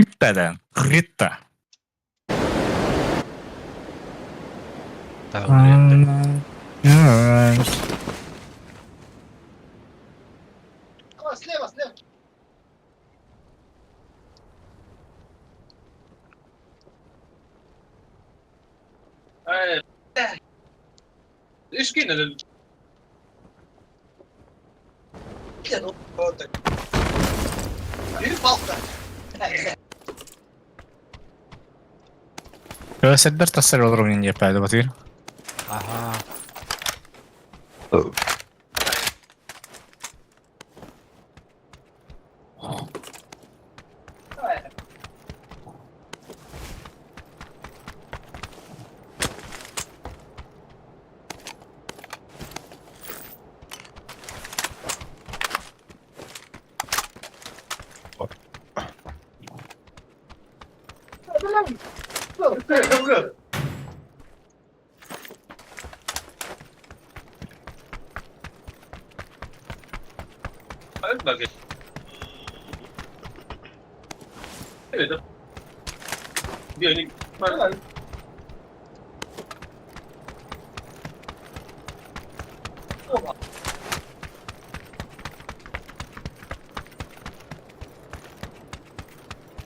Ritta'dan. Ritta. Tamam. Слева. ايش كنا Dove si è Berta se lo trovi in Giappone, devo dire. Aha.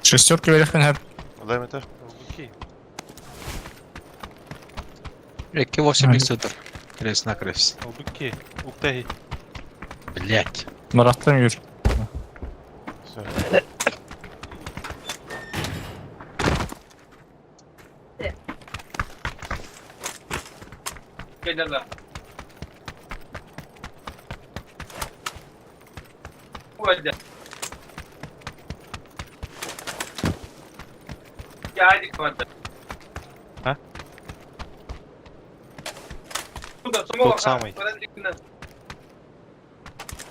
Шестерки верхнего. Дай метр. Окей. 2-8 сутр. Крест на крест. Окей. Уктей. Блять. Murat'tan yürü. Все. يلا ودع قاعد ودع ها؟ Tut самый.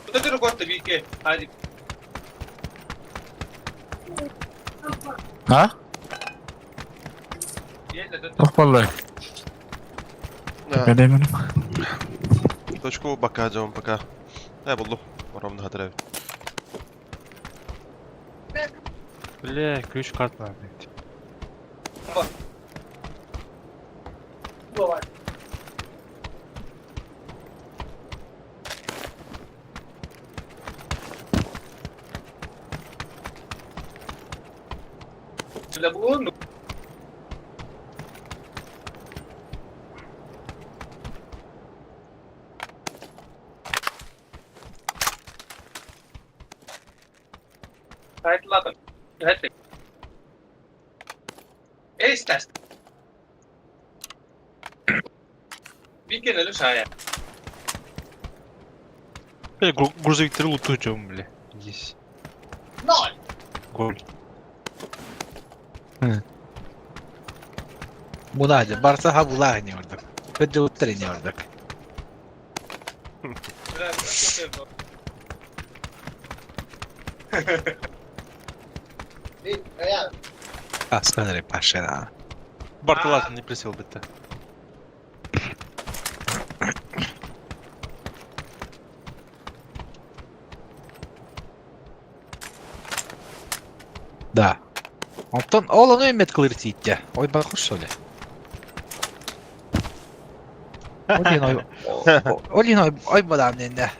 Вот это вот бийке. Hadi. Ha? Yok vallahi. Ben eminim. Точку bakacağım пока. Ne buldum? Oramda hadi abi. Бля, ключ карта. Телефон. Hayatladım. Hadi. İstersen. Bir kere лишая. Бля, грузовик лутучим, бля. Здесь. Ноль. Голь. Bunu hadi. Barsa ha bula oynuyorduk. Ve de utlar iniyorduk. Aslanları paşa. Бартолазин не присел быть-то. Да. Оттон оğlanı ümmet kılır tiyitçe. Oy bak hoş söyle. Olin oy badam nende.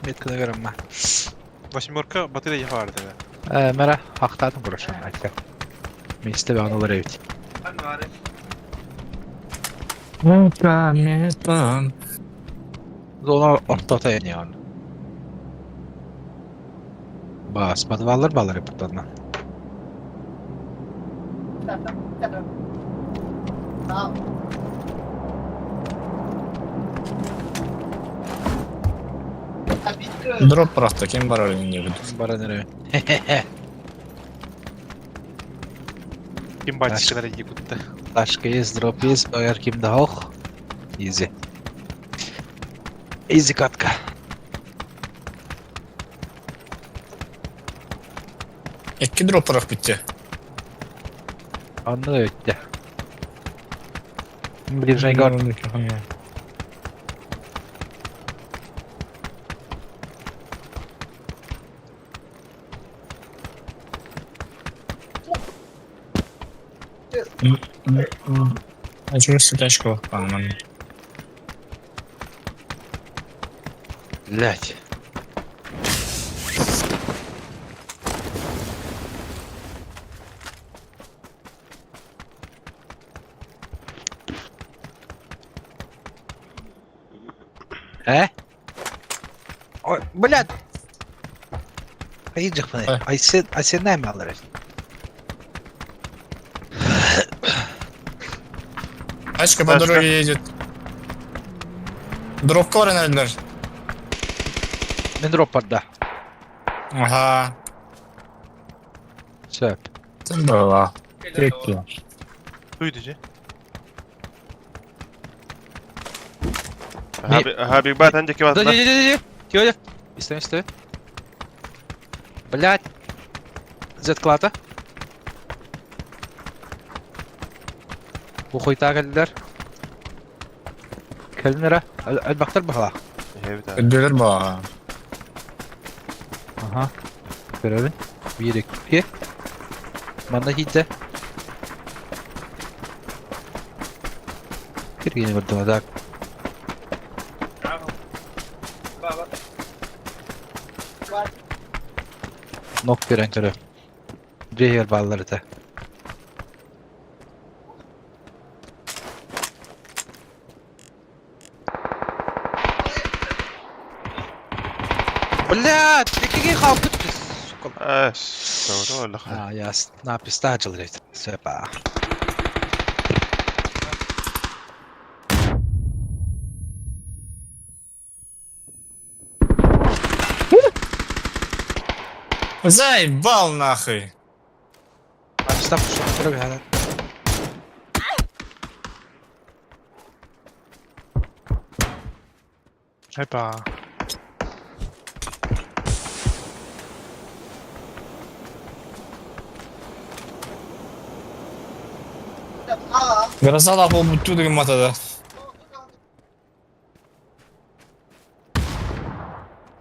Ümmet kılır verim ben. Восьмерка, батарея vardı. Mera haktadım burası belki. Mecliste ve anıları evet. Mukametan. Zona orta iniyor. Bas, подвалlar bağlar yapıtlarına. Drop bıraktı. Kim var öyle niye bildim. Bara nereye? Kim батчикалар Якутта. Başka iz, drop iz, bayar kim daha hoch. Easy. Easy katka. İki drop bırak bitti. Anlı öttü. Ближай гор. Açıkçası тачка bakmam. Блять. Ой, блядь. Поїдь мене. Айсенай малыш. Тачка по Тачка. дороге едет. Дропка var herhalde. Мен дроппарда. Ага. Söp. Sen böyle. Bekliyor. Duyducu. Habib бат önceki Да, vazda. Тёля. Стой. Блядь. Z-клата. Bu koytağa geldiler. Kelnere. Elbaktır bakalım. Evet abi. Ödülür bu. ha. Aha. Görelim. 1, 2. Bana hidde. Bir yeni vurdum adak. Nok bir enkere. Cehir balları da. Блядь, какие хапы ты, сука. Doğru öyle. Я на пистачил, блядь. Söpa. Заебал нахуй. На пистах что то Hoppa. Красава по бутюду матада.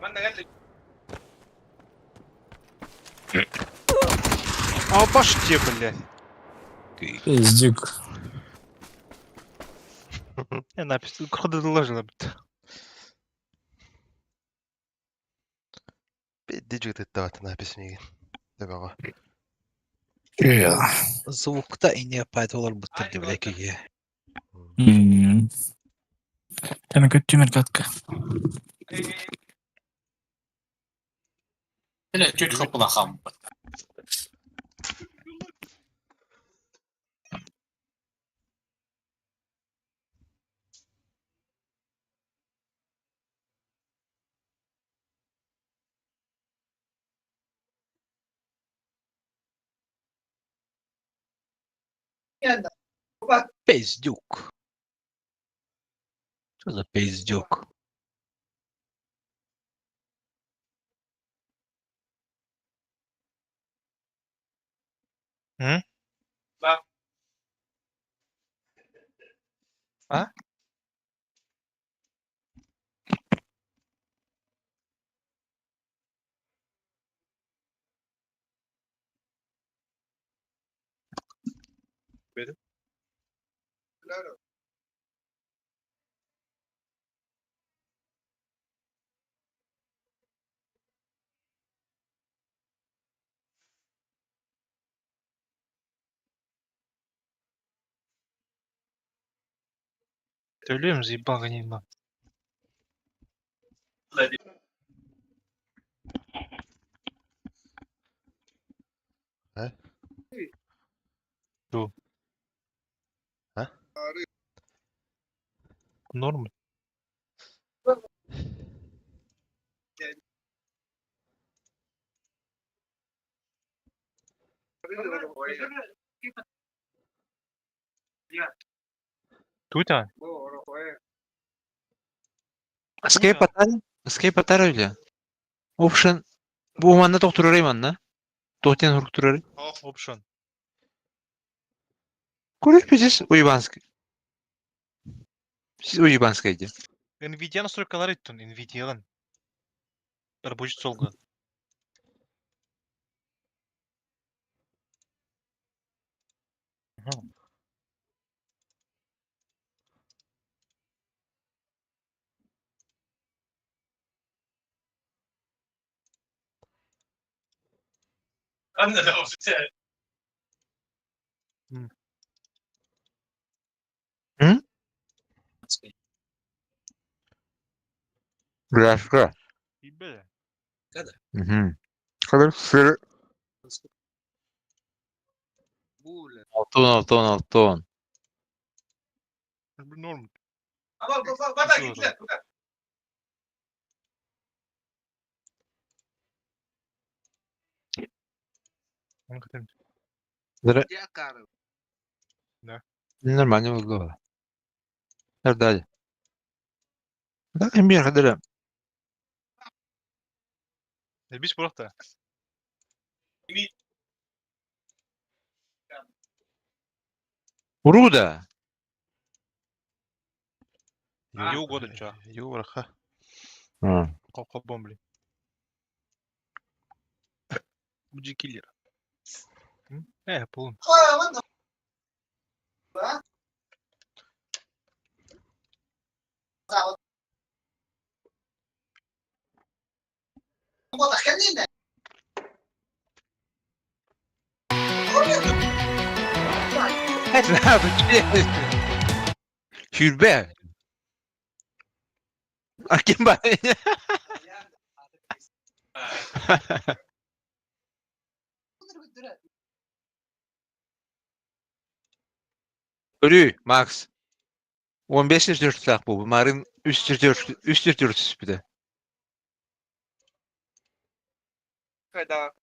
Ben de geldim. А баш тебе, блядь. Пиздюк. Я написал, куда доложила. Dicik tıttavat написано. Devam. Звук-то и не опять olur bu türlü блядь. Demek kötü merkatka. Öyle kötü kapıla ham. Пиздюк. Что за пиздюк? Bak. Ha? Benim. Söylüyorum zaебал гонимба. He? Dur. He? Норм. Тут а? Escape atar öyle. Option. Bu manna doktorarım anna. Dokten hurukturarım. Option. Kuruş biziz uyubansk. Siz uyubanskaydı. Nvidia настройкалар иттін, Nvidia'дан. Рабочий солға. Ben de ofise. Grafica. İyi Mhm. Kadar sır. Altı on. Bir norm. Ama bana gittiler. Hakikaten. Zara Ya karı. нормально было. Ждали. Да, bir kadar. Biz burada. Руда. Йо годича. Йо, раха. Ha. Калка бомбли. Буджи киллер. Полон. Ne yapacağız? Hürbe. Kim bak? Ölü Max. 15 4 bu. Bunların üst 4 bir de. Kayda.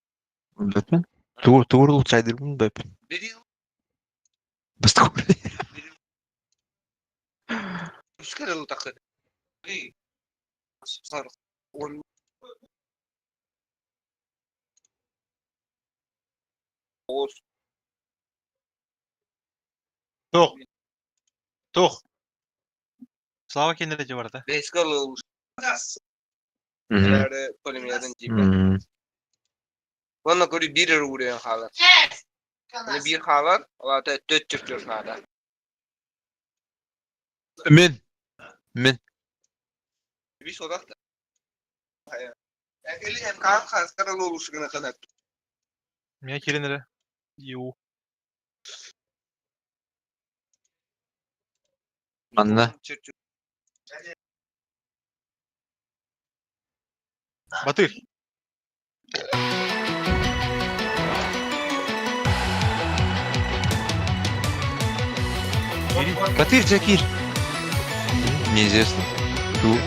Batman. Doğru çaydır bunu Batman. Dedi. Bastık oraya. Скорее так. И. Сар. Он. Ос. Тух. Тух. Слава kendine var da. Бескал. Mhm. Nerede polimlerden gibi. Mhm. Bana göre bir uğrayan halar. Yani bir halar, o da 4 Türk halar. Min. Bir sorak da. Hayır. Yani eli hem kan karan oluşuna kadar. Mine kendine. Yo. Anla. Batır. Батыр Закир. Неизвестно.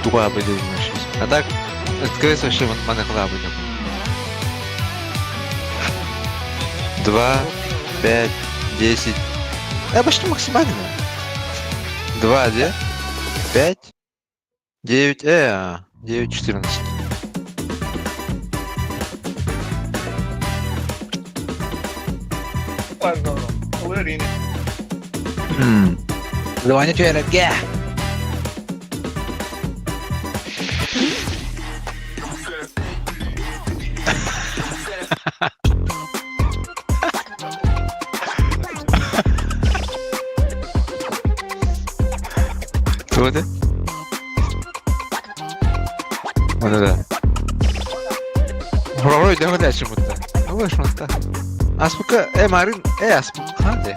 Туга были сейчас. А так, СКС вообще манахла были. 2, 5, 10. Почти максимально. 2, где? 5, 9, 9, 14. Давай черед, ге! Кто это? Вот это. Вроде дальше будто. Вышло так. Аспука, Марин, аспука. Ханде.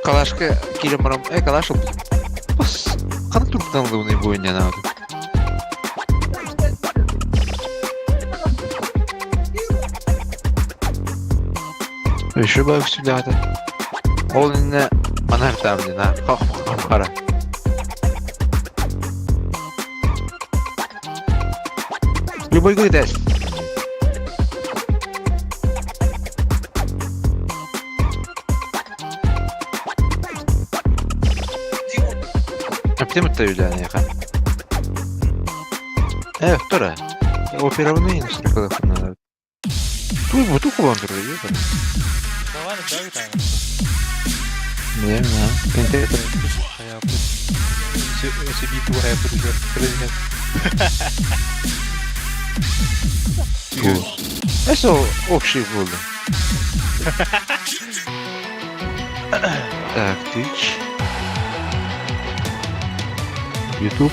Kalaşka kilogram, kalaş oldu. Bas, kanı Türk'ten de bunu bu oynayan abi. Şu bak üstünde hadi. Ol yine manar tamamdı ha. Kalk kara. Любой гайдаш. Где мы yani yakan? Evet, tora. Operavını yine sürekli telefonlar. Bu kullandırıyor ya. Давай, да, вітаємо. Не знаю. Пентетр. Hayapı. Собі ту hayapı дуже президент. Это общий был. Так, Twitch. YouTube.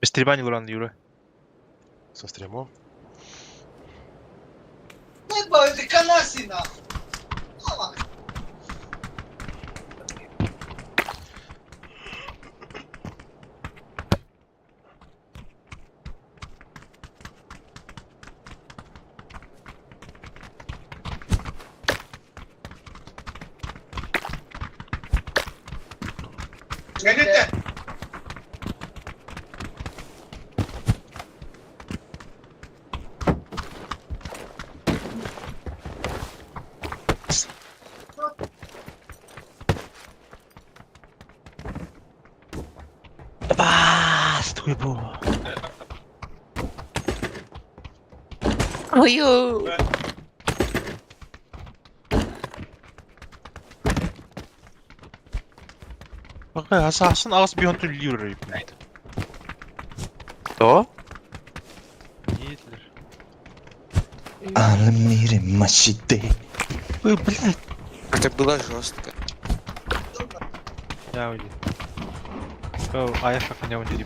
Стрельба уранды, Юра. Со стримом. Стой, бо. Baka asasın az bir yöntüm Юра, блядь. Кто? Нетler. Алмири Машиде. Ой, блядь. Это было жестко. Ya öyle. Oh, ayak как не удири.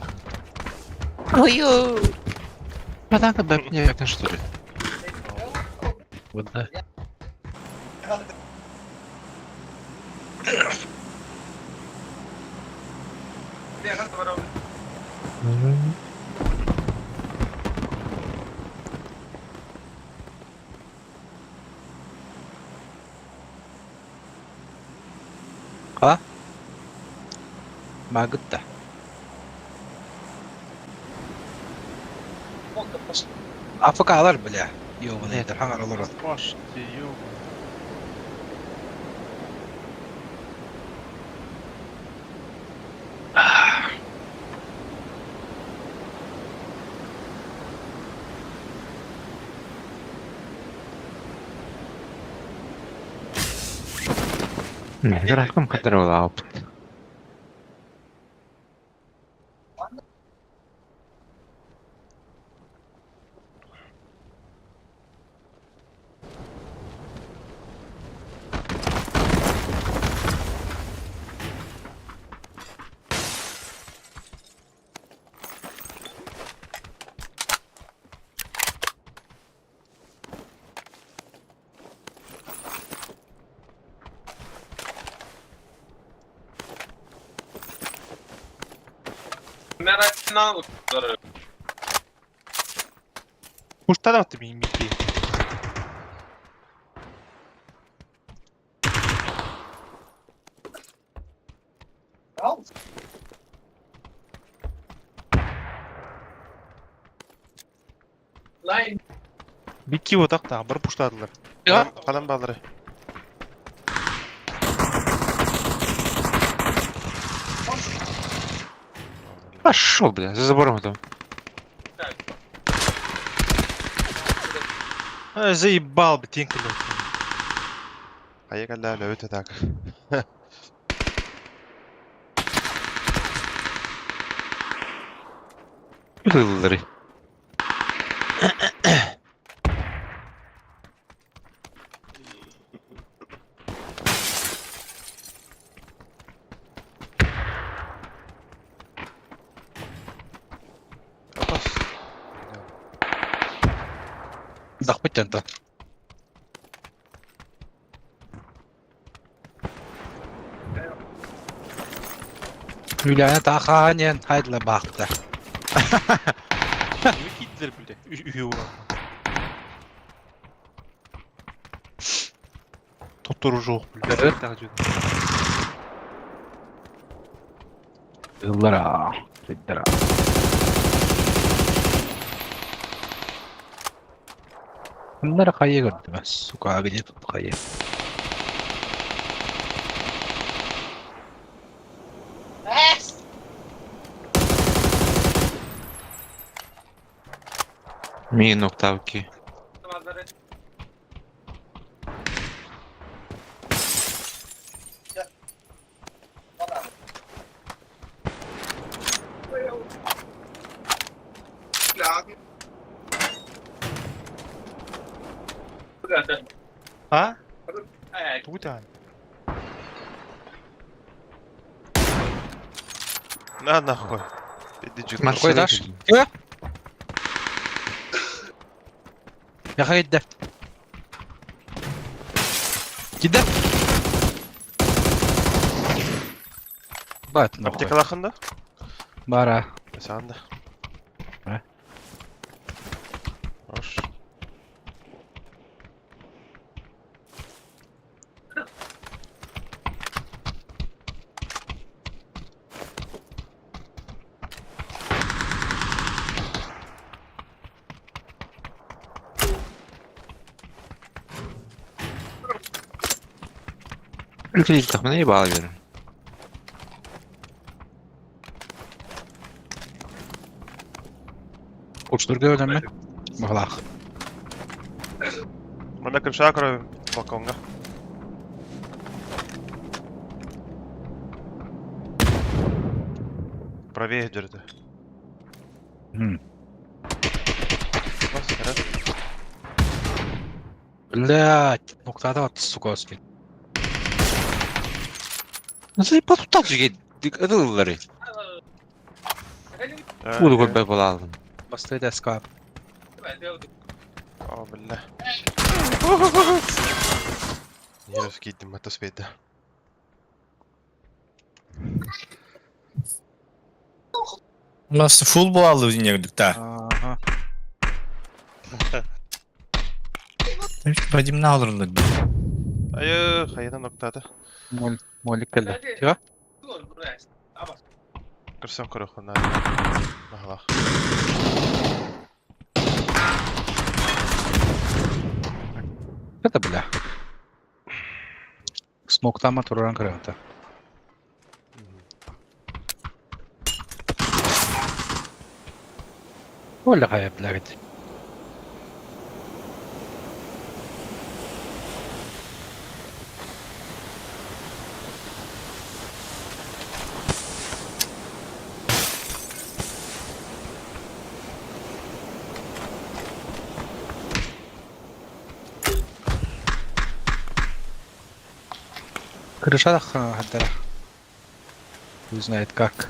Однако бы непонятно что ли. Вот да. А? Магда. AFK'lar bile. Yok bu nedir? Hangi olur? Baş diyor. Не, раком контролировал. Kuşta da attı benim bir. Бики вот так да, bir puşladılar. Kalan bağları. Пошел, бля, за забором там. Заебал бы тенька. Hayır öte tak. Hılları. Kapas. Dak biten da. Hülya'ya takanyen hayırlı baktı. Gittiler bile. Üye ulan. Toptoru жоқ bile. Evet. Yıllara. Yıllara. Bunları kayaya gördüm ben. Sokağa gidip kayaya. Мин октавки. А? Тут он. На нахуй. Пиди Марш. Какой этаж? Яха йдде. Йдде. Бат, нахуй. Аптека лахында? Бара. Санда. А? Хош. Ülkeci takımına iyi bağlı verin. Учтурга ödemme. Бағлақ. Мында крыша корой балконга. Правее жүрді. Бас, әрі. Блядь, ноқтада атты, сука, өспен. Заебал тут так же ыдылылары. Буду көрбей бола алдым. Бастайды әскап. О, бля. Не раз кейдім, это спейді. У нас фул буалды инегдик та. Ага. Вадим алырды. Айы, қайына ноқтады. Молик келді. Тиға? Кірсен көріқына. Бағлақ. Это, бля. Смоктама туран кірімті. Оля қая, блядь. Крыша хаддара. Хуй знает как.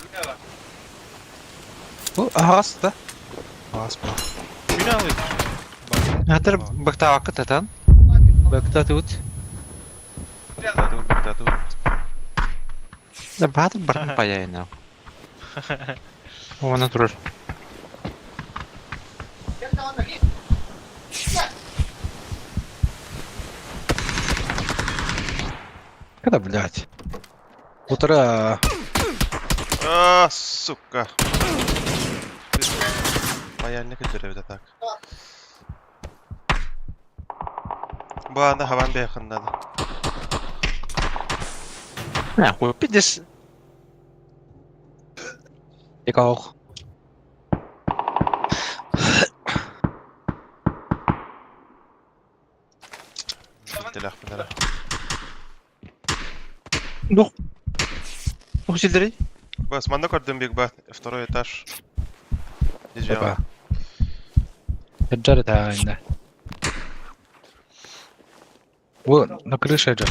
О, агас, да? Агас ба. Күн алып. Хәтер бақта вақыт атан. Бәкта тут. Бәктату. Да бады барын паяйына. Оны тұрыр. Когда, блядь? Утра. А, сука. Паяльник жүреді так. Bu anda havan bir yakındadı. Не, хуй, пидес. Ik ook. Телах бідері. Дух. Дух силдерей. Bu Osman'da gördüğüm büyük bat. Второй этаж. Дежава. Опа. Джаред айында. Во, на крыше же.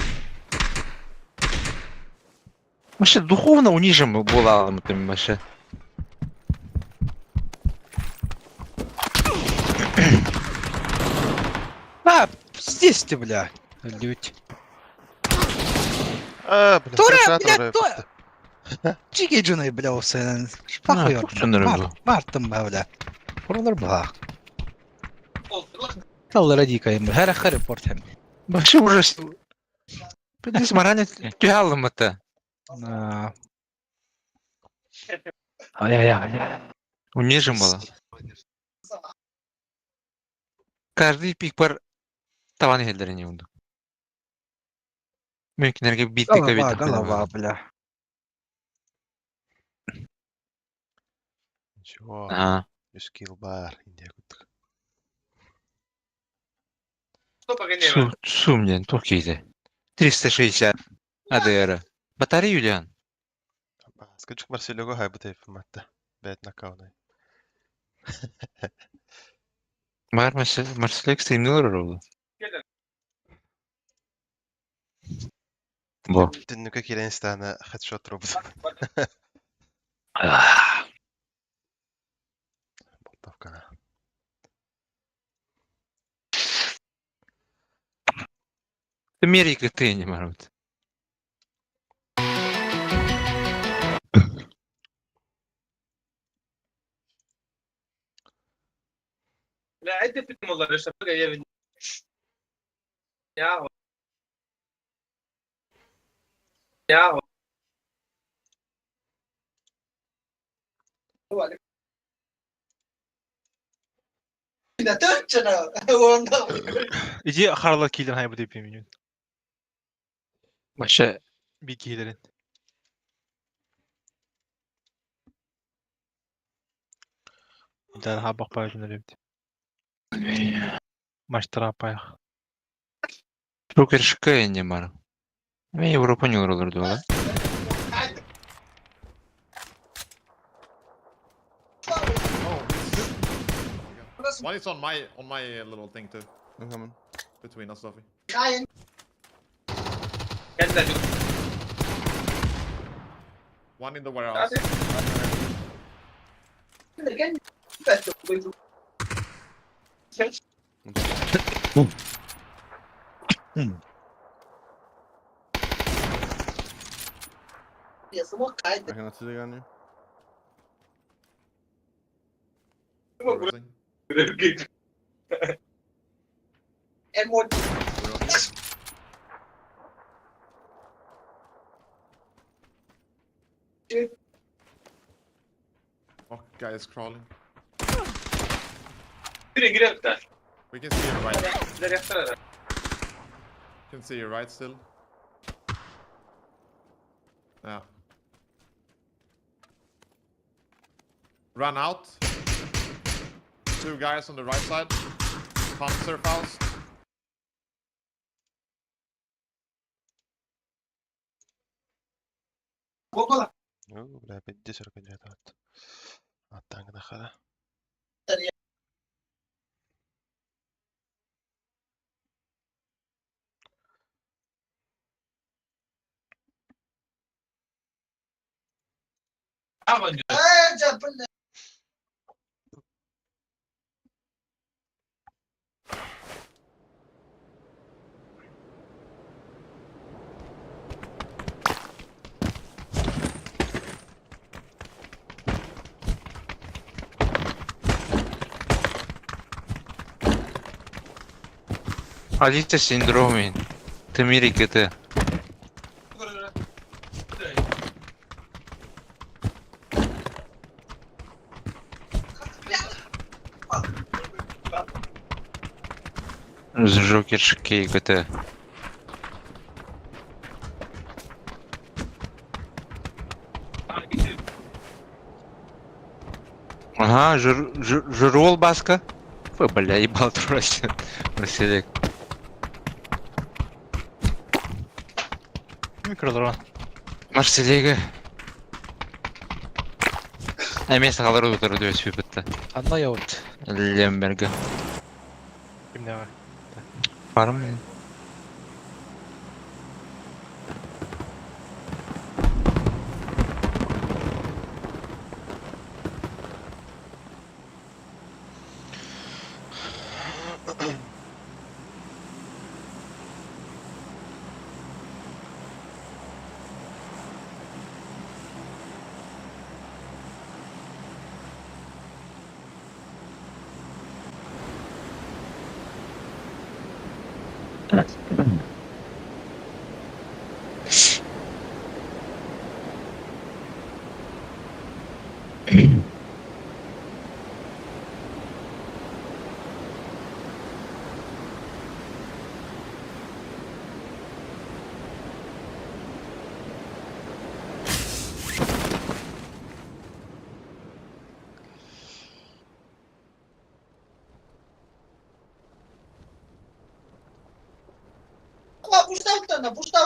Вообще духовно унижим бола алмытым вообще. А, здесь ты, бля. Людь. А, блин, Тура, крыша блядь, Тура. Тура! Чиги джуны, бля, усы. Ha, çok sanırım bu. Бартым, бля. Buralar бла. Таллара дикайым. Хәрі хәрі порт hem. Вообще уже... Пидес маране тюялым это. Ай-яй-яй. Унижим было. Каждый пик пар таваны хелдеріне унду. Мөмкинерге биттік Голова, голова, бля. Ничего, Ага. 100 kill бар. Индия күттік. Сумден, Туркияда. 360 АДР. Батарея, Юлиан. Скажу, Марселюгу хай бутей форматта. Бәет накауны. Бар Марселек стримлер oldu. Бо. Түннүкө келен станы хедшот робот. Америка ты не марут. لا عدة فيلم والله ليش بقى يا يا هو ده ترجنا İki harala kilden hay bu deyip yemin. Başa Bir kilerin. Bir tane ha bak paylaşımlar yaptı. Maçlara payak. çok erişkaya ne mar. Ve Avrupa ne olurdu ola? One is on my little thing too. I'm coming. Between us, Sophie. كذا One in the warehouse. I cannot see the gun here. Closing. Oh, guy is crawling. Direkt där. We can see you right. Där efter det. Can see you right still. Yeah. Run out. Two guys on the right side. Panzerfaust. بلا بدي سرق الجهات. التانك دخله. Алита синдромен. Ты Америка ты. Жокер шикей ГТ. Ага, жрол баска. Фу, бля, ебал тросит. Проселек. Mikrolar. Марселега. Эмес қалар отыру деп өсіп бітті. Anda yavut. Лемберга. Kimde var? Барым. Pusta.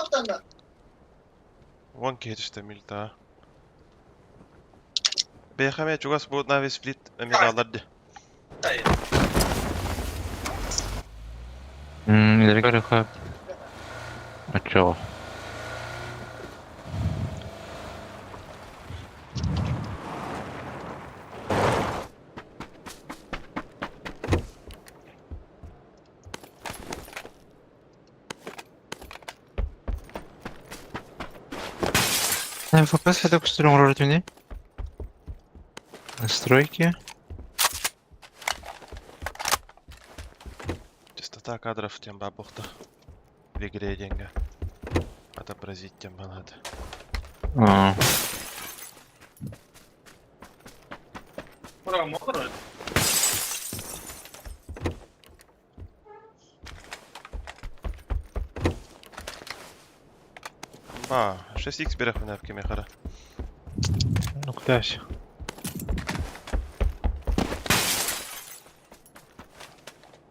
One kehitystemiltä. BHM jukas puhut näin split mikä laddi. İleri görüyor. Açıyor. ФПС это кустуром ролит меня. Настройки. Частота кадров тем бабухта. В игре деньги. Отобразить тем надо. А, Ба, 6х берех мене в кемехара. Ну, клясь.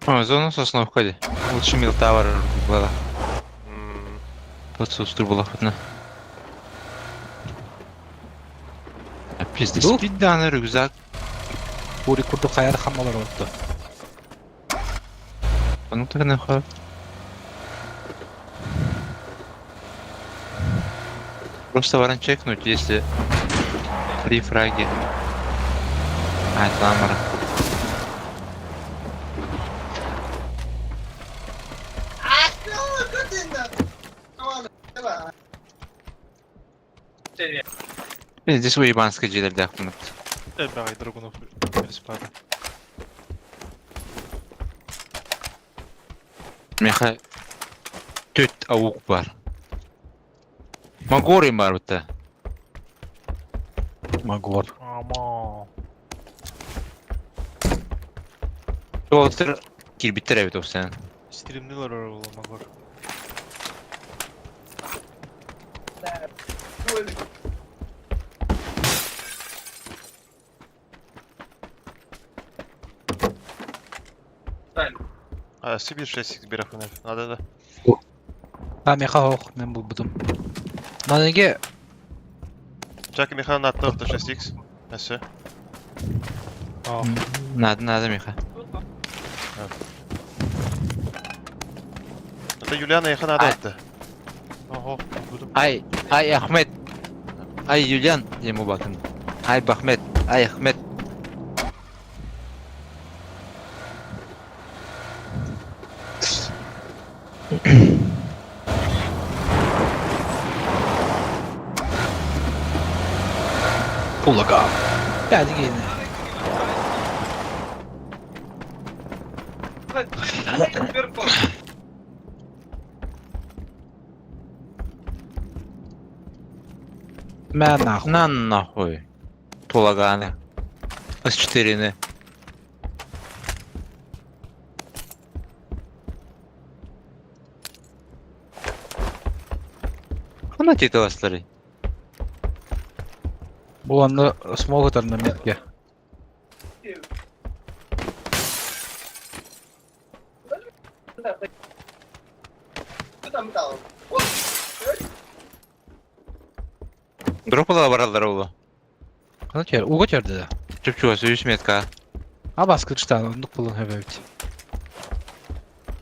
О, зона сосна в ходе. Лучше мил тавар была. Вот сустру была хотна. Пизде Ду? спидданы рюкзак. Бури курду каяда хамалар oldu. Onun da ne kadar? Просто варан чекнуть, если 3 фраги. А, это ламара. Здесь уебанская джилер дяхнут. Бай Драгунов переспада. Меха төт аук бар. Магорим бар бітті. Magor. Олтыр кирбиттер әбет офсен. Стримнилар ола Магор. А, Сибирь 6х берех мене. Надо да. Ha meha hoq, men bulbudum. Manege Чак механ attı 6х. Neyse. Надо, Миха. Это Юлиана яха надо attı. Ого, buldum. Ай, Ахмет. Ай, Юлиан, ему bakın. Ай, Бахмет. Ай, Ахмет. Pulaga. Geldi geldi. Ben nahуй. На нахуй. Полаганы. С4. Хана титі бастары. Bu anda smoke atarım metke. Дропала баралдар олу. Kana ker, uga kerdi de. Чүп-чүгасы 100 метка. Ha baskıçtan onduk bulun hebevit.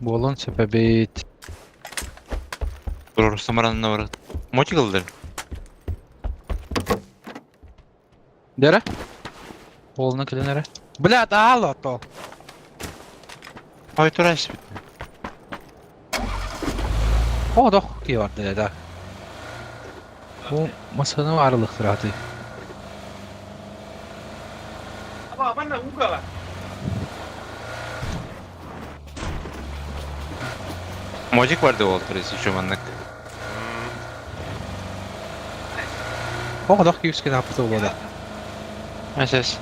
Bolon sepebit. Брор самаранына бар. Мотик алдар. Dere? Boluna kilenere. Блядь, ало то. Ай, турайс. O da ki var dedi. Bu masanın aralıktır hadi. Мотик vardı Walter еще маннык. O da ki 100 kere yaptı oldu. Асас.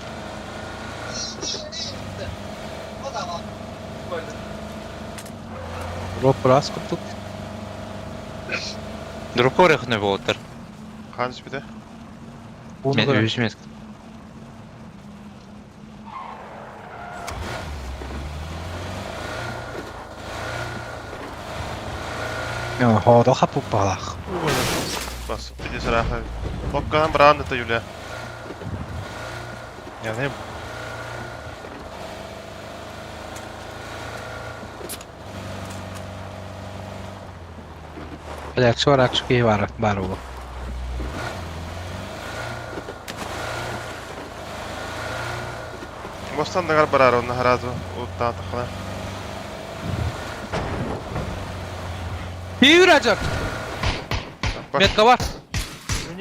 Rob biraz kuttuk. Дропқа орехне Walter. Ханс bir de. Bunu Мен da 100 метка. yani hada kapıp balak. Bas. Bir de sıra. Lokkadan bırakın da Yulia. Yani Belki var açık iyi var oğlum. Bostan da gar barar onu harazo. Uttan takla. İyi vuracak. Bak. Metka var.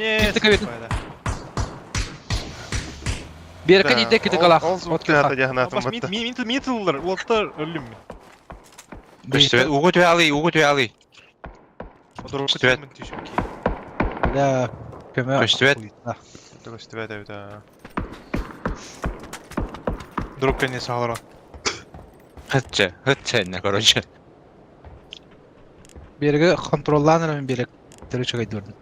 Не, Китті кабетін. спайда. Берке дейді кіті қалақ. Ол звуктарды жағынатын бұтты. Мен тылылар, олаттар өлім мен. Көстөбет, угу төбе алый. Одырып Көстөбет. көтемін түйшіп Да, көмө. Көстөбет. Көстөбет әуді. Друг кәне сағылар. Хытча, короче. Берге контролланыр мен берек. Дөрече кайдырдым.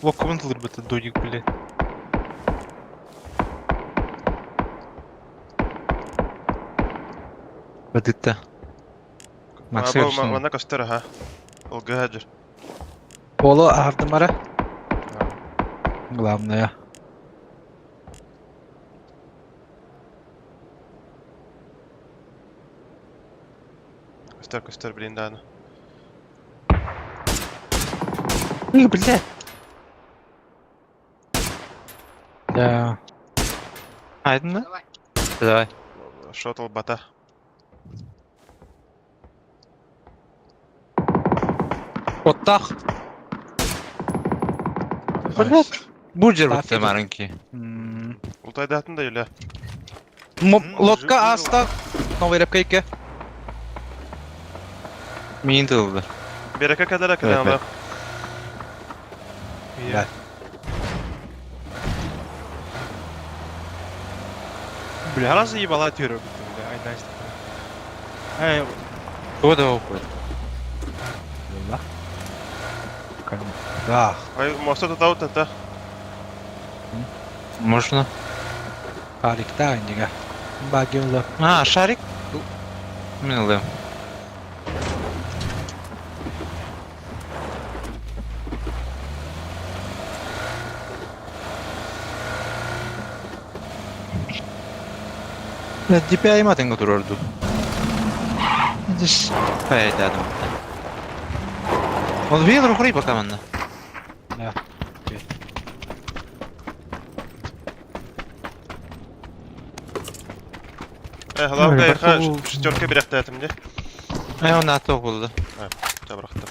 Локкомын тылыр бұтты, дойдик біле. Бадытта. Максим Епштейн. Мана көстері, ха? Ол гәжір. Олы ардым ара. Главное. Көстер білейін даны. Не, блядь. Да. Айдın mı? Давай. Шотл бата. Оттақ. Блядь. Бурджер Так, бітті это- марынки. Ултайды атын да еле. Лодка аста. Новый репка ике. Мен тылды. Береке кәдер Evet, әкелі ана. Да. Бля, раз заебала тюрю. Айдан işte. O da okuyor. Yolla. Да. Ай, моста тут аут это. Можно. Harikta aynıga. Bagyolla. Ha, şarik. Мен alayım. Ya dipe aymadın götürürdü. Диш. Haydi adam. Он видел рухри пока манна. Да. Халавка Ой, яха бу- шестерке беректі әтімде. Он аты болды. Жабырақта.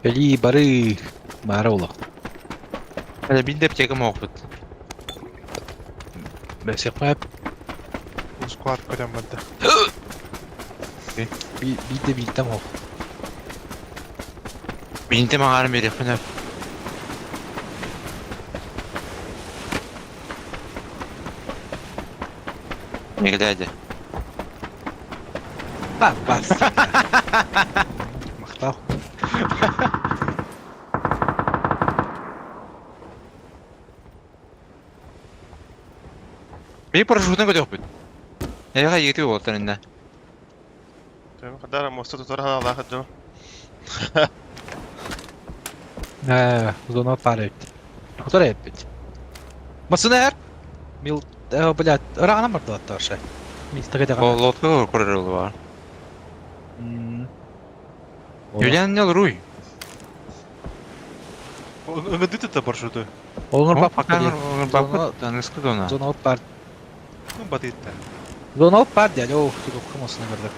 Бели бары. Бары ола. Hele bir de pekam okut. Бәсе қойып. Сквад көрем бәді. Биді биттем ол. Бинте мağarım beri fınıf. Ne kadar Бас. Мақтау. Bir парашютын көтөк бүт. Эга ети болтан инде. Қадар моста тұтар хана алақы жо. Зона парит. Хутор еппит. Масынер. Мил, блядь, рана морда аттарша. Мистеге деган. Ол лодка көрөр бар. Юлиан не руй. Үңгіді тұта баршуды. Олар бап Пока хакка. бак танысқы дона. Зона от пар. Баты етті. Зона от пар дядя. Ох, ты как масына берді.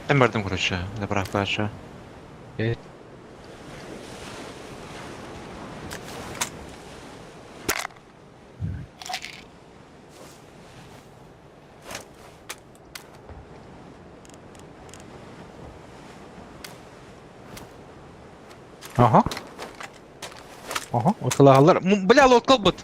Ben bardым короче, заправка аша. Ага. Ага, отылағалар. Бля, лодка бұт.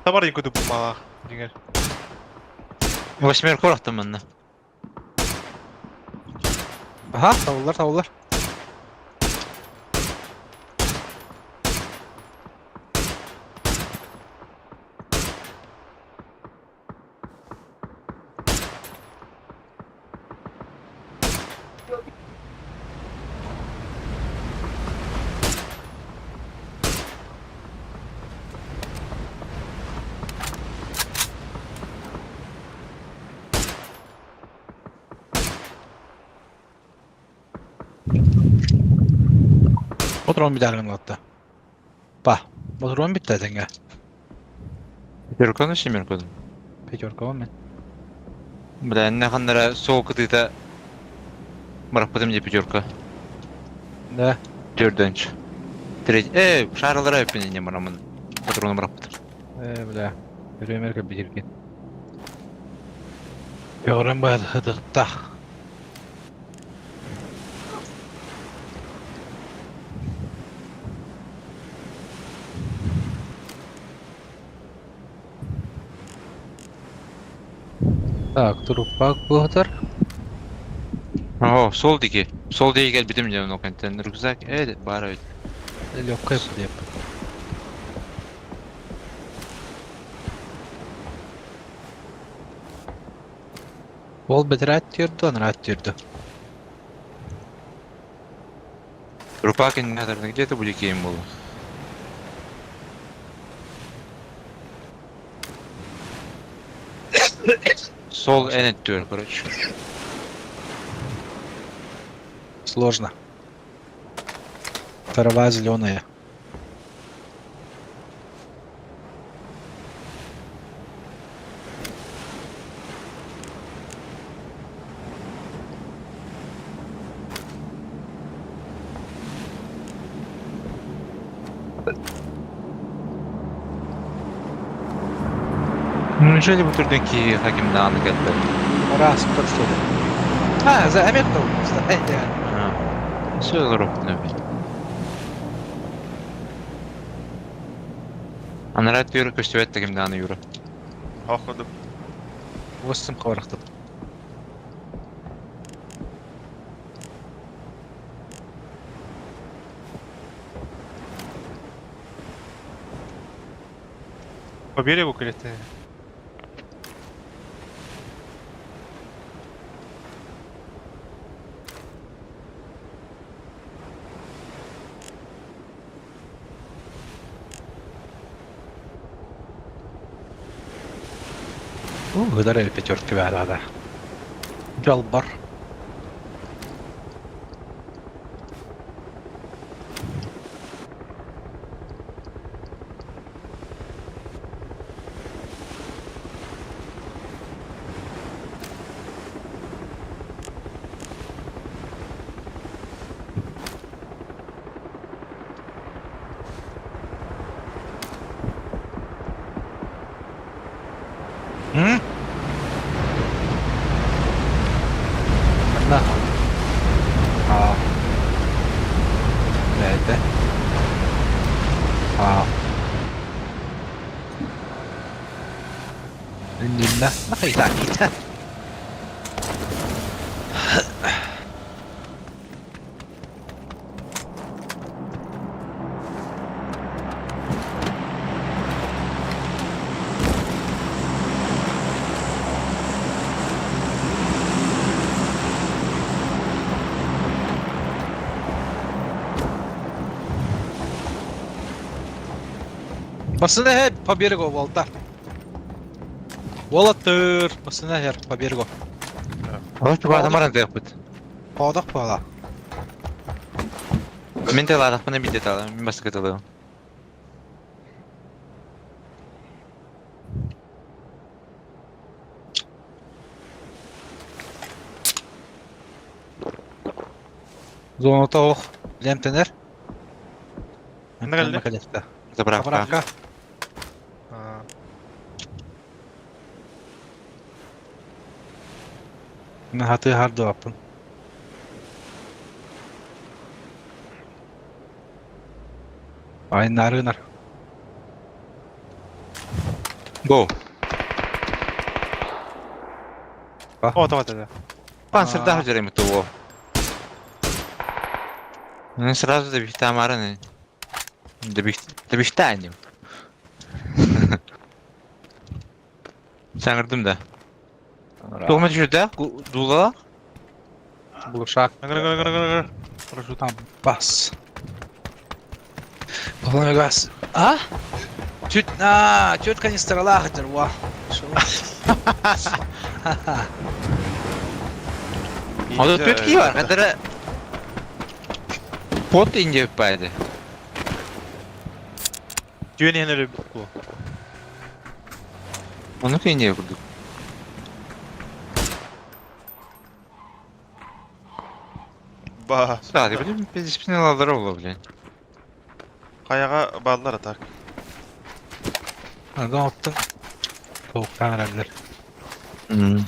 Табар ең көді бұлмаға. Деңер. Восьмерку ұрақтым mənə. Aha, tavırlar, tavırlar. Patron bir dergin hatta. Bah, patron bitti denge. Пятерка семерка. Pekorka var mı? Бля, не хандара соğuk кытыйта. Бараппатым же пятерка. Ne? Төртінші. Шарылар өппен не марамын. Патроны бараппатым. Bile. Bir Amerika bitirgen. Yoran bayağı hıdıkta. Так, трупак бұғытыр. О, сол деге. Сол деге гел битим же нокентен рюкзак. Бар өйт. Легкая деп. Ол бітір әттірді, оны әттірді. Рупакин, наверное, где-то будет кейм был. Сол энеттер, короче. Сложно. Трава зеленая. Неужели bu türdeki hakim dağını geldi? Раз, кто что ли? А, за Америку. Ha. Söyle Rup ne bil. Anarat yürü köştüvet hakim dağını yürü. Походу. 8 хварахтып. По берегу или ты? Гыдарел пятерки бәрі. Жалбар. Да. Nerede? Nhìn nó phải là gì thế? Пацаны, по берегу, Волта. Волотыр. Пацаны, по берегу. Ой, bu adam aradı yapıt. Паудақ пала. Мен де ладақ бana bidet alım. Мен басқа каталım. Зона тауық. Лемтенер. Ne geldi? Makaletten. Zabrak. Абракка. Мен хаты харды апын. Ayın narınar. Go. О, давай тогда. Панцир daha üzerime tuvo. Ну сразу добить там араны. Добить тайню. Sen kırdım da. Doğma düşürdü. Dula. Buluşak. Гр. Прошу. Там бас. Полный газ. А? Чуть канистр лагер, ва. Orada Türkiye var. Kadara. Pot ince öpeydi. Düğün yeneri bu. Onu ince vurduk. Bah. Sadece bilim biz hiçbir alaları olabilir. Kayağa ballar atak. Nereden attın? Soğuktan herhalde. Hmm.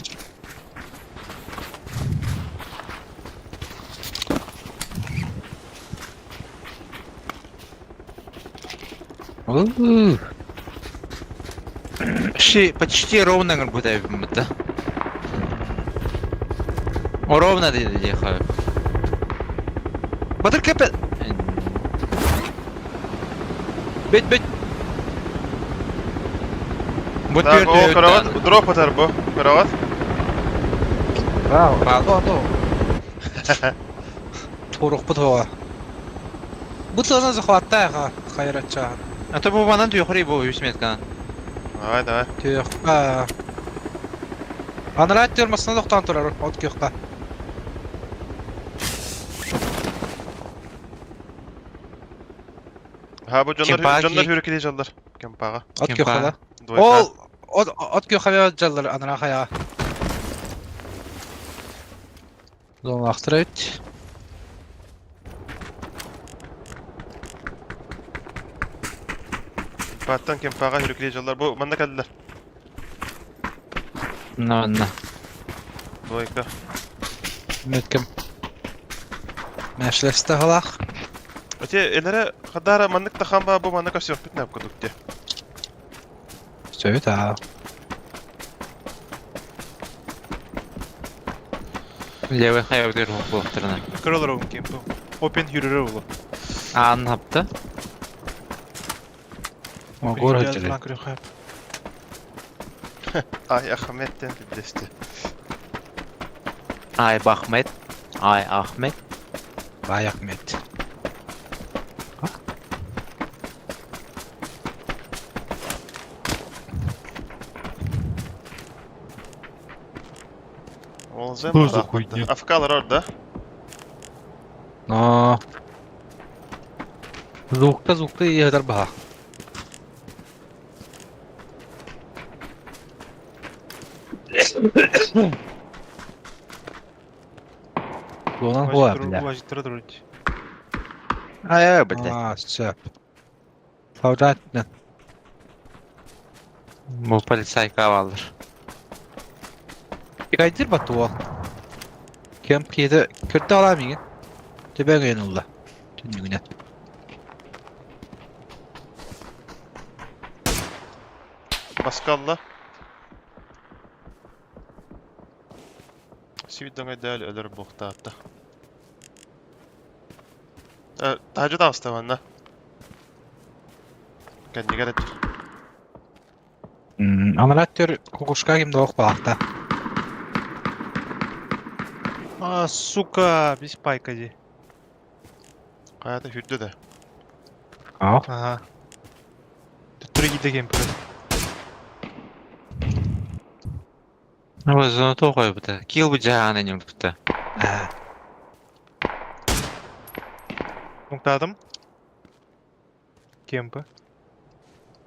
Почти ровно как будто это. Ровно ехаю. Батыр кепе. Бет. Вот Так, о, карават, дроп атар bu. Карават. Bravo. Toruq bu toğa. Bu toğdan zıxvatda ha, xayratça. А то bu bana diyor yukarı bu 100 metre. Давай. Tüyük. Anırat diyormasına doktan turar, ot köqqa. Ha bu Kempağa canlar ki- hürükeli canlar. Kempağa. Ot Kim köqqa pa? da. Dvoyka. Ot köqqa ve jallar anıra xaya. Zon vaqtırayt. Battan kempağa hürükeli canlar. Bu bana geldiler. Ne. Dvoyka. Metkem. Məşləfstə halaq. Öte elere kadar manlık da hamba bu manlık asıyor. Bitne yapıyorduk diye. Söğüt ha. Левый хай diyor bu tırnak. Кырылыр оң кемпі. Опен хүрері олы. Ne yaptı? O gor hüccəli. Ay Ahmet'ten birleşti. Ay Ahmet. Ay Ahmet. Vay Ahmet. Olacak Tuzu mı? koydu. Afkalar orada. No. Zukta iyi hedər baha. Donan bu abla. Уважиттіра тұрыйды. Ay bildi. Aa, söp. Savda ettin. Bu polisay kavaldır. Bir qaydır batı o. Kemp yedi. Kürtü alamıyın. Tübə qeyin ola. Tündüğüne. Baskalla. Sivitden değerli ölür bokta hatta. Tacı da hasta bana. Kendi gelir. Analattör kukuşka kim doğuk balaqta. А, сука, без пайкади. Hayata hürdü de. Aa. Ага. Түрі кейді кемпі. Bu zonu toğuy bu da. Kill bu cahana ne bu da. Мұңтадым. Кемпі.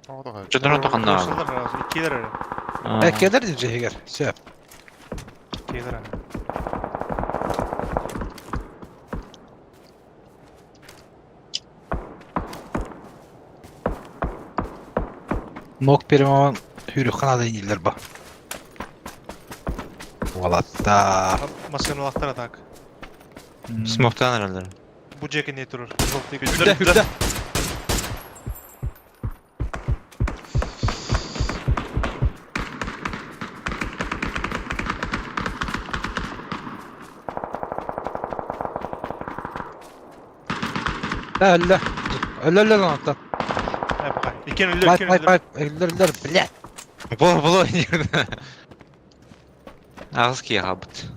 O da hayır. Жодон тоқанна алды. Орысылар разы. Кейдер әрі. Әккедер деп жегер. Söp. Кейдер әрі. Nok perimaman hürü kanada inirler bak. Valatta. Масканулақтар атак. Smoktan herhalde. Бұ жеке не тұрыр. Hürde hürde. Ölle. Ölle lan atlan. Әпіға. Екен өлі, Pipe екен pipe өлі. pipe. Öller blядь. Бұл ойнайды. Ağız ki yaptı.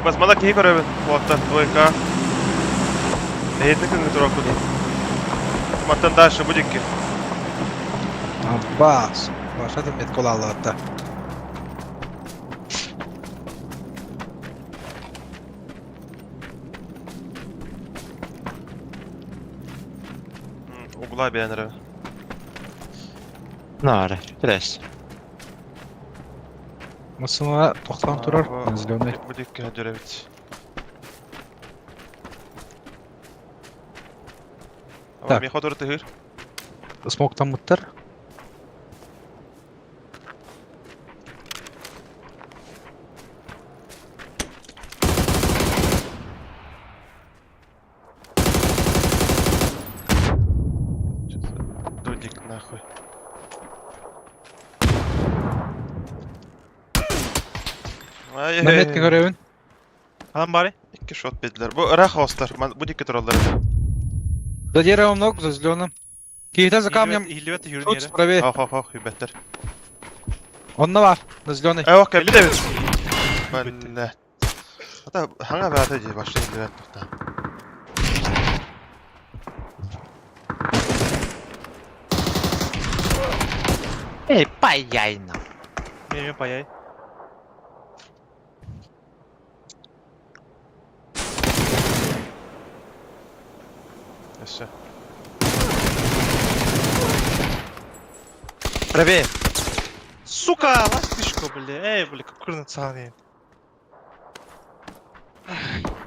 Basmada keyif arıyor. Bokta. Dvoyka. Neydi kıngı tura kudu? Mattan daşı bu dikki. Abbas. Başladım et kol Allah'ta. Uğulay beğenir. Nare, biraz. Masına 90 turar. Zilonay. Bu dikki Hadjörevic. Ama Tak. Miho dur tıhır. Smoktan mıttır. Дудик нахуй. Ay Mehmet'le görevin. Halam bari. İki shot bediler. Bu Irak hostlar. Bu dikkat turalları. Da yere omlok za zilonam. Kiyita za kamyam. İhlivet yürün Şut yere. spravi. Ah hübetler. Onna var. Da zilonay. Yok geldi de. Vallahi. Hatta hangi verteci başta ihlivet nokta. Payayna. Benim payay. Yaşa. Spravi. Сука, ластишко, бля. Эй, бля, как курно цаны.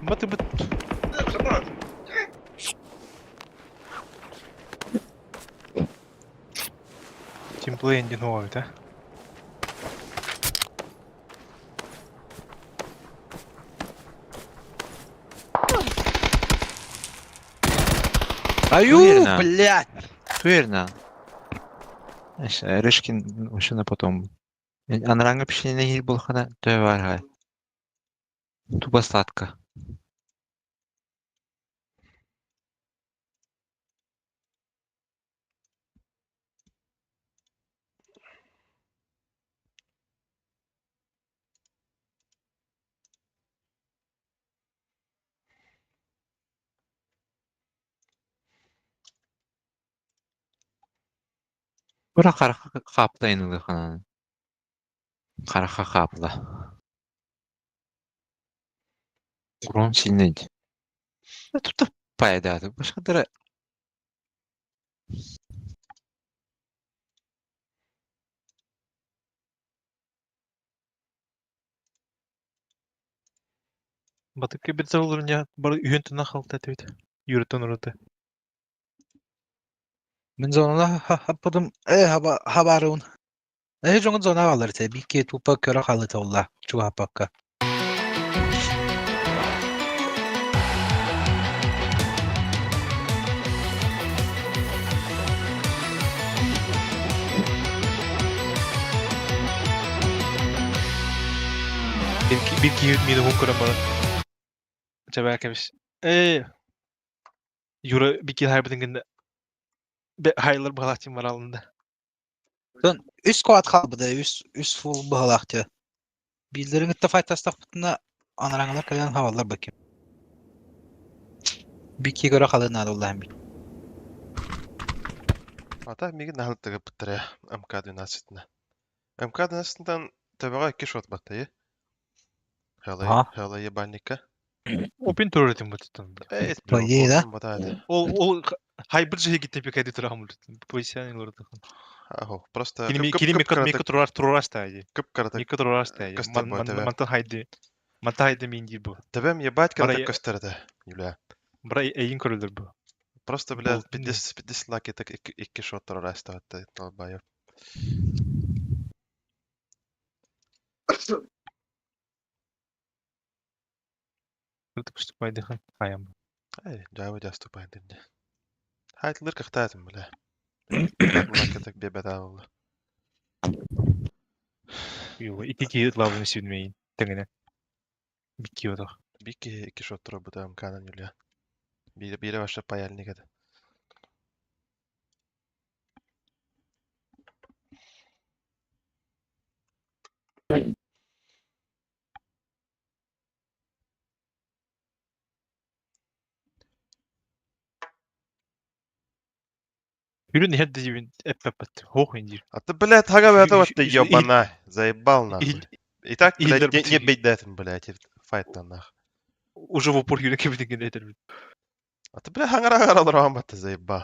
Баты бат. Тимплей не новый, да? Аю, Уверена. блядь. Верно. Решкин вообще на потом. Анранга пішли на гіль булхана, то є варгай. Туба сладка. Bura qarxa qapla indi xanan. Qarxa qapla. Urun silneydi. Тут пайдады. Başqadara Батык бит залурня бар үйентен ахалта төвт. Юртон урыты. Min zonuna hapadım. Habarun. Jongun zona alır te. Bir ki tupa köre halı tolla. Şu hapakka. Bir ki mide hunkuram bara. Çabaya kemiş. Yura bir ki haybetin günde. Be haylar balahtim var alında. Üst kuat kalbıda. Üst full bağlaktı. Bildirin itti faytas tapıtına anarangalar kalan havalar bakayım. Bir ki göre halı nadı oldu hem bir. Ата миги нахалтыгы быттыря МК-12. МК-12-тан табаға 2 шот баттайы. Ага. Хала ебальника. Open turret'im bu tutun. Payı da. Ол хайбір жеге кетті пек әді тұрағым бұл позиционный лорды. Ахо, просто Килим мекі тұрар стайды. кып-карата Мекі тұрар стайды. кастар бой тебе. Мантан хайды мен дейді бұл. Тебем ебать карата Барай- көстерді, Юля. Бір әйін көрілдір бұл. Просто, блядь, Бұл- 50 лаки так 2 шот раста от толбая. Күрді күшті байды хан. Хаям. Ай, жауы жаступай дінде. Хайтлыр кахтатым, бля. Лаки так бебеда болды. Йо, икі ки лавын сүйдмейін. Тәңіне. Бикки одық. Бики 2 шот тұры бұда мканан, Юля. Бире ваша паяльник еді. Yürü ne hadi dibin. Ep. Hoch indir. А ты, блядь, хага бета вот ты Ил- ёбана. Заебал нахуй. Ил- И так, блядь, Иллер не бутиги. бейдетин, блядь, файтта нахуй. Уже в упор yürü kebidin eder. А ты, блядь, хангара алар бата заебал.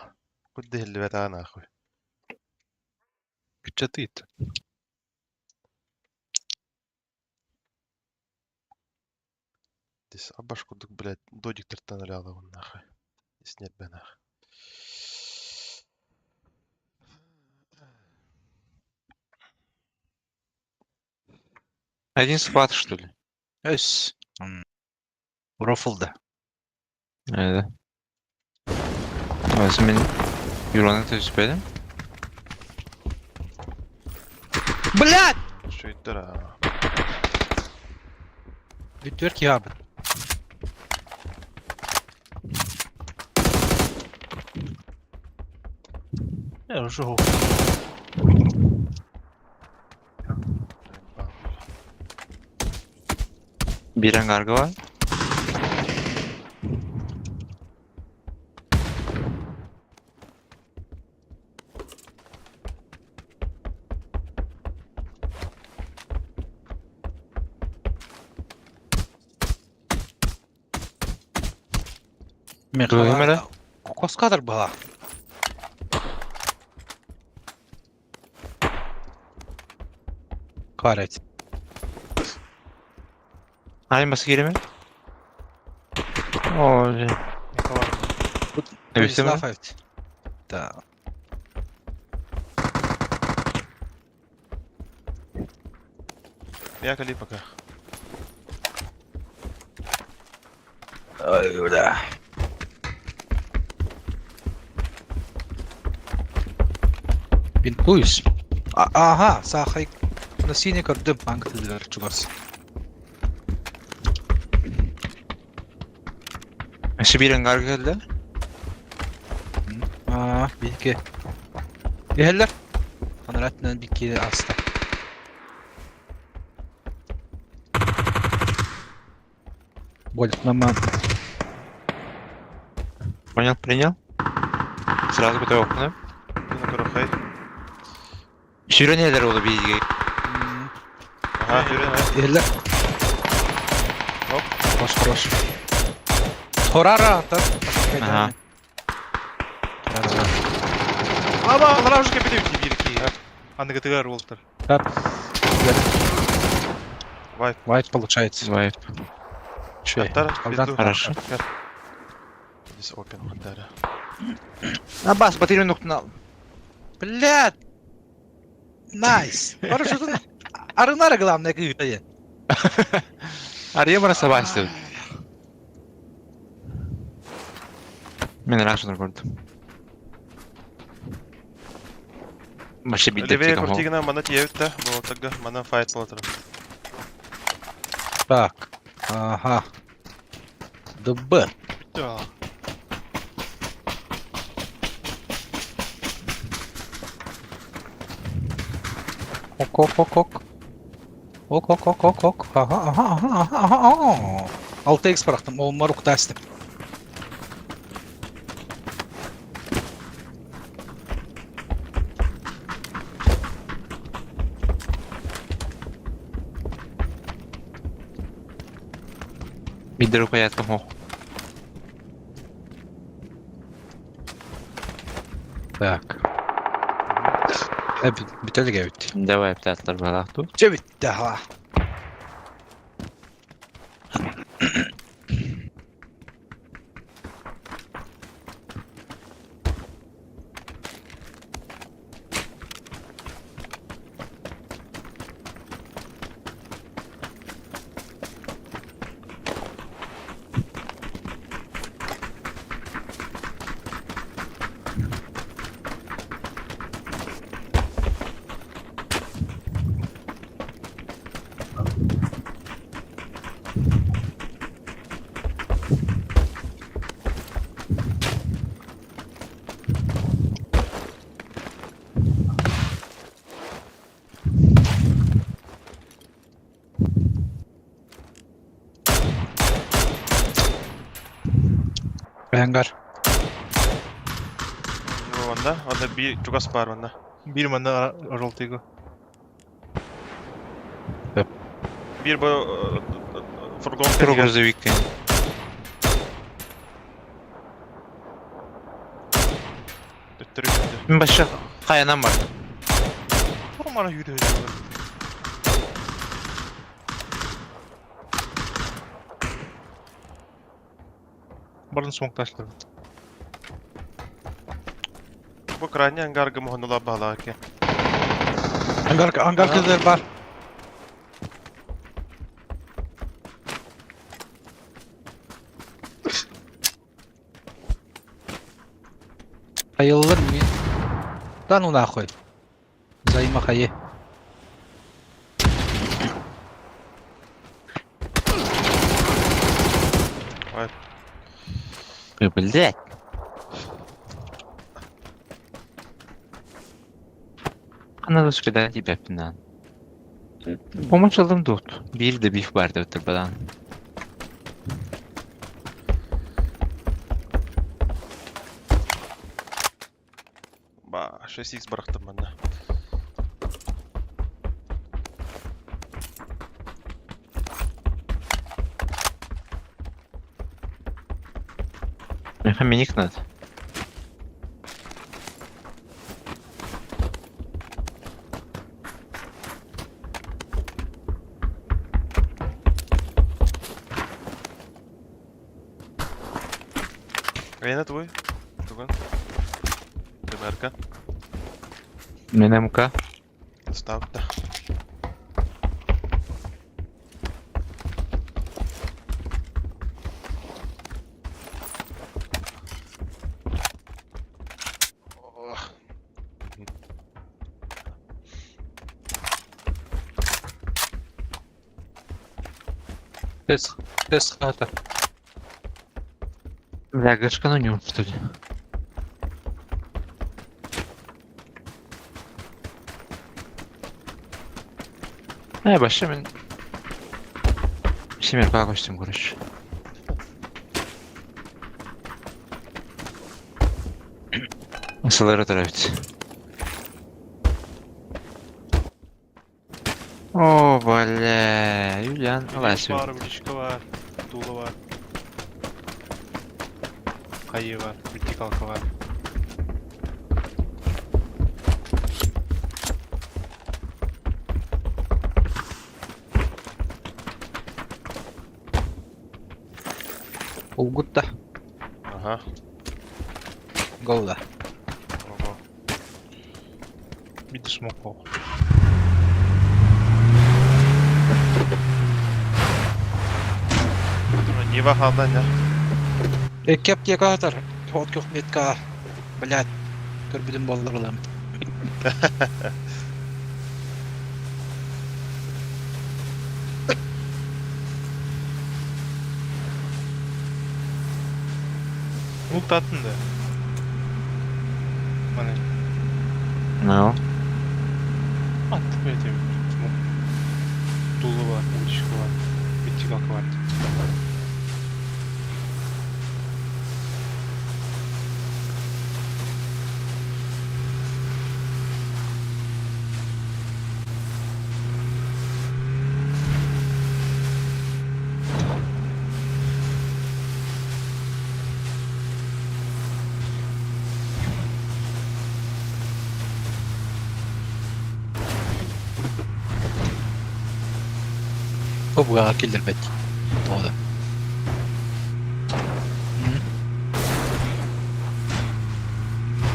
Куди хилли бета нахуй. Çatıydı. Здесь абашку, блядь, додик тартаналяла он нахуй. Здесь нет бы нахуй. Один склад, что ли? Öz. Ruffle'da. Evet. Özüm benim Euro'nun tecrübeli. Блядь! Что это, а? Відверки ябед. Я вже го. Bir engargı var. Duydum hele. Koskadır bu ha. Kahret. Aynı geri mi? Oy. Evet mi? Слафать. Да. Я кали пока. Öyle. Бинтуюсь. Ага, Сахай. На синий кардым панктыдыр чугас. Eşi bir engargı geldi. Bilgi. Yeheller. Kanaratla bilgi asta. Будет мама. Понял, принял. Сразу готов окна. Ну, корохай. Şiro neler oldu bilgi? Ага, Юрий, Yeheller. Hop. Hoş. Torara atar. Ага. Ama onlar уже кепеде бити bir iki. Андыгытыгар болтыр. White получается. Вайп. Чё? Тартар, Алдан. Хорошо. Здесь опен хантара. Аббас батарею ноктunu al. Блядь! Найс! Парашютun arınara главное кыйтая. Araya bana sabah istedim. Ben raşını gördüm. Başı bir Левее de ama. куртигина мана тиевит-то, было тогда, мана файт полтора. Так. Ага. ДБ. Да. Ок. Ок. Ага. 6x bıraktım. Olma rukta açtım. Bir de rukayat mı? Так. Битали гавит. Давай птатlar balaqtu. Cevit daha. Hangar. manda. Onda bir çugas var manda. Bir manda roltaygo. Bir bu furgon Pro tergen. грузовик. Öttürüyor. Мен başka kayanan var. Formana yürüyor. Barın smoklaşlar. Bu kranya angargı muhonula bağlı ki. Angar kızlar var. Hayılır mı? Lan ona koy. Zayıma kayı. Bildik. Anadolu kadar gibi yapından. Bomba çaldım dört. Bir de bif vardı ötürbadan. Ba 6x bıraktım ben de. Minik надо. Рейна твой? Туган? Демерка? МНМК. Став да. Тес хата. Бля, гашка на нем, что ли? Başla ben... Şimdi yapmaya koştum kuruş. Nasılları tarafı? Oo bale, Юлиан, Блишка var, блишка var. Tuğla var. Kayı var, vertikalka var. Улгутта. Aha. Голда. Ого. Bir de smoke var. Нива халдан ya. Кеп тек атар. Хот кök метка. Блядь. Көрбүдүм болдурлам. Ulti attın da. Bana Ne o? attık böyle tabii. Smoke. Tuğla var, blişka var. Vertikalka var. Bu buğa killer bet. Doğru.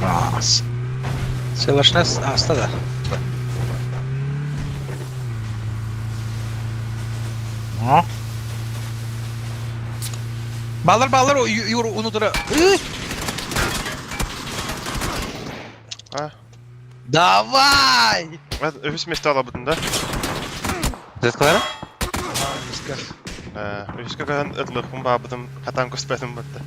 Ras. Savaşnas hasta da. Ha? Bağlar o yuru unutura. Ha. Давай! Ben öfüs mesti alabıdın Zıtkalara? Öfüske kadar ıtlığım babıdım. Hatan köspedim battı.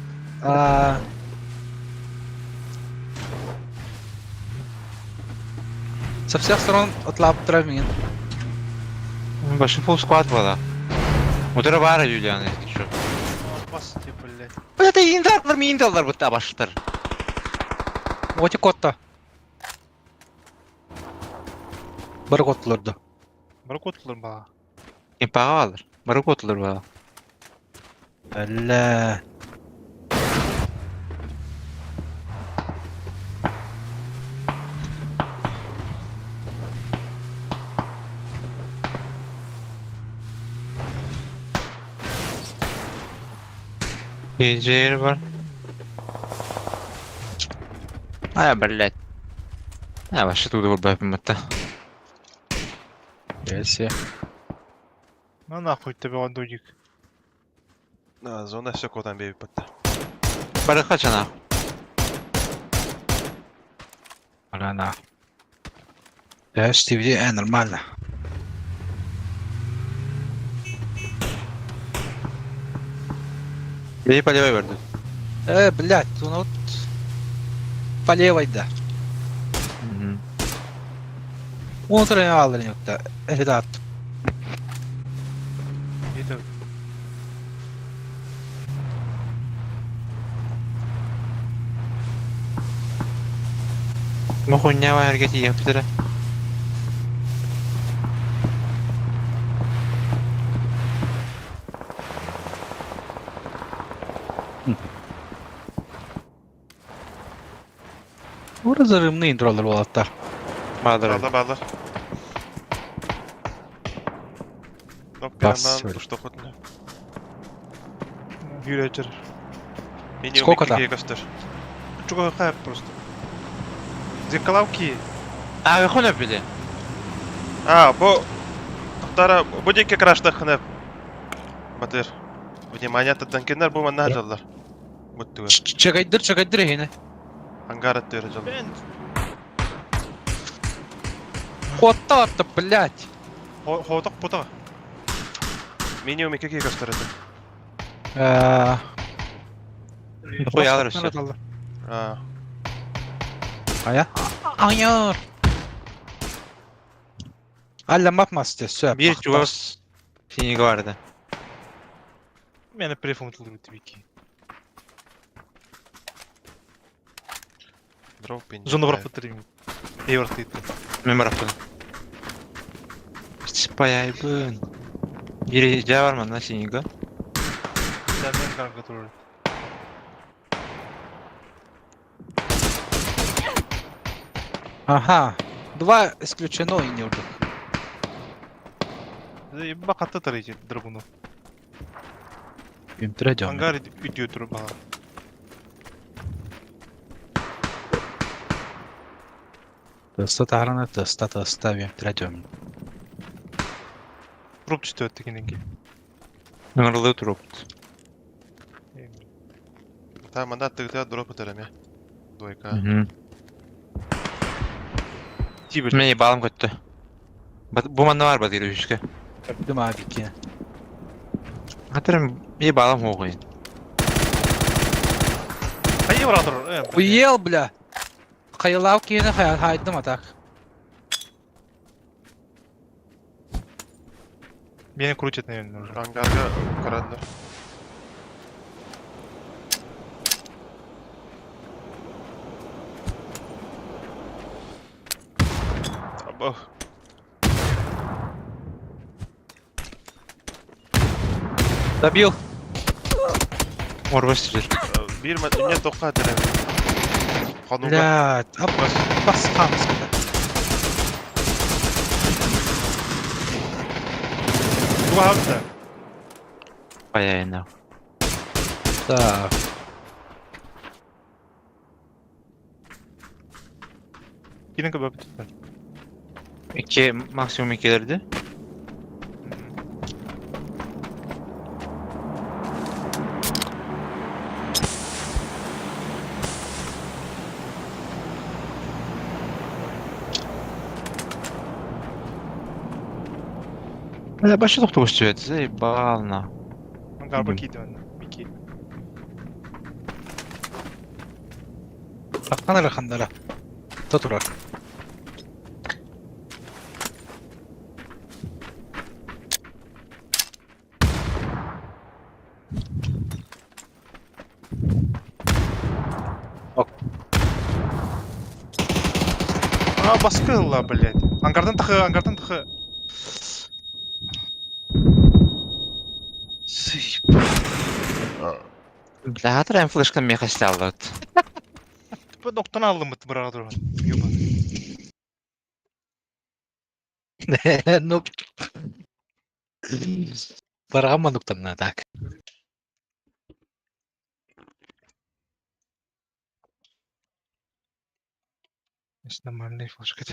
Со всех сторон отлаптыра мен. Başın full squad var. Motora var Юлиан, если что. Bas diye böyle. Bu da indi alırlar mı indi alırlar bu da başlar. Otik kotta. Bir kotlardı. Bırak oturur bana. Kempağa alır. Mırık otulur bana. Alla. Gece yeri var. Aya berlet. Ha başta tuğdu vur bapim hatta. Gelsi. Ну нахуй тебе ладонник. Да, зона все кодан бейбит бітті. Barı kaç ana? Ana. Да, Стивди, нормально. Beni paleve verdi. Блядь, ну вот по левой, да. Внутренний аллер yok-da. Ребят, Yeter. Muhunya var hareketi yaptırı. orada rımlı introlar bu hatta. Bağdır. Балдар, балдар. Доп, Бас, берем söyle. душта хотны. Юрий Минимум Сколько там? 2 костер. Чего хайп просто. Зеркаловки. Abi konu bile. Бу... Тохтара, бу деке крашта хынып. Батыр. Внимание, танкенер бу манна жаллар. Буттугар. Çakaydır yine. Ангар аттыр жал. Ben Kotta attı, блядь. ходок поток. Минимум 2 костер это. Koy alır işte. Aya. Ayar. Alla yapmaz söyle. Bir çuvas sinigi vardı. Меня префунтил таbii ki. Дроп пинди. Zonu bırak batırayım. Eyvallah. Ben bıraktım. Spayaybın. Biri cevap var mı lan siniga? Senden kanka durur. Ага. Два исключено и не урдук. Bak hatta tarayıcı bunu. Имтредем. Hangar edip gidiyor dur bana. Тыста тарана, тыста имтредем. Trup çıtıyor tekinenki. Nırlı durup. Та манда тыгта дроп атерем я. Двойка. Тибir. Beni bağlam kötü. Bu manda var bazı yürüyüşke. Gördüm abi ki. Hatırım iyi bağlam okuyun. Hayır var dur. Уел, бля. Kayılav ki yine haydım atak. Beni крутят наверное уже. Ангарга карадылар. Абах. Добил. Mor basıyor. Bir ne toqa aterem. Хануга. Блядь, бас хамс. Два авто. Bayağı iner. Да. Yine kabul tutma. İki, maksimum ikilerdi. Başı doktor istiyor. Zajebalna. Hangar bakıydı benden. İki. Bakana rakandala. Tuturak. А, баскылла, блядь. Ангардан тахы. Сыйп. Бля, атырайым флешканы мен қашты алды. Bu noktan aldım mı bırak durun. Yuba. Ну. Барган нуктамна так. Есть нормальные флешки.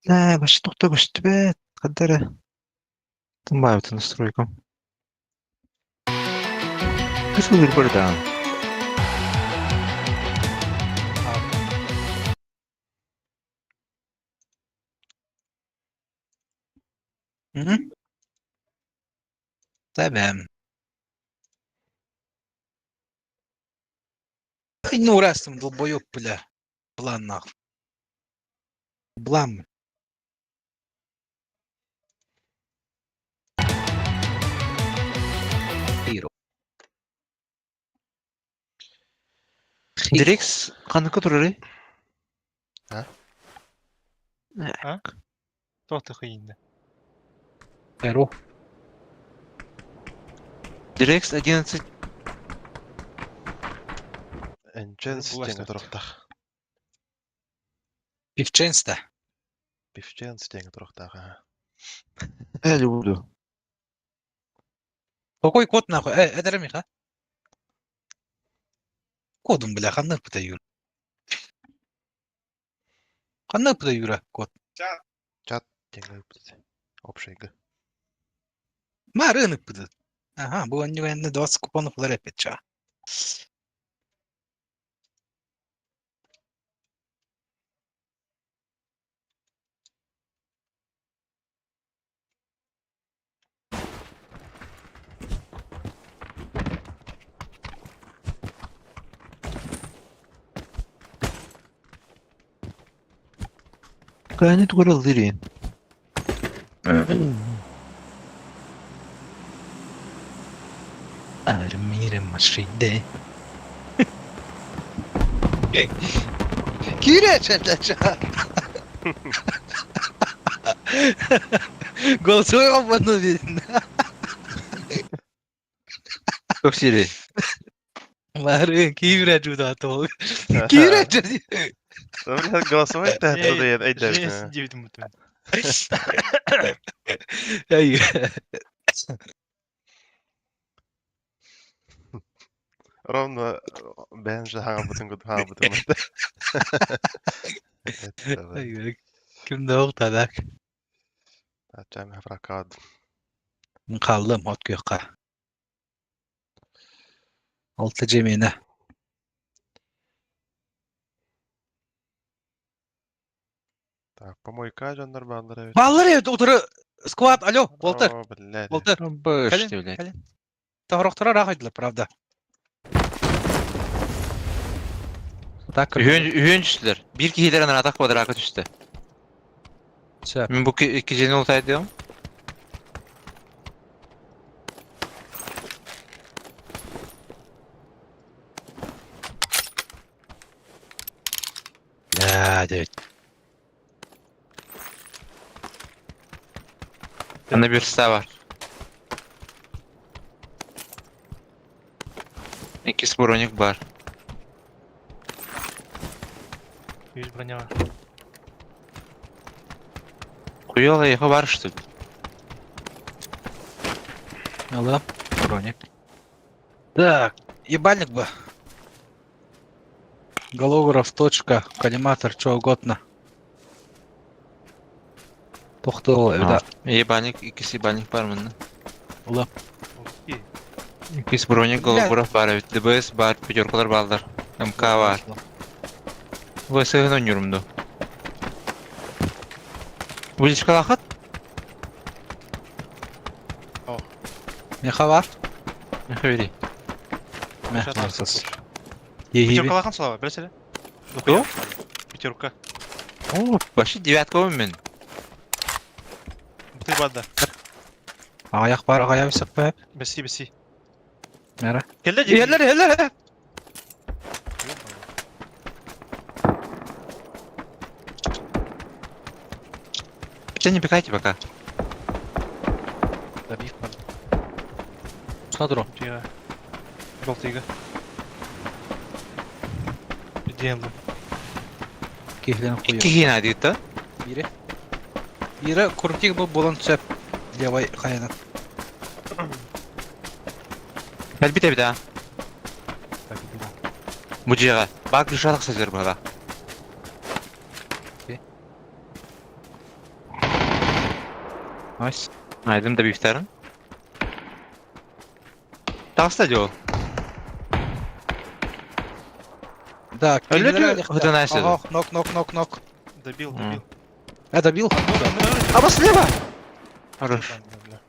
Да, башы тоқта көшті бе. Қадары. Тынбай өті настройкам. Кыз өлір бір дағын. Tamam. Ну, раз там долбоёб, бля. Блан нахуй. Блам. Hero. Дирекс қанықы тұрыр, Тоқты қиынды. Hero. Дирекс 11. Enchen Власть стенге автор. тұрықтақ. Пивченста. Пифчен стенге тұрықтақ. Әлі бұлды. Какой код нахуй? Это Миха. Кодом, бля, ханны пытаю. Ханны пытаю, код. Тенге өпті. Общайғы. Ма рынок пытает. Ага, было не 20 купонов ларя 5 ча. Қайны тұғырыл дирейін. Армира машине. Киря ча. Голосуй вам в одну видно. Көп сирей. Мары, Киря жуда то. Киря ча. Блядь, голосовать да это да Жесть, айда. 9 минут. Ай. Ровно ben же haga butun. Ай. Ким дауқтадак. Açam hafrakad. Қалдым от көққа. 6 жемені. Так, помойка жандар балдыр. Баллар еді отыры. Сквад, алло, Волтер. О, блядь. Волтер. Бөш, Кәлен, блядь. кәлен. Тағырақтыра рағайдылар, правда. Так, Үйен түстілер. Bir kişilerden atak badır akı düştü. Все. Ben bu iki jeni olsaydı diyorum. Ya, evet. Bende bir sağ var. İki sporonik var. 100 броня var. Хуёло ехо var что ли? Алло, броник. Так, ебальник бы. Голограф, точка, коллиматор, что угодно. Тоқтау, да. Ебальник, ikisi ебальник var mı? Ulan. İyi. İkisi bronik, голограф var, evet. DBS var, pütörkalar ballar. MK var. Bu sığın oynuyorum da. Bu ilişki lakıt? Меха var. Ne vereyim? Мех Şat narsız. arsız. Еги. Пятерка лахан слава, білесene. Кто? Пятерка. Oo, başı девятка mı ben? Ты бада. Аяқ бар, аяқ сықпай. Беси. Мәрі. Келді Ерлер, ерлер. не пикайте пока. Добив бар. Сuna durun. Тига. Желтыйга. Идеялы. Kehlerini İki koyuyor. hina deyit da. Biri kurtik bu bulan çöp. Levay kayadan. Hadi bir daha. Так, иди. Bu ciğe. Bak düşarak sözler bana. Nice. Aydın da bir iftarın. Tağısta diyor. Да, Öyle kehlerini diyor. aldık da. Hıdan açtı. Ага, нок. Добил, М. добил. Добил? Ama слева. Хорош. Бля.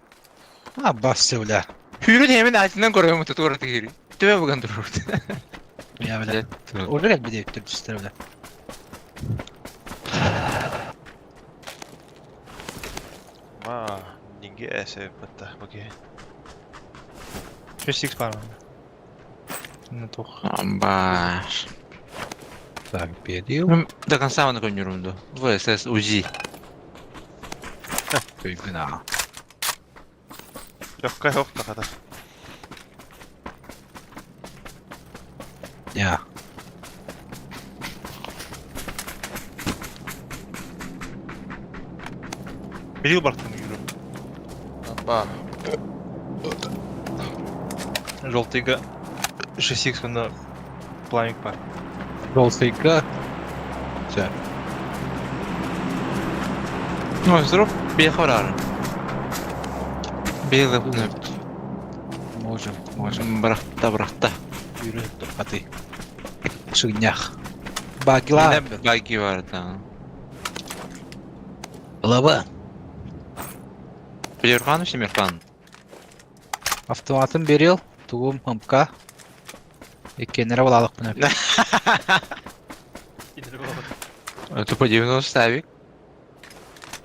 А, бассы, бля. Hürün hemen altından koruyor mu tutu orada giri. Tüve bugün durur. Я, бля. Уже как бы девять тут чисто, бля. Ma, ninge ese bitti. Bakayım. 6x бар банда. Ну тох. Ambar. Так, перил. До конца он конюрум до. ВСС УЗИ. Кöyгüna. Легкая хохта хата. Я. Берил бартын жүрөм. Апа. Желтыйга 6x банда пламик бар. Желтыйга. Все. Ну, здоров. Бехорар. Белый bunu. Можем. Bıraktı. Yürü, hadi. Şıgnyak. Bagla. Yine bagi vardı. Lava. Bilirkan mı Mirkan? Автоматын берил. Тугум хымка. Екенері балалық бұны. Тупо 90 ставик.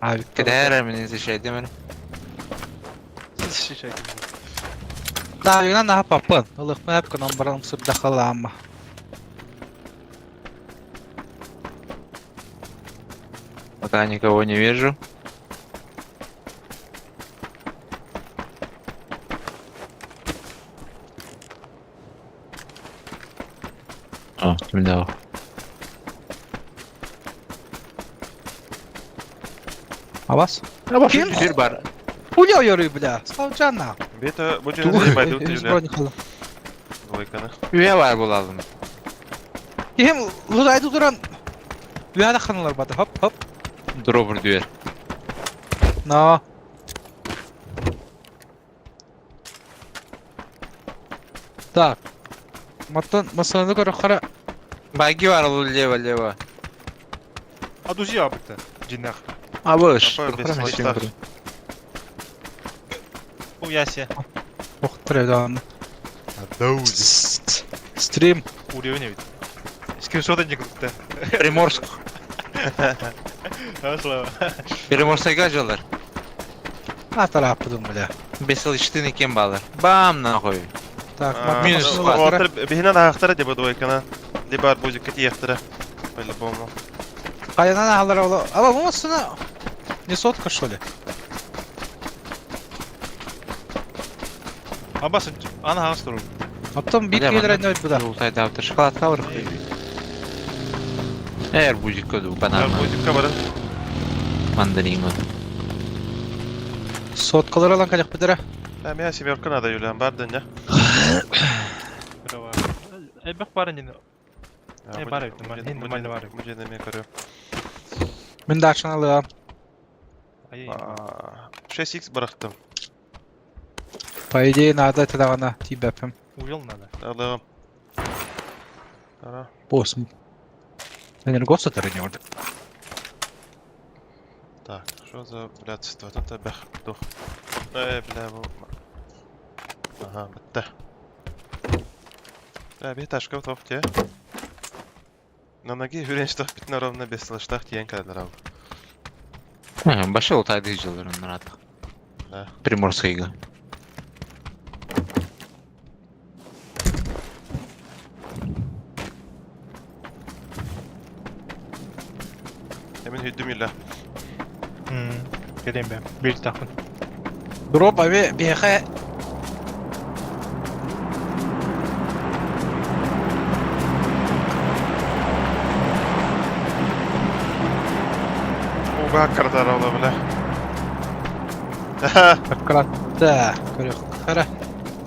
Abi, Когда я рамени защищаю, мен. Davigna naha papın. Ilıqma hep kınan baralım sırda xalama. Пока никого не вижу. О, да. Avaz. Kim? Bir bar. Пуля yürüyor bile. Savcanla. Бета, bu cüzdanı baydı utuyor. Бронихалы. Двойканы. Üye var bulalım. Hem Luzay'da duran Üyada xanalar badı. Hop. Dropper diyor. No. Так. Masanı göre xara. Bagi var olu leva. Адузи абыта. Жинах. Абыш. Apa, без слайдов. У ясе. Оқыттыр еді аны. Адауз. Стрим. Уровень ведь. Скриншоты не круто. Приморск. Хорошо. Приморск'a gacılar. Atar apıdım bile. 5 yıl içtin iken bağlar. Bam nахуй. Так, минус masanı два. göre. Отыр, бігінен аяқтары деп двойканы. Дебар бузик кеті аяқтары. По-любому. Kayadan ağlar ola. Ama bu masasına не сотка что ли? Абасын, ана ағыс тұру. Aптım bir gelir ne bu da. Yoltayda автор шоколадка var. Eğer buzik kodu Бар banana бузикка барын. mandarina. Sotkalar alan kaçak bidere. Мен семерканы да юлям бар дөнья. Права. Бақ бар енді. Бар еді, нормально бар еді. Бұл жерде мен көрем. Ben de açan alıyorum. Ай, 6x бырықтым. По идее надо это давно тибепим. увел надо. Алығым. Ара. Босс. Энергоса не orada. Так, что за блядство? Тут бэх, дух. Бля, bu. Ага, bitti. Bir taşka top diye. На ноге жүреншті бітін ровно без слыштақ тиен кәдір ау. Başı Yoltayda yıcılar onlar artık. Да. Приморск'yga. Hemen hüddüm illa. Geleyim ben. Bir takın. Drop abi BH. Uga kartar ola bile. Karatta. Körük. Kara.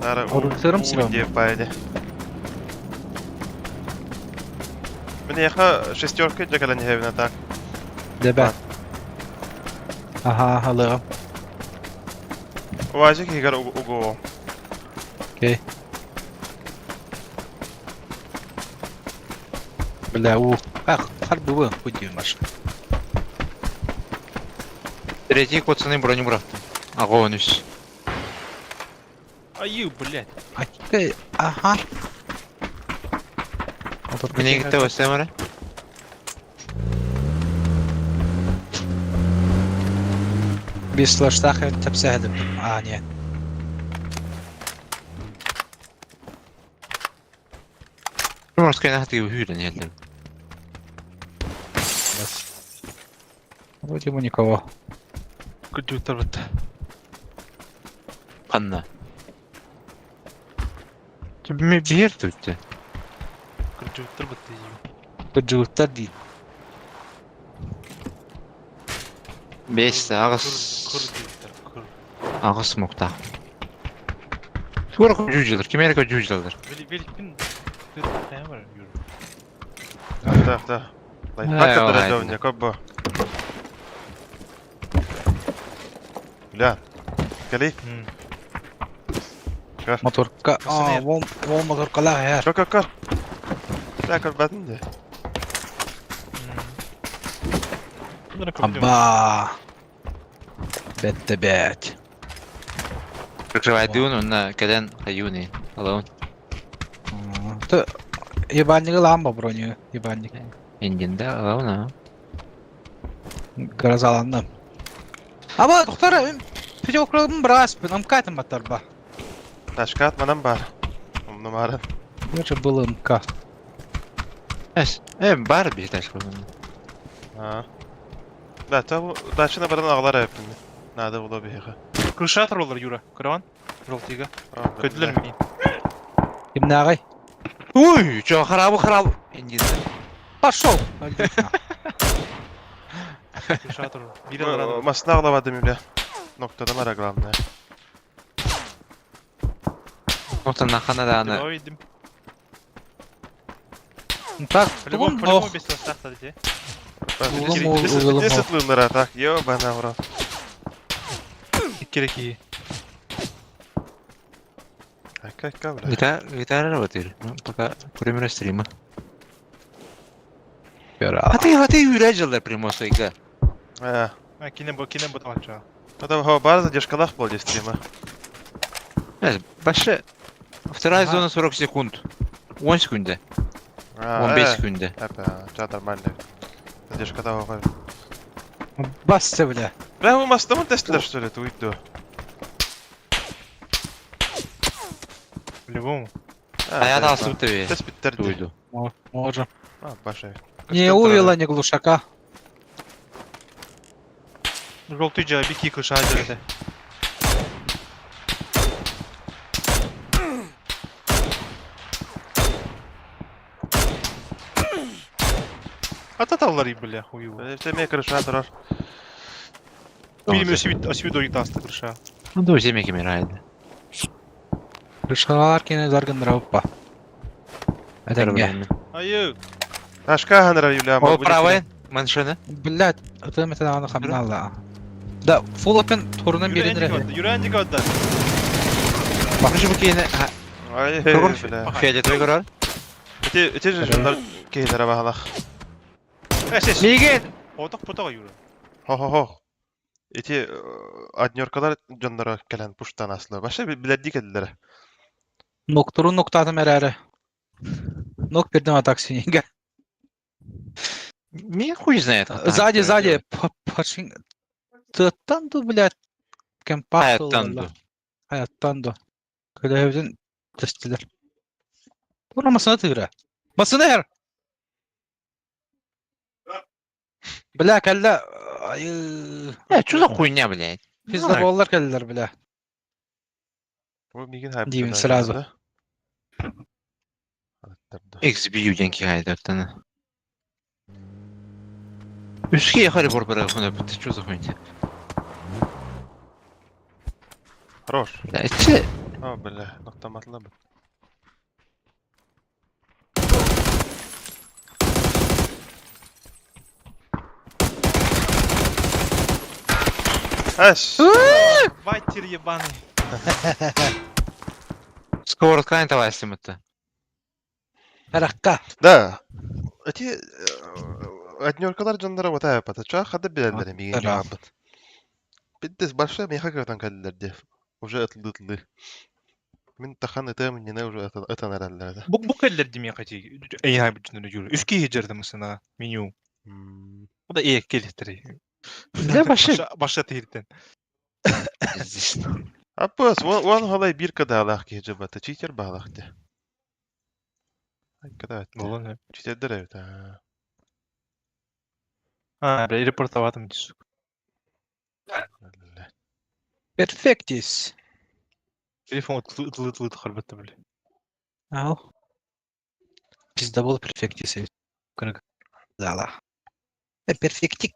Nara Oruklarım silahım. Diye baydı. Мне яха шестерка джагала не хевна так. Debe. Aha alırım. Важик игра уго. Okey. Bля, Ах, harbi bu. Bu diyorum başka. Третий пацаны броню бıraktım. Ага, он üst. Ayı, блядь. Hakika. Aha. Motor Mine gitti o semere. Bir slash takı tepsi edip. Ani. Приморская нахуй его hyrden helt enkelt. Вроде бы никого. Компьютер вот. Panna. Тебе bir yer tuttu. Компьютер вот и. Gıcıkta değil. 5 ağız. Компьютер. Ağız mokta. Скоро жужжалар. Кем ерек жужжалар. Великпин. Ты прямо var yürü. Да. Лайфхак ладно. дорожовня, кобо. Бля. Кали. Motorka. Kasını yer. Vol motorkalar her. Kar. Bля, kar batın de. Bunları kapıyorum. Aba. Bette bet. Прикрывает дюн, он на каден хаюни. Алон. Ты ебальник ламба броню. Ебальник. Индинде алона. Garazalandım. Ama doktor peki okudum biraz ben amkatım batarba. Ташкат манам бар. Numara. Gerçi bulum ka. Эс. Бар bir taş koyun. Ha. Да, то дачына баран аглар әппин. Нада була беха. Крыша атырылар Юра. Караван. Жолтыга. Көдүлөр менин. Kimne ağay? Uy, çok harabı. İndinde. Пошел. Крыша атырылар. Бири алар. Масына агламадым бля. Ноктада мара главное. Nokta nakana da ana. Ойдим. Так, По-любому, по-любому без состава, да? Где сытлынлар так? Ёбана в рот. Кереки. Как бля? Гитара работает. Пока время стрима. Gör Hadi yürüyeceğler Primos'a iga. А, Кине боталча. это хо бар задержкалах был здесь стрима. Başı. Вторая зона 40 секунд. 10 секунде. 15 секунде. Это, чё нормально. Задержка того. Bastı bile. Бля, мы мостом тестили, что ли, ты уйду. По-любому. Hayat asıp tabii. Тест питтерди. Duydu. Можем. А, Паша. Не увела, не глушака. Жолтый жа, бики крыша жерде. Ататалар и бля, хуёво. Это мне крыша турар. Фильм освидо и таста крыша. Ну, да, земля кемерайды. Рышкалар кене заргын равпа. Әдәңгә. Айы. Ашка ханра Юля. О, правая. Машина. Блядь, это метод аны хамнала. Да, full open torunun birinde. Юрандик отда. Bakışı bu kiyine. Ай, бля. Fiyatı görer. Эти же жандар кейдера бахалах. Эсес. Мигель. Поток Юра. Хо. Эти аднёркалар жандара келен пуштан аслы. Баша билерди келдилер. Nokturun noktatım herhalde. Nok birden atak sinenge. Меня хуй знает. Сзади. Пашин. Тыттанду, блядь. Кемпа. Hayattandu. Kölevden testiler. Vuramasına tığıra. Basını her. Bля, kelle Ayı. Что за хуйня, блядь? Bizde bollar geldiler bile. Bu migin hayp Diyeyim, kadar сразу. geldi. Anahtarda. XB деньги хайдат аны. Üstü yakarı borbara bunu bitti. Что за хуйня? Хорош. Блядь, А, бля, ноқтаматлы бит. Эш! Вайтер ебаный. сковородка не тавайсым это. Merakka. Да. Эти однёркалар жандара вот айпат. Ча хады билерлер мигин Аттара. жабыт. Биддес большой меха кыртан калдилер де. Уже атылдылы. Мен тахан этем нене уже атан араллар да. Bu keller demeye kaçı. Ey hay bütün yürü. Üskü hicirdi mesela menü. O da iyi geliştiri. Ne başı? Başa tehirden. Апас, вон халай бир када алах ки жабата. Читер балах де. Ай када. Olan. Читер дерев да. Ha, bir report avadım diyorsun. Perfectis. Telefon ıtlı harbatta böyle. Al. Bizde bol perfectis. Kırık. Zala. Perfectik.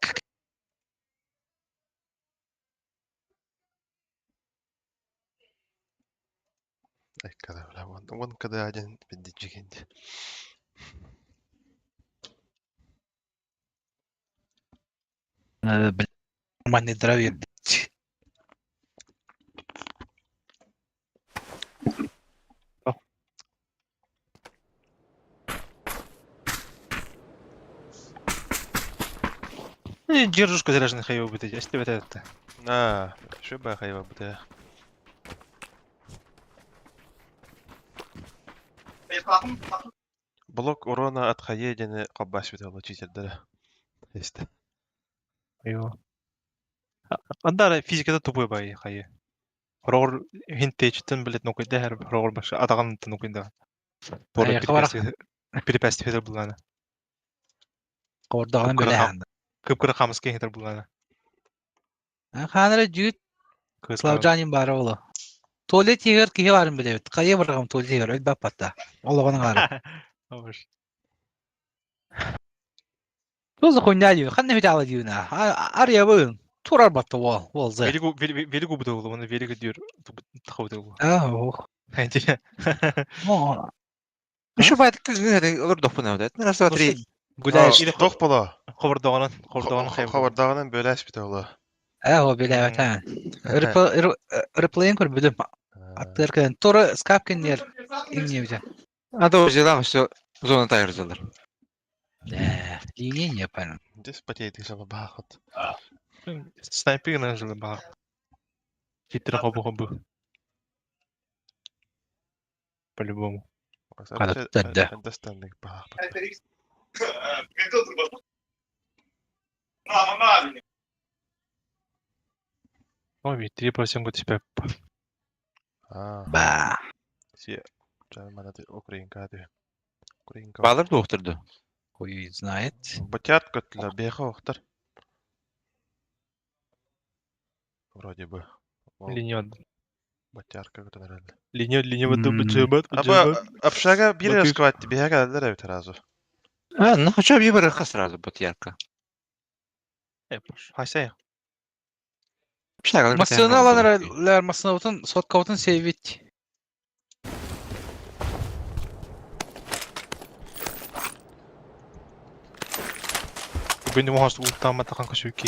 Ай када бля. Вон када один биддичигенде. Нормальный здоровье. Держушка заряженный хайо будет, если вот это. А, что бы хайва бля. Блок урона от хаедины каббас бит алла читер дере. Есть. Айо. Анда физикада тупой бай хайы. Рор хинтечтен билет нокой дәһәр рор башы атаган нокой да. Аяққа барақ. Перепасти федер булганы. Kordağını Kıpkırı böyle ham- yandı. Кыпкыры хамыс кеңетер булганы. Ханары жүйт Славжанин бар олы. Туалет егер кие барын білебет. Қайы барғам туалет егер өлбәп батта. Олығының ары. Авыш. Тозы қойна дейін. Қанны фет алы дейін. Ария бұйын. Турар батты ол. Ол зы. Велику буде ол, оны велику дер тахауды ол. Ау. Хәнте. Еще файт olur da bunu ödet. Раз, два, три. Гуляешь или Тох бола. хабардаган хайбы. Хабардагынан бөләс бит алла. Ау білебет. Реплейн көр білім. Аттыр кән. Торы скап кәнер. Иңне бізі. А то взяла все зона тайр залар. Линия не понял. Дес патейти жала бахат. Снайпер на жылы баг. Хитро хабы. По-любому. Да. Understanding бах. Ой, 3% го тебя. А, Ба. си. Жана мана де Украинка де. Украинка. Балар доктурду. Хуй знает. Батят көтлө беха охтар. Вроде бы. Линия. Батярка көтөнөр. Линия бады бычыбат. Аба апшага бир Батыр- раскват беха калдыр эт разу. А, ну хотя бы выборы сразу будет ярко. Хайсай. Масını alanlar masınavutun sotkavutun sevit. Бенди можешь ултама тахан кашуки.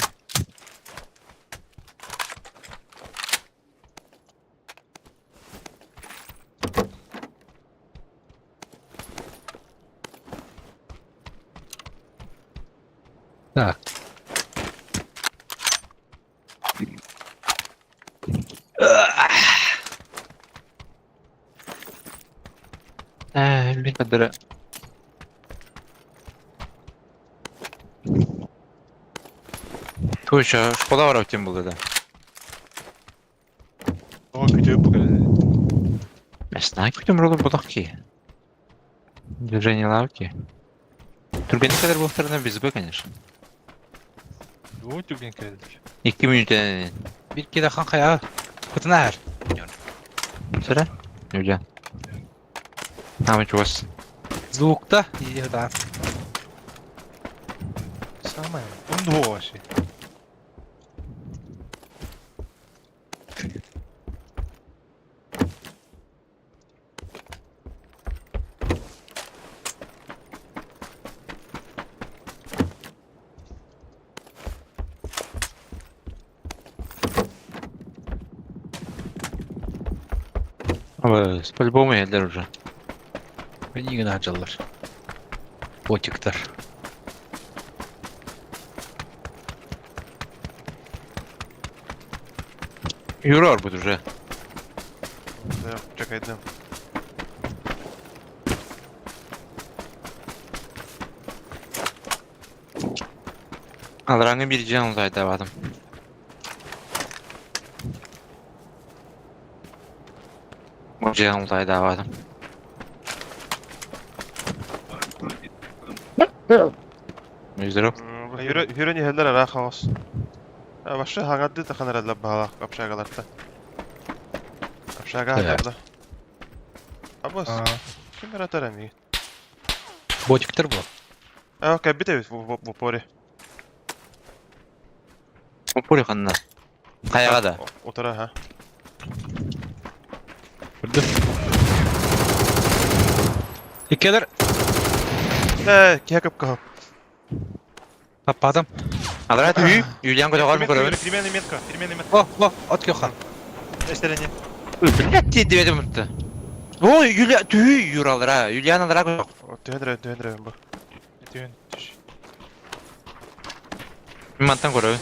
Так. Блин, кадра. Точно, школа варав тем было, да. О, видео покажи. Месна кутим ролу будахки. Движение лавки. Турбина кадр был стороны без Б, конечно. Ду түген келдик. 2 minütten. Bir kere kan kaya. Kutuna her. Sıra? Güzel. Tamam çuvas. Звукта. И да. Самое. Он до вообще. По-любому елдер уже. Beni yine harcadılar. Botikler. Yürü orbit уже. Чекайте. Alrangı bir can uzaydı avadım. Bu can uzaydı avadım. Müjdürüm. Hürün yeheller ara xaos. Başka hangaddı da kanar alla bağla kapşagalarta. Kapşaga hakarda. Abos. Kim atar ami? Botikler bu. Okey bite bu pori. Опори ханна. Каяга да. Otara ha. Gördüm. İkiler Kiyakıp kahım. kapadım. Алра түй, Юлиан көтөгөр мө көрөбүн. Переменная метка. Переменная метка. Oh, at gökhan. Эстерене. Блять, дебедим мытты. О, Юлиан түй юр алра. Юлиан алра көтök. Түйендірі bu. Түйін. Түш. Мантан көрөбүн.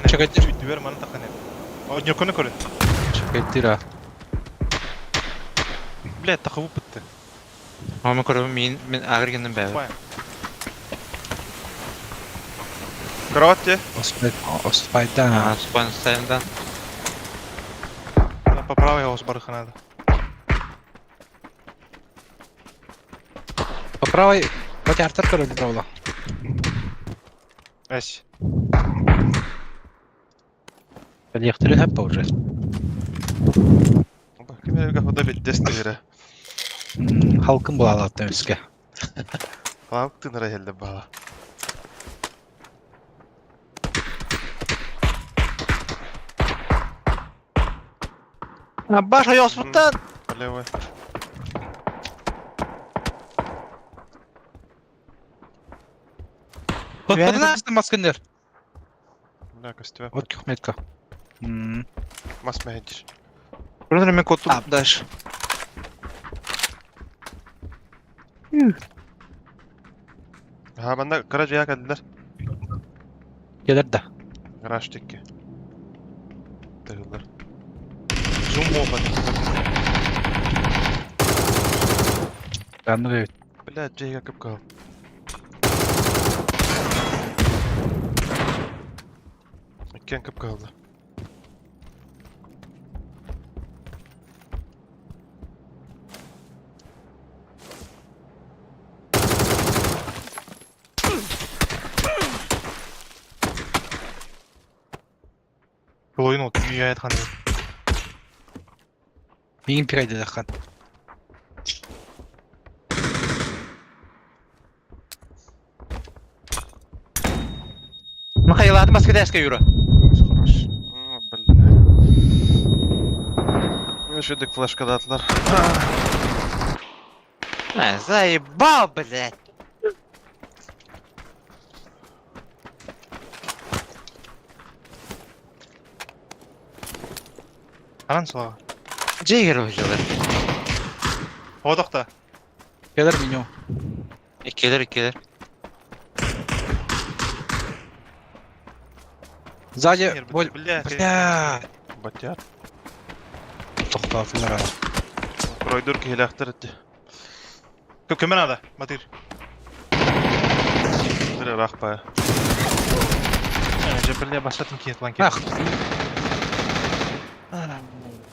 Чекайтир. Дүбер маны таққан еді. О, нөкіні көрін. Çekettir ha. Блядь, тақы бұп бітті. Ама көрөбүн мен агыр кендим бәбі. Бай. Кроватте. Оспайдан. Спан стайндан. По правой осы барыха надо. По правой. Потяртар көрөдү правда. Әс. Лектерин hep уже. Kim evga hoda bittesti biri. Halkın bu alattan üske. Halk tınıra helde bağla. Баша яспыттан. Левой. Подна маскендер. Бля, костюм. От көхметка. Mas mehdir. Buradan hemen kotu daş. Ha bende garajaya geldiler. Gelir de. Garaj tekki. Dağılır. Zoom olmadı. Ben de evet. Bля, Jay yakıp kal. İki yakıp kaldı. Бұл ойын ол дүние айтқан еді. Benim piraydı da kan. Михайловна, Москве юра. Хорош. Бля. Ну еще дик флешка датlar. Заебал, блядь. Анан сұлаға. Джейгер oyuncular. Одақта. Gelir minyon. İkiler. Sağcı bol. Бля. Bля. Батяр. Toxtatırlar ha. Proydur ki hilahtır etti. Көмен ада. Батыр. Bir rakpa. Же бля басатын киет лан Ах. киет.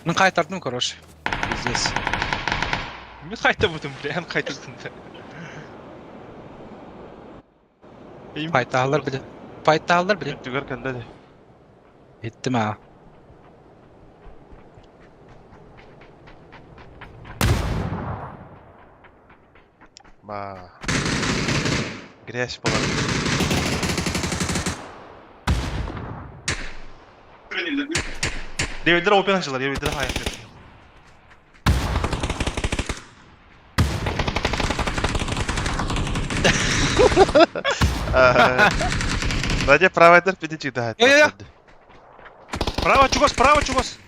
Ben kaytardım короче. Здесь. Мен қайта бұтым, бля, қайта бұтым. Faytahlar bile. Faytahlar bile. Tüger kelle de. Ettim ha. Ba. Gres bolan. Devletler open açılar, devletler hayat ediyor. Радя провайдер підійти до геть. Я. Право, чугос, право, чугос!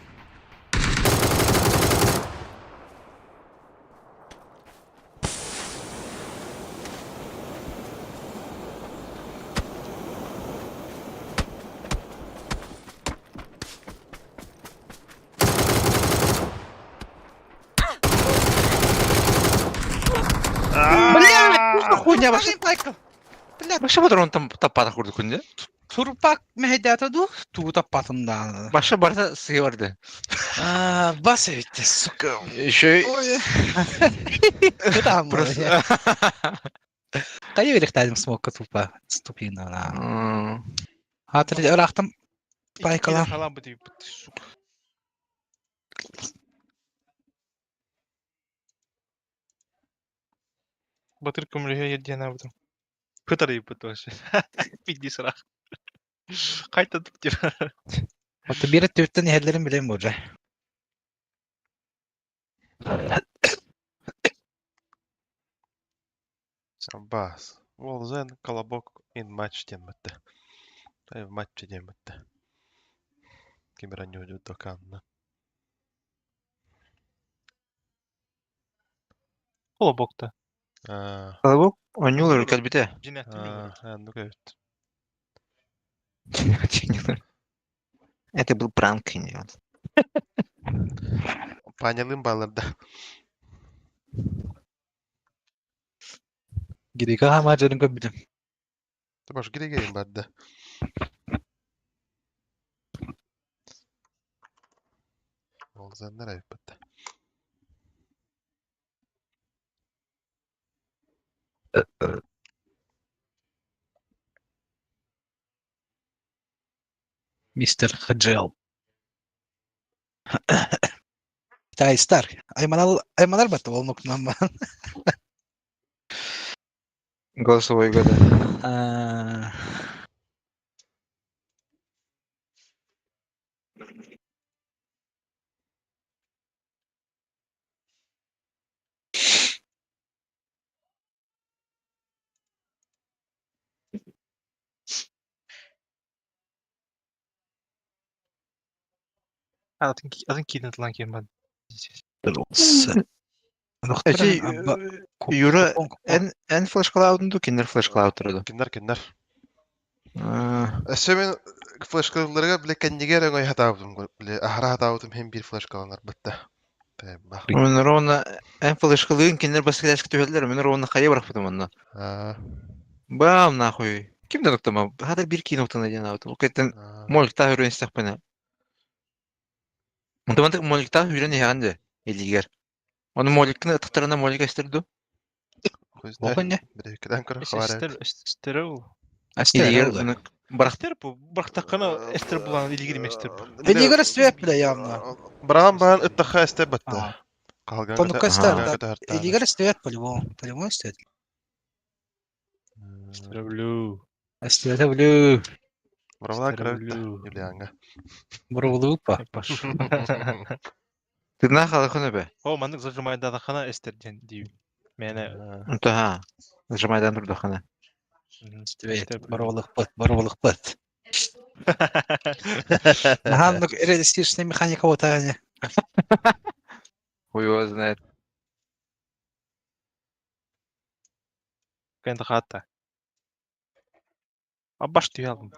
Блядь, хуйня ваша. Başa patron tappada kurduk önce. Turpak mehdata du. Tu tapatında. Başa barda sıkı vardı. Bas evitte suka. Şey... Tamam. Просто... Kayı verik smoke tupa. Stupina la. Hmm. Hatırlı öraktım. İki Baykala. falan bu deyip bitti, сука. Батыр көмірге еден абдым. Пытар deyip bitti вообще. Bildiği sıra. Kaytadık diyor. Hatta bir tütten yerlerin bile mi olacak? Бас. Волзен колобок ин матч тембетте. Тай в матче тембетте. Кимера не уйдет до канна. Kola bokta. Bu oynuyorlar kalbite. Cinnet değil mi? Ну говорит. Это был пранк, нет. Панялым баларда. Gidi ka macının köbüdüm. Ты можешь гирегерим барда. Волзен нравится бетте. Mr. Hıcıl. Tay Stark. Aymalar battı olmaktan ben. Голосовой года. Adın kilidini atılan kim ben? Şey, Euro en flash cloud'undu, kinder flash cloud'urdu. Киндер. Әсемен флешкаларга биле кеннигер оңой хатабым биле ахара хатабым hem bir флешкалар бетте. Бак. Мен ровно en flash cloud'un kinder баскетбол күтүлдер, мен ровно кая барып онда. Бам нахуй. Кимден уктама? Хадыр bir iki ноктаны дигән авто. Укеттен моликта хүрен истәкпене. Монтамантык моликта хүрен ягынды. Элигер. Оны моликны тактарына молик эстерди. Bakın ne? Bir kiden kırı хабар. Estер ol. Элигер барак Estер bu. Bırak takana Esther bulan ilgili mi Esther bu? Eligar isteyip bile yanına. Браган баан ыттаха эсте бетте. Калган. Tonukka ister. Eligar isteyip bile bu. Telefon istedi. Esther blue. İstedi bile. Бравла кравта. Юлианга. Бурулуп па. Ты нахал хонебе. O mandık zırhmayda da kana Esther diyor. Mene. Та. Нажимайдан турду хана. İstedi. Бурулук пыт. Наганлык реалистичный механика вот они. Хуй его знает. Kendi hatta. Abaş diyor aldım.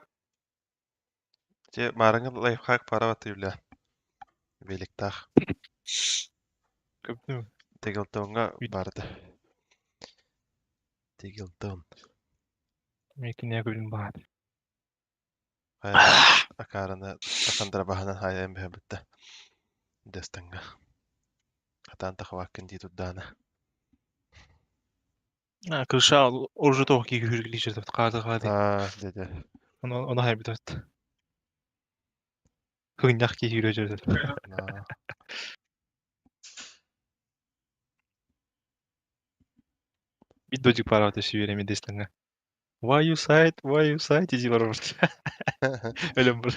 Те марыңы лайфхак пара бат Юля. Великтах. Köptüm. Тегелтонга барды. Тегелтон. Mekin ne görün bari. Акарана тахандра бахана хайм бебетте. Дестанга. Хатан тахвакын ди туддана. Kırşa orucu toğuk ki hürgülü içirdi. Qadı. Dedi. Ona hayır bir dört. Hıgnyak ki hürgülü içirdi. Bir dojik para ateşi veremi destine. Why you side dizi var orada. Ölüm var.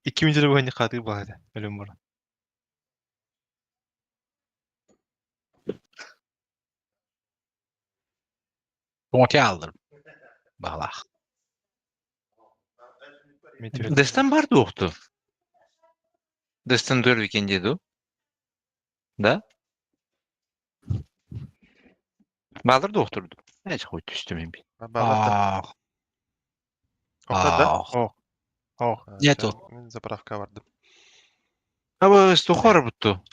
2000 lira bu hani katil bağladı. Ölüm var. Tonke aldım. Bağlaq. Destan var doğdu. Destan 4 weekend yedi. Da? Bağlar doktordu. Nece koydu üstüme bir. Bağladı. Нет, ол. Мен заправка бардым. Ama стохор бутtu.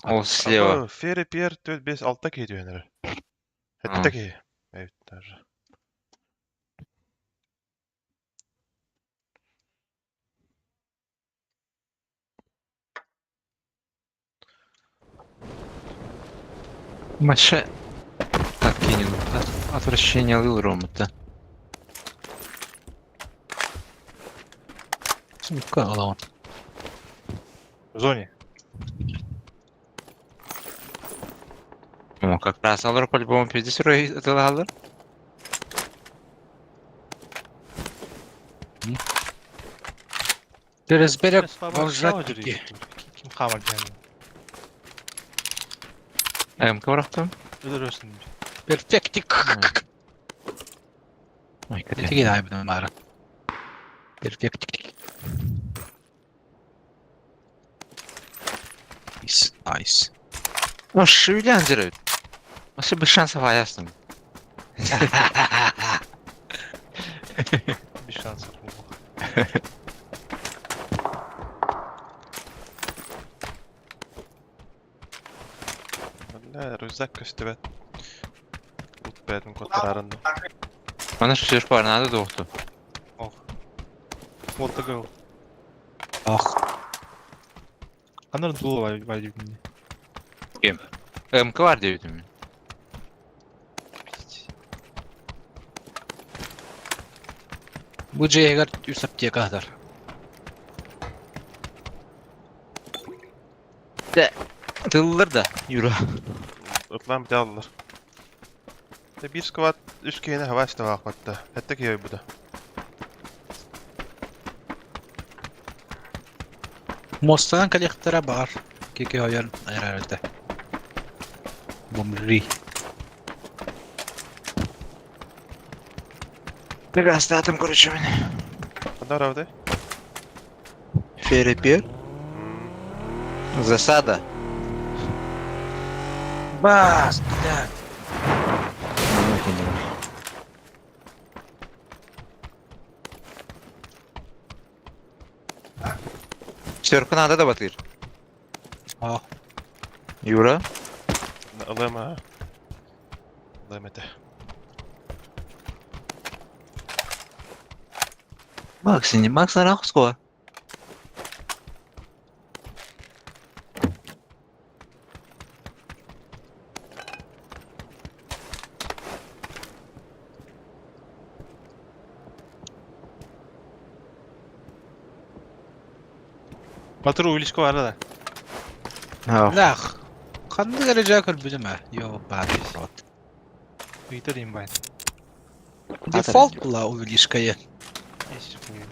Ол слева. Фери Пьер 4-5-6 кейді өнері. А. Әтті кей. Evet, даже. Маша. Так, кинул. Отвращение лыл рома-то. Сумка алам. В зоне. О, как раз алыр по-любому пиздец рой это алыр. Терезберек Kim волжатники. kamal yani. М-ка бұрақтым. Öldürüyorsun. Перфектик. Ой, Это кәде. генай бұның мары. Перфектик. Nice. Ну, шевелян дерет. Вообще без шансов аясным. Bir şans yok. Вalla рюкзак көстебет. Утпедім котарарынды. Она шешер бар, надо доқты. Volta gol. Ах. Kanır dolu var dibinde. МК var dedim. Bu ceygar üst aptekadır. Tılılır da, yürü. Utlan bir de aldılar. Bir skvat üst keyine hava işte vakmatta. Hatta keyy bu da. Mosta'nın kolektöre bağır. Kiki hayal herhalde. Bumri. Biraz dağıtım короче beni. Kadar avda? Ферепер. Засада. Bas, блядь. Четверку надо да батыр. Ах. Юра. Alayım ha. Alayım ete. Bak seni, bak sana aksko. Batır uyuluşku var da. Lach. Kandı geleceği kırpıcı mı? Yo, bad fraud. Uyutarayım ben. Default была увеличкая. Neyse koyayım.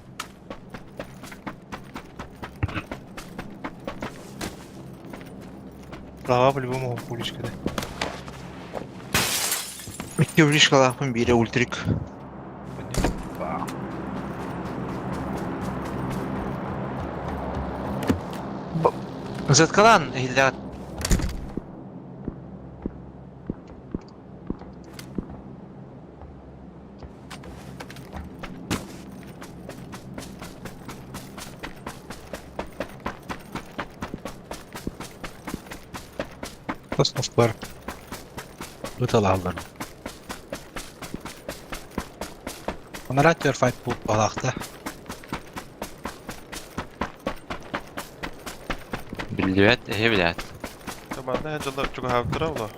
Права по-любому уличкада. İki vuruş kalakın biri ultrik. Zatkılan illa. Tasnaflar. Rıtal alır. Onarat your fight bu balakta. Bildiğet, ehe bildiğet. Команда хәҗәләр чуга хавтыра ула.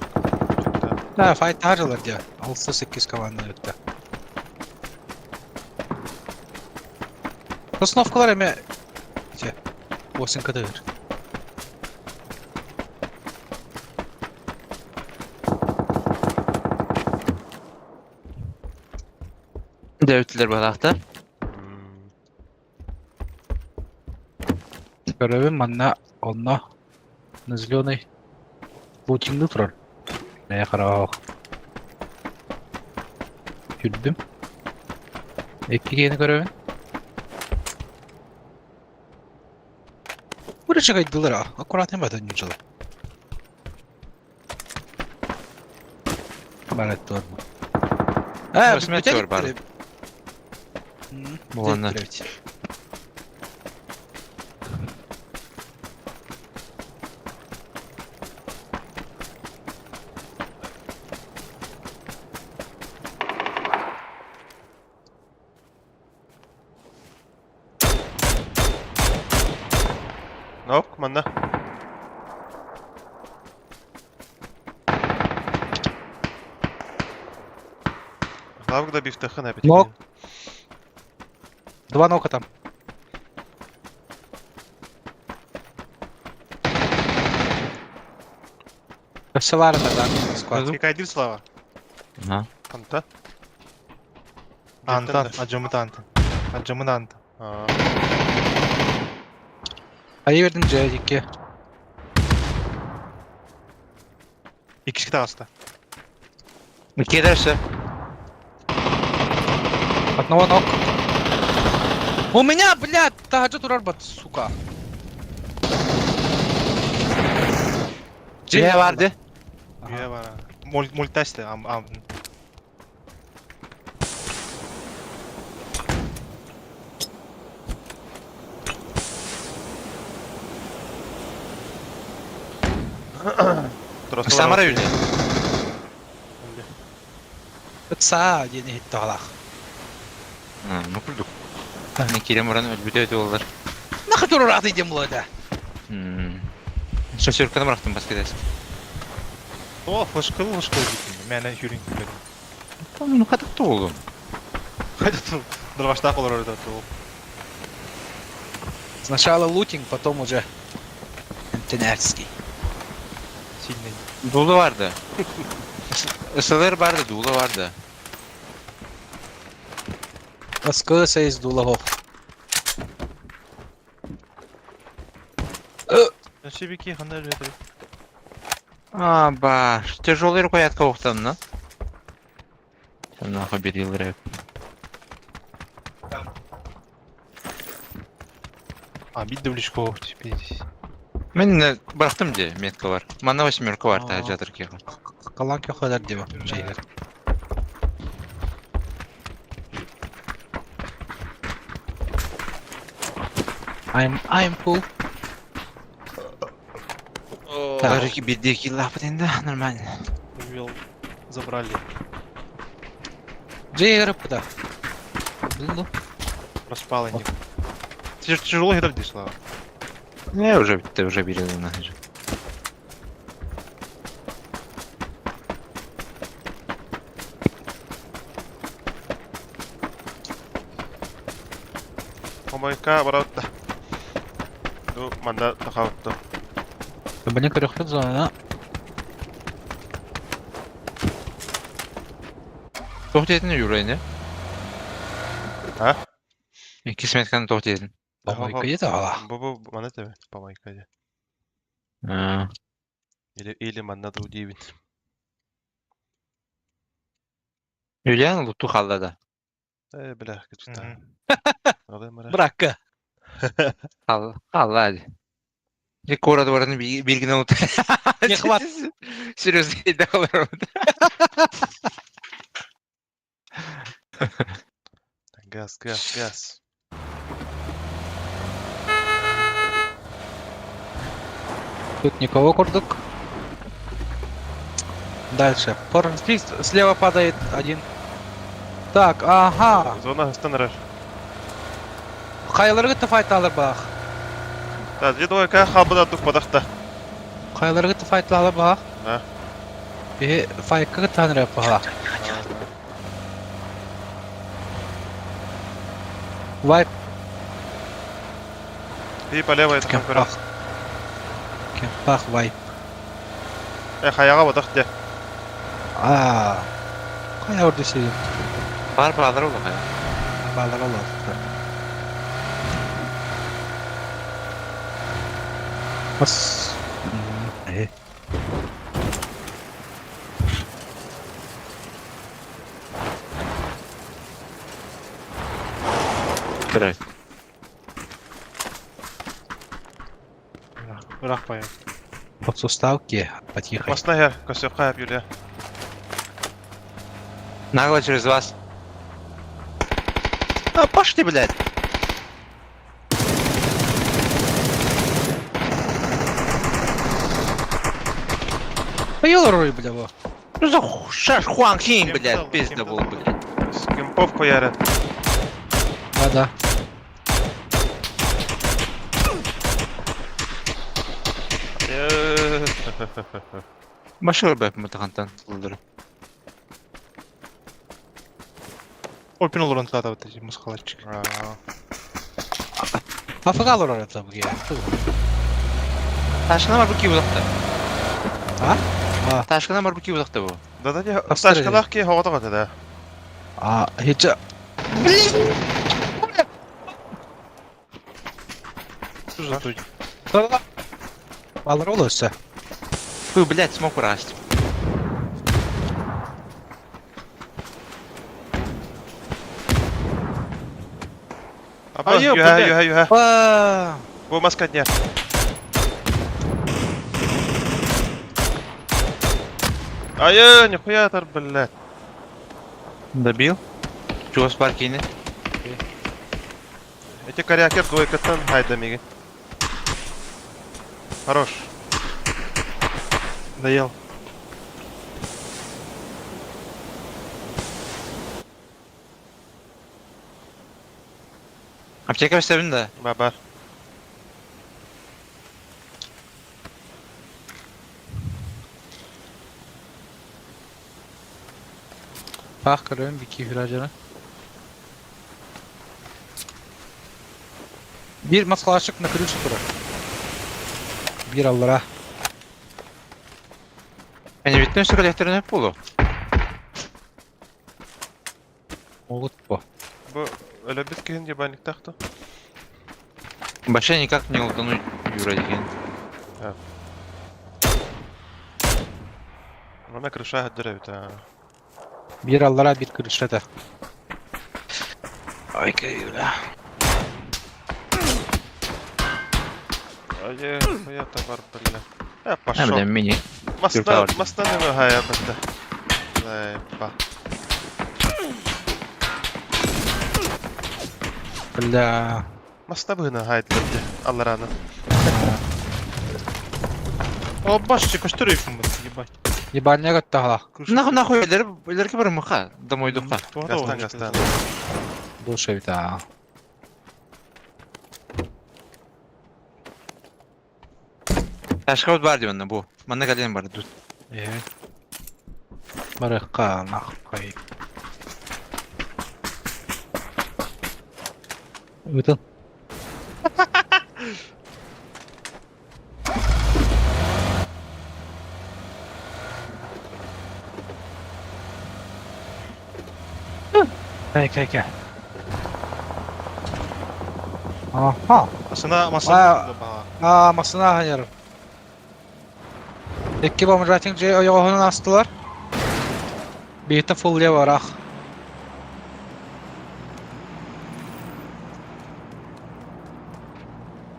Да, файт harcalar diye. 6-8 komanda yoktu. Sosnovkalar eme... Şey... Bosun kadar. Devletler balaqta. Görevim manna onna... Zеленый... Лутингді тұрар. Нәе қарау. Күрдім. Еккені көревін. Buraya kaydılar ha. Akkurat hemen dönüyor çalı. Balet doğru mu? Osmet var bari. Bu anlar. Нок, команда. Главк да бифтаха на 5. Нок. 2 нока там. Косовары да, склад. Кайдыр слава. Ага. Анта. Антан, Аджамытанты. Аджамынанты. Ayı verdim C2. İkisi de hasta. İki ederse. Одного ног. У меня, блядь, тахаджа турарбат, сука. C vardı. Güye var ha. Multitaste am. Samara öldü. Kısa yeni hitti halak. Ha, ne kurduk? Ne Kerem oranı öldü oldular. Ne kadar uğradı edeyim bu arada. Şaşırkanı bıraktım başka dersin. О, флешкалы gittim. Мәне юрин килмedi. Tamam, ne kadar da oldu. Хәдә ту. Дырвашта калыр орда ту. Сначала лутинг, потом уже Тенерский. Сильный. Dolu vardı. Isılar vardı, dolu vardı. Раскрылся из дулагов. Шибики ханда җитә. А, баш. Тяжелый рукоятка оқтан, на? Sen nahı bir yıl rap. Bir de близко теперь. Ben de bıraktım diye metka var. Bana 8 var daha cadır ki. Kalan köşeler diyor şeyler. I'm full. Tabii ki bir iki laf edin нормально. Увел. Забрали. Джейгер куда? Ну, Распал они. Тяжело играть здесь, Слава. Не, уже ты уже берел на же. Омайка баратта. Ду манда тахавтты. бәне көрөксөз зона. Tohtiyetini yürüyene. Ha? İki metkanı tohtiyetini. Помойка да ала. Бу мана тебе, помайка де. Или манда да удивин. Юлиан луту халлада. Бля, кычта. Adamlara. Bırak. Halla hadi. Bir kora duvarını bir güne unut. Yıkmat. Seriously de kalır orada. Газ. Тут никого курдук. Дальше. Здесь слева падает один. Так, ага. Зона станраш. Кайларга файт алыр бак. Та, дедовка хабыда тук падакта. Кайларга fight'la bak. Ha. Bir fight'ı tanır bak. Wipe И по левой это kempah. конкурент. Kempah wipe. Хаяга бодох де. Aa. Kaya orada şey. Бар bağlar olur ya. Bağlar olur. Bas. Kırık. Bırak bayağı. Под суставки потихо. Маснагер, косёка Юлия. Нагло через вас. А, пошли, блядь. Поел рой, бля, во. Ну за шаш Хуан Хин, Кем блядь, дал, пизда кем был, дал? блядь. С кемповку ярят. Да. Başarı be mutahanttan buldurur. Опин олорон тата вот эти мускулачки. Афагал орой там где. Taşkına var bu ki uzakta. Ha? Ha. Taşkına var bu ki uzakta bu. Да-да, не, Австралия. стачкалах ки хаватага да. А, хича. Что за тут? Балар олоса. Фу, блядь, смог rast. Абас, Ай, юха, блядь. юха, юха. Ва. Бу маскадня. Ай, нихуя тар, блядь. Добил. Чего спаркини? Эти коряки двойкатан, хайда миги. Хорош. Доел. Аптека sevin de. Бабар. Bak görüyorum bir iki virajını. Bir maskalaşık na kırık sıfırı. Bir allara. Beni bittin üstü kolektörün hep bulu. Oğut bu. Бу ölөбүт кийин ебальник тахты. Başa никак не утонуть Юра деген. Она крыша деревит. Bir allara bir kırışa da. Ay Юра. Ай, хуя товар, блядь. Ne Пошел. bileyim mini. Yurtlar. Мастан не хая бітті. Заєба. Бля. Маста бігна гайд бітті. Алла рано. О, башчы, каштыры ефим бит, ебать. Ебальня göttağla. Нахуй ileriki bir mıha. Домой духа. Гастан, гастан. Bu şey bir daha. Taşka var diyor bana bu. Bana gelen var. Dur. Evet. Barıkka nakay. Udun. Kay. Aha. Masına Aa. Aa, masına hayır. İki bomba rating C yoğunun astılar. Bir de full ya var ah.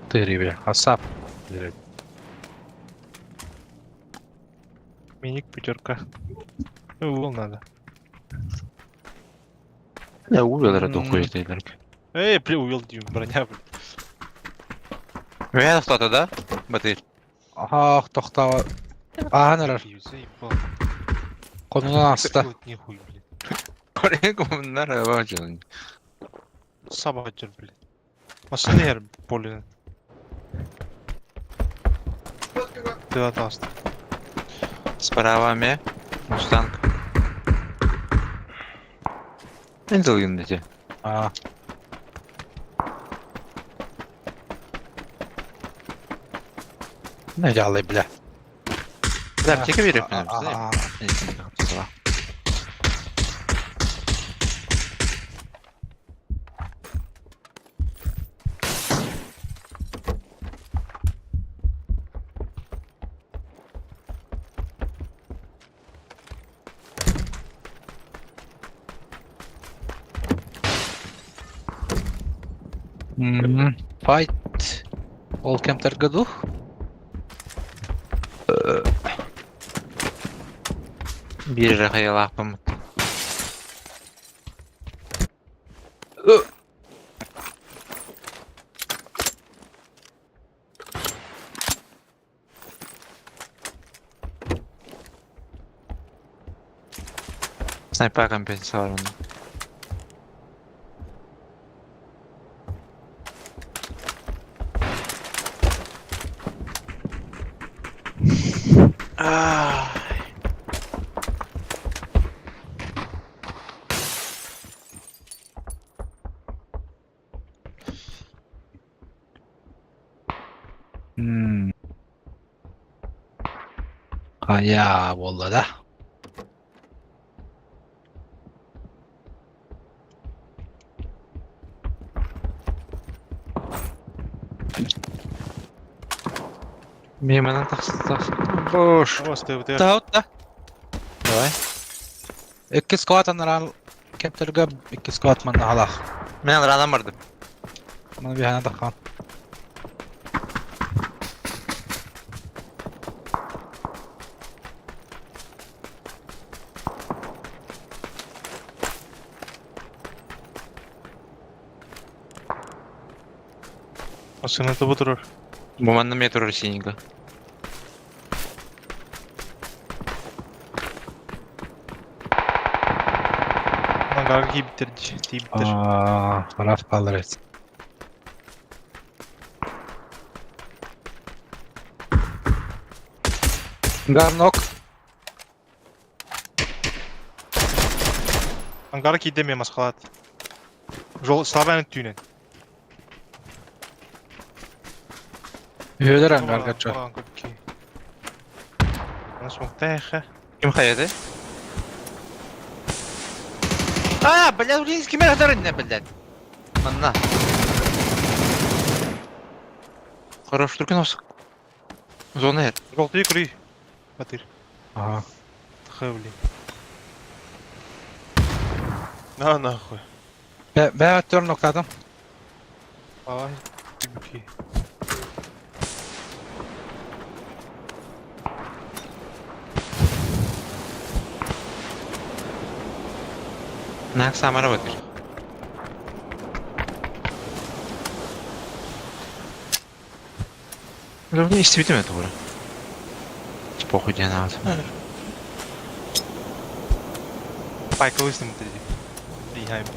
Тыри, бля, асап. Миник пятерка. Угол надо. Ne uyuyorlar da okuyor ileriki. Эй, бля, увел Дим, броня, бля. Veya кто-то да? Батыр. Aha, toxta. Aha, neler? Заебал. Konunun astı. Делать нехуй, блядь. Oraya bunlar hava açılın. Sabah açır, блядь. Masını yer, поле. Ты отдаст. Справа ме. Мустанг. Энзел юнити. А. Ne jalay bile. Да, тільки вірив мене. Ага. Fight. Ол кемтер дух. Бир хаялапым. Снайпер компенсирован. Kaya bolla da. Мимо такс. Бош. О, стой, вот я. Taut da. Давай. Ikki squat anlar kemterge ikki squat man halaq. Мен адам барды. Mana bir hana takan. Сынытып отурар. Бу манна ме турар синенько. Аңгар кийиптер тийиптер. Raf kalır et. Garnok. Аңгар кийдеме маскалат. Жол слабан түйнен. Üyeler angar kaçıyor. Ana смоктайха. Ким хаяды? Блядь, улинский кимер хадарынна, блядь. Манна. Хорош Туркиновск. Зона ер. Жолтый курый. Батыр. Aha. Хавли. На нахуй. Ben atıyorum noktadan. Ай. Тибки. Нак самара батыр. Ну, не истебитим это уже. Похуй, где надо. Пайка выстым dedi. Behind.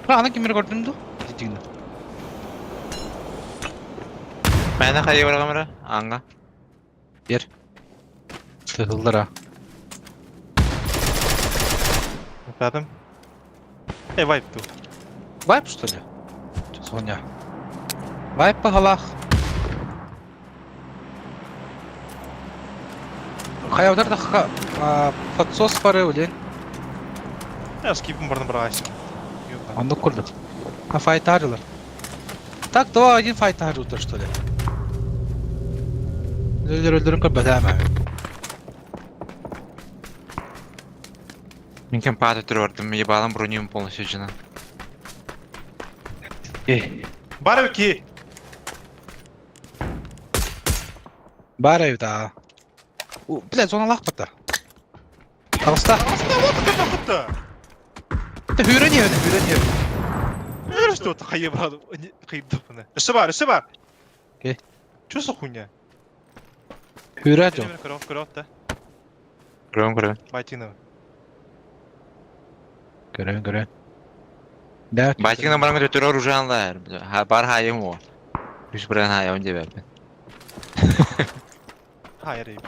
Ana kimleri gördün mü? Gidin. Ben de kayı var kamera. Anga. Sıkıldır ha. Рядом. Вайп тут. Вайп что ли? Соня. Вайп по голах. Хаявдар да подсос пары улен. Я скипом барна брайся. Onu kurduk. Ha fight harcılar. Tak 2-1 fight harcılar что ли? Öldürün köpete hemen. Мен кем падать трёртым, ебалом броню полностью жена. Барвики. Бар evde. Блядь, zona lak bata. Ağustos. Куда? Hüreniyor, hüreniyor. Что ты хайе брат? Хайдопна. Рисуба, бар. Окей. Что за хуйня? Hüreniyor. Кров, да. Гром. Байтина. Gören. Evet. Батин баранга төтөр оружие анлар. Бар хайым о. Үш брен хайым деп. Хайр ей.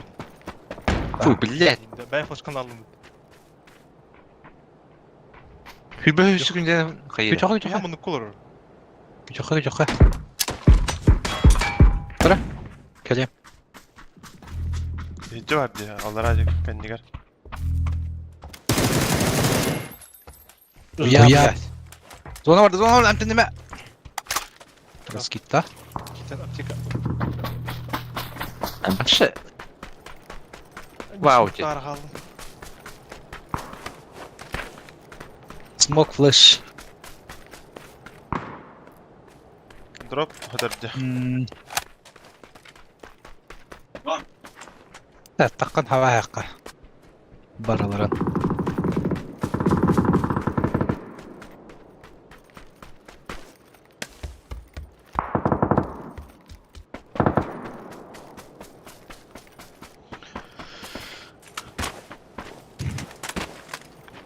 Фу, блядь. Ben флешканы алдым. Хүлбэ хүсгүндээ хайр. Жоха Я жоха. муну колор. Жоха жоха. Бара. Келем. Hicce vardı ya. Allah razı olsun kendiler. Я, блядь. Зона бар, амтендеме. Раскитта. Kitap aптека. Башы. Вау, те. Таргал. Смок флеш. Drop hıdırdı. Таққан хава хаққа. Бараларан.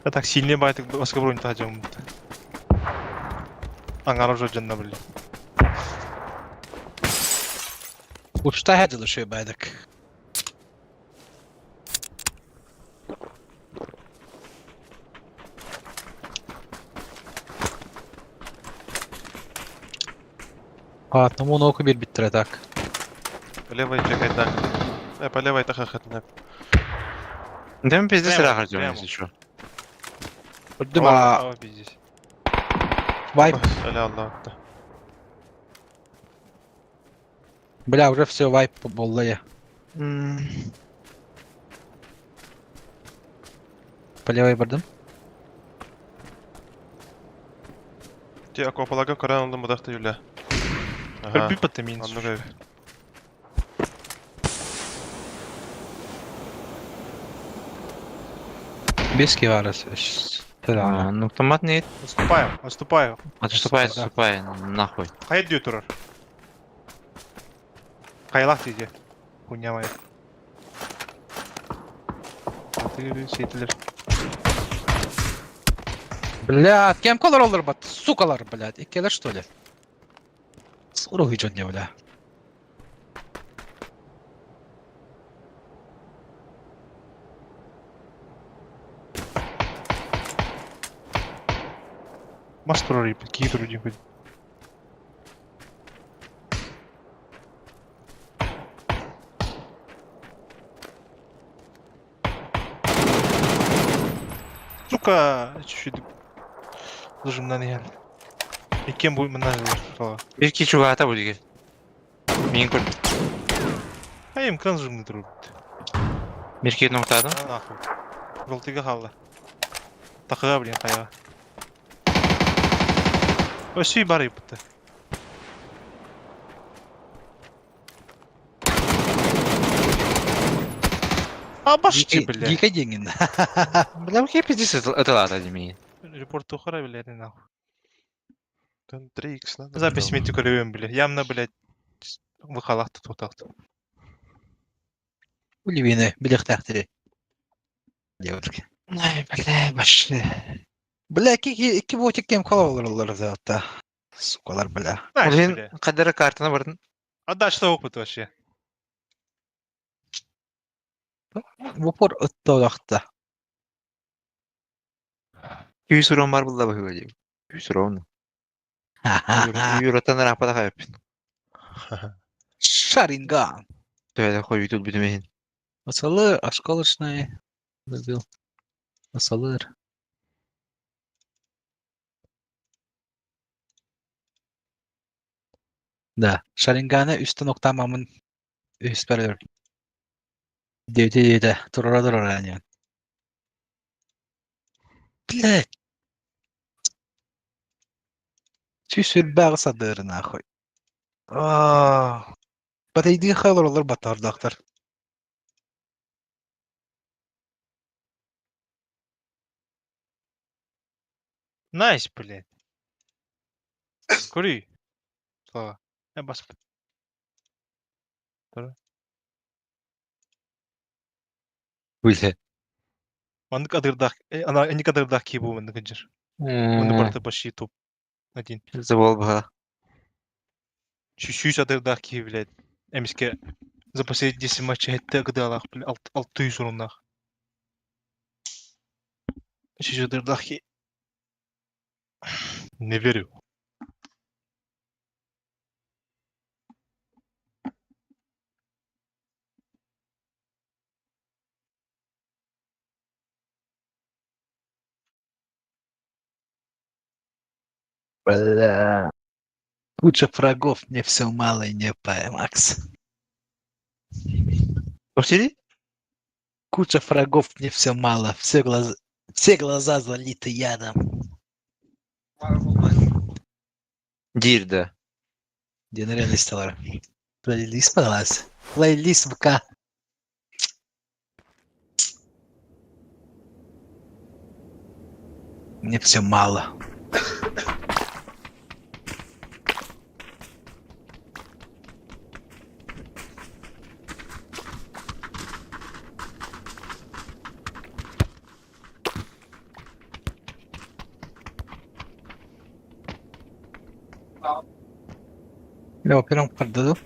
Я так сильнее байтык басқа бронь тажам. Аңарып жүр жанна біле. Учта хәділі шөй байдық. Ладно, мұны оқы бер біттір атак. По левой чекай так. По левой так хатна. Дем пиздец Прямо, рахар прямо. если что. Үрдім а Ава пиздец. вайп. Öyle Allah attı. Бля, уже все вайп болды я. По левой бардым. Ти акопалага koran mıdaktı yüle. Bir bir patı min. Anladım. Без киварас. Ну, автомат нет. Отступаю. Отступай, нахуй. Қай дей тұрар? Қайлақ дейді. Хуйнямай. Сейтілер. Блядь, кем колор олар бат? Сукалар, блядь. Иккелер, что ли? Скоро уйдет не, бля. Мастер рипы, какие люди хоть. Сука, чуть-чуть зажимнан я. И кем будет менеджер? Bir iki çubuğa ata bu dige. Мен көр. А им кран зажимный труд. Bir iki noktada. Нахуй. Желтыга хавла. Тахыга блин кайга. Өсүй бар ипты. А башки, бля. Гика деньги. Бля, какие пиздец аталата деmeyin. Репорт ухара, блядь, нахуй. Там 3x надо. Запись мети көрөбөм, бля. Ямна, блядь, выхалакты тотакты. Улевины, билех тахтери. Девушки. Ай, бля, башы. Бля, iki ботик кем колор олар заатта. Сукалар, бля. Знаешь, Блин, бля. кадары картына бардын. А дальше опыт вообще. В упор оттолакта. 100 урон бар булда бахы бәдем. 100 урон. Юротан рапада кайып. Шаринган. Төвәдә кой тут битмәһен. Асалыр, осколочный. Забил. Асалыр. Да, Шаринганы üstü noktamamın üst bölür. Devde durur yani. Блядь. Түйсір бағы садыры нахуй. Подойди хайлар олар батардақтар. Найс, блядь. Кури. Слава. Я бас. Үле. Он кадырдах, она не кадырдах кибу мен гынжыр. Он барты баши топ. Один. Забыл бага. Чуть-чуть кадырдах ки, блядь. Эмиске За последние 10 матчей это гдалах 600 уруннах. Шиждырдахи. Не верю. Бля. Куча врагов, мне все мало и не по, Макс. Повтори? Куча врагов, мне все мало. Все глаза залиты ядом. Дирда. Динарен листалар. Плейлист палас. Плейлист ВК. Мне все мало. Лево, первым продаю.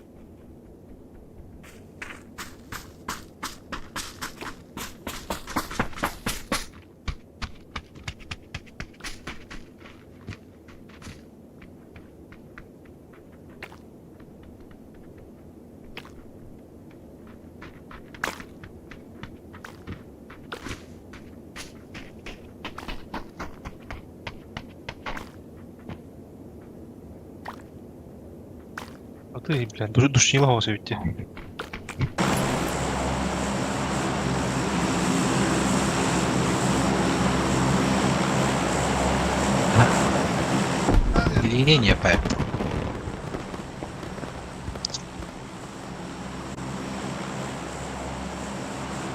А ты, блядь, душнила его ведь. Не, Пэп.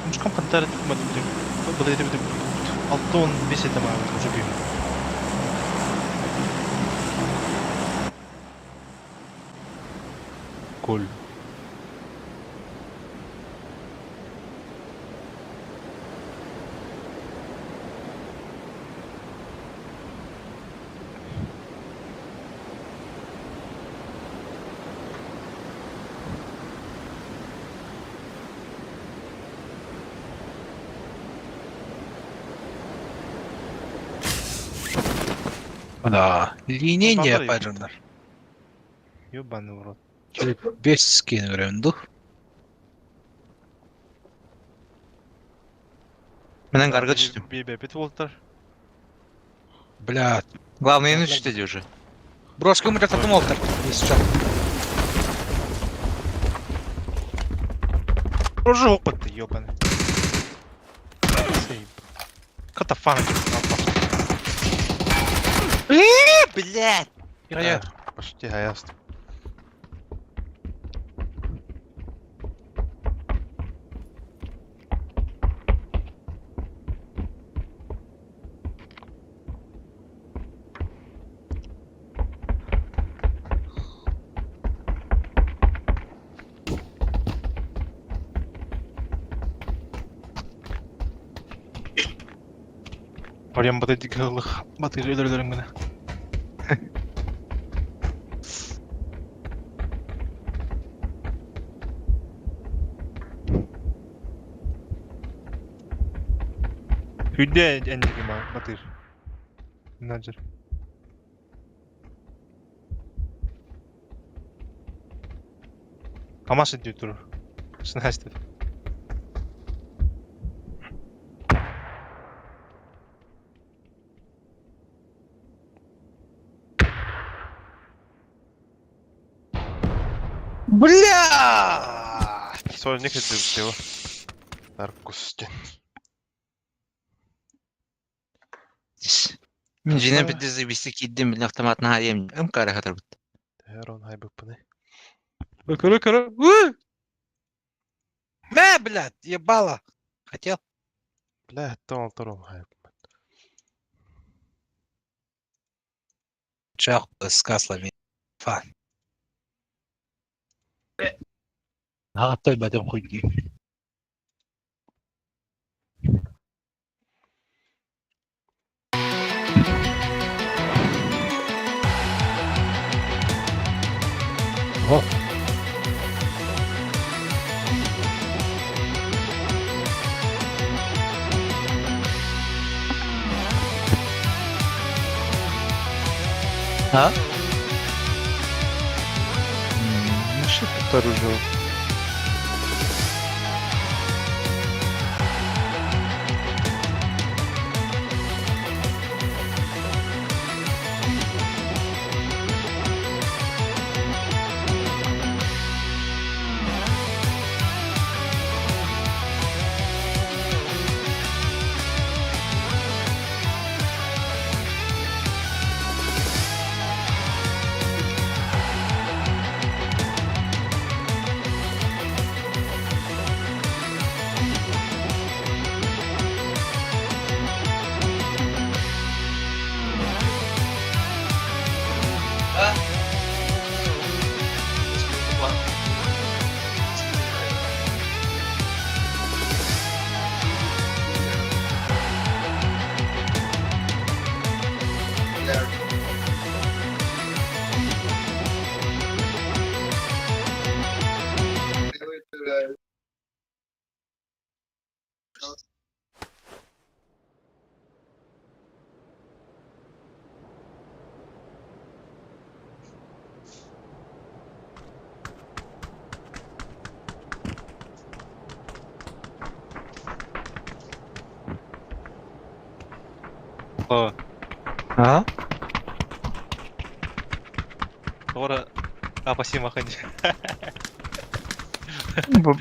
Муж компантарит, Алтон бесит там уже бьем. Коль. Да. Линейный Компантарит. паджандар. Ёбаный в рот. Без скин ренду. Менен гарга түштүм. Бебе бет волтар. Блядь. Главное, не түштү де уже. Брошка мы как-то молтер. Если что. Уже опыт ты, ёбаный. Катафан. Блять! Я. Почти гаяст. Прям батыдыгылых. Батыр өлөрлөрүң гана. Хүдэ эндиги ма батыр. Наджер. Камаш эдип тур. Снайстер. Бля! Сол не хэдэ битээ. Аркустин. Мен жинен битти забисти киддим билен автоматына хаем. Кара хатыр бит. Herон хайбыппыны. Кара. Мэ, блядь, ебало. Хотел. Бля, тон тором хайб. Чах с каслами. Фан. А, той батем хуйки. О. Ha? Nasıl tutar ucu? Ha? Sonra апасима ходить.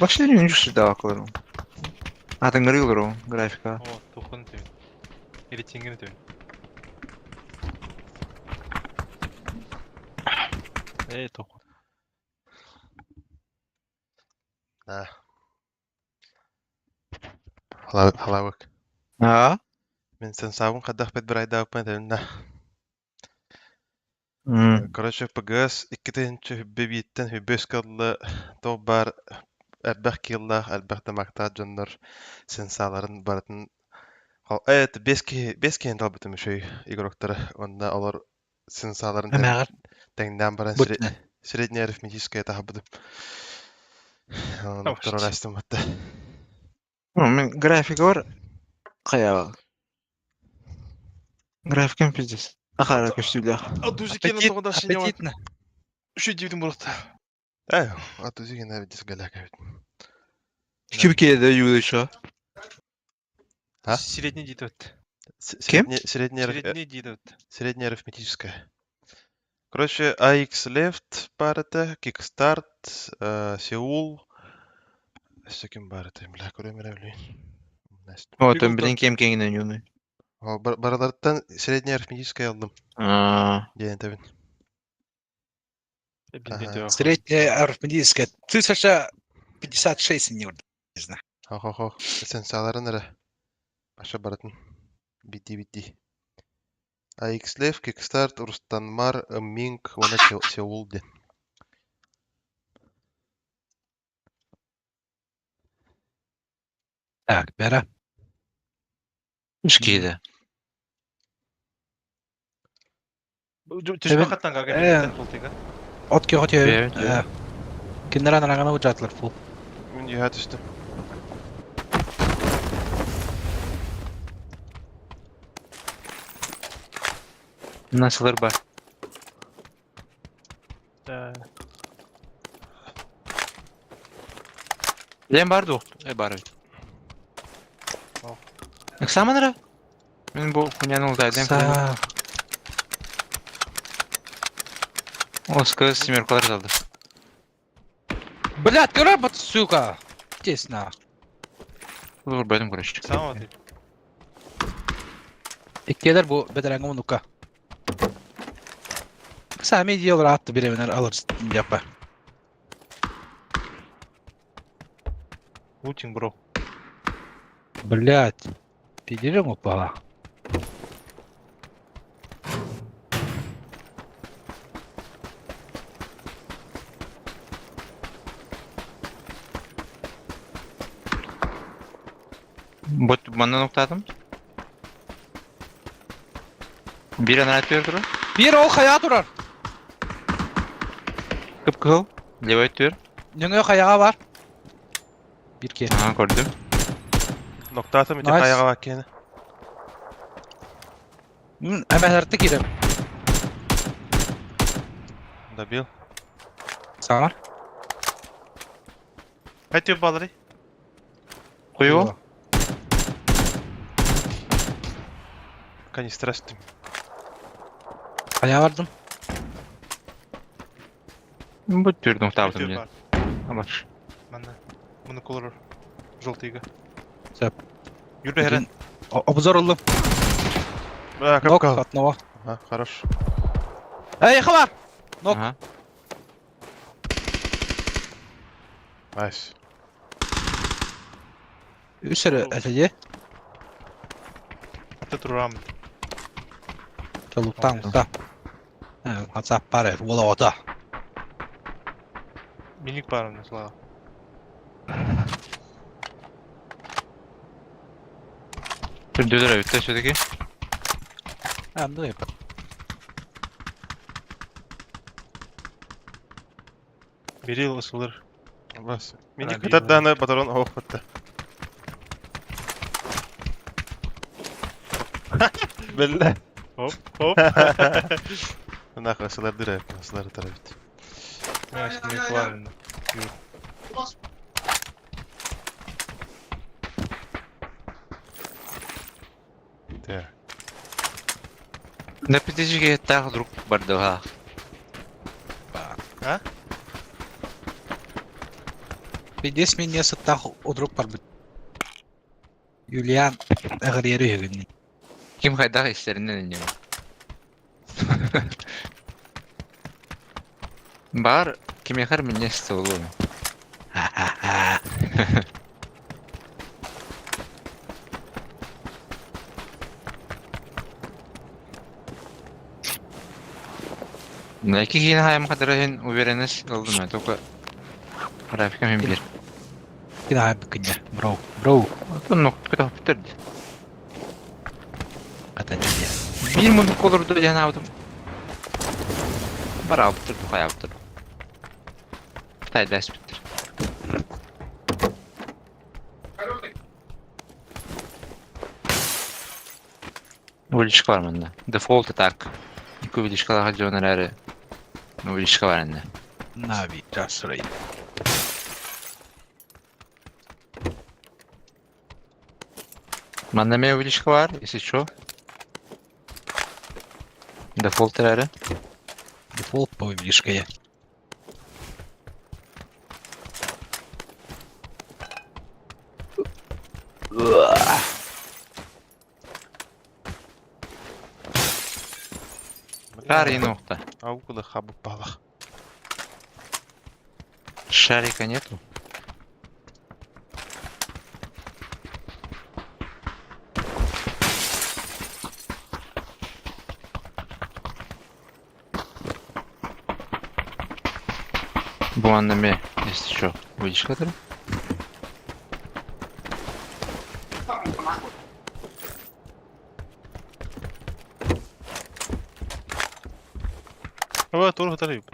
Başlayın öncüsü de akılırım. Atın kırılır o grafika. О, тухын төбен. Или теңгені төбен. Тухын. Халавык. Ha? Мен sen sabun kadах bed bir ayda yapma dedim. Короче, ПГС 2-нче хүббебиттен хүббес кыллы то бар элбэх кыллах элбэх тамакта жоннор сенсаларын барын. Это бески ентал битим шей игроктары. Онда алар сенсаларын Әмәгәр. тәңдән баран Бүтне. средняя арифметическая тахабыдым. Доктор Растым атты. Мен grafika var. Kaya. Grafikim pizdes. Akara köstüyle. Адузикенен тоғыда шинева. Аппетитно. Үші дейбдің бұрықты. Атузиген әбедес галак әбет. Kim kede yürüyüşü? А? Средний дейді өтті. Кем? Средний дейді өтті. Средняя арифметическая. Короче, AX Left бар это, Kickstart, Seoul. Что кем бар это? Бля, көрем еревлейін. O там bilin kim kenginden yürüyün. Баралардан средняя арифметическая алдым. Дейін табин. Средняя арифметическая. 1056 не знаю. Хо-хо-хо. Сенсаларын әрі. Баша баратын. Битти. AX Left, Kickstart, Урстанмар, Минг, оны Seoul де. Так, бәрі. Üç kede. Түш бақаттан қағып бұл тегі. Отке хотел. Evet. Киндеран арағана ұжатылар фул. Мен еға түстім. Nasılır var? Лен барды оқ. Бары. Эксаменера? Мен бұл күнен ұлдайдым. Са. Оскар семеркалар залды. Блядь, работа, сука. Тесно. Бұл бәдім көрішті. Сама дейді. İkkeler bu bedelengi unuka. Sami diyorlar attı bir eviner alırız yapar. Лутинг, бро. Блядь. Пидерем упала. Bot bana noktadım. Bir an atıyor durur. Bir o kaya durar. Kıpkıl. Leva atıyor. Yönü kayağı var. Bir kere. Ha gördüm. Ноктата ми те Nice. каяға баккені. Hemen artık girelim. Добил. Саңар? Қайтып балыры? Куйу? Канистр астым. Қая бардым? Бұт түрдің табытым Қайтып ден. бар. Абаш. Мана. Мұны колор. Желтыйга. Сәп. Юрді херен. Обзор алдым. Кап Нок кал. атнова. Хорош. Эй, хабар! Нок. Ага. Найс. Үсірі әтеде. Аты тұрам. Çalıktan da. WhatsApp bare, ola oda. Миник барым, слава. Түрдөлөр өтті сөдеге. Hem de yapar. Берил ысылыр. Бас. Мини Рабил. кытат даны патрон ох бітті. Білді. Хоп, хоп. Нах, асылар дырайып, асылар тарабит. Мен миник барым. Те. На ПТЖге тағы друг барды ға. Бидес мен не сыттақ одрук бар бит. Юлиан әғірері егінні. Ким қайдағы істерінен не бар, кеме қар мен несті олу. Нәки кейін хайым қадырын уверенес олды ма, только графика мен бер. Кина хайм бікінне. Броу. Броу. Отын ноқты көтіп бітірді. Қата неде. Bir munduk olurdu yani aldım. Var aldım, hay aldım. Tay ders bitir. Увеличка var bende. Default attack. İlk увеличкалар harcıyorlar. Увеличка var bende. Нави, час сұрайын. Bende mi увеличка var? Если что. Default әрі. Дефолт по вишкае. Шарик нокта. Аугылы хабы балақ. Шарика нету. Bu anneme если что, будешь который? Ова, тур тарayıp.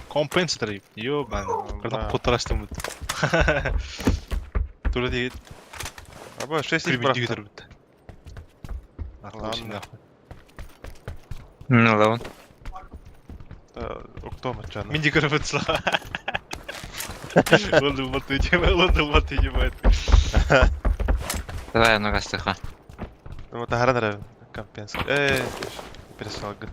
Компенс тарayıp. Yo ben. Кырдак кутарастым бит. Тура değil. Аба, 6 Кирби брақ. дигитер бит. Ладно. Ну ладно. Октомат жаны. Мен дигер бит слава. Лондон мат идемает. Давай я нога стыха. Ну, это харандра компенс. Пересалгы.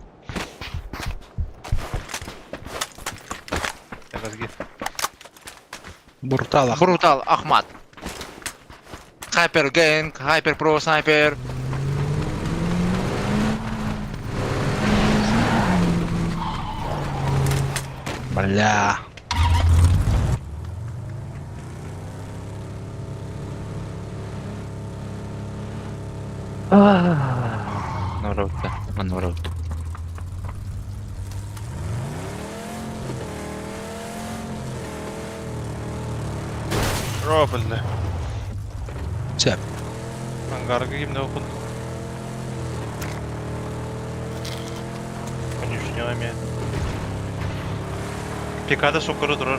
Разги. Буртала. Брутал Ахмат. Хайпер Гэнг, Хайпер Про Снайпер. Бля. Норота, манорот. Робылды. Çep. Ангарга kimde okun? Konuşuyor Pekada sokarı durur.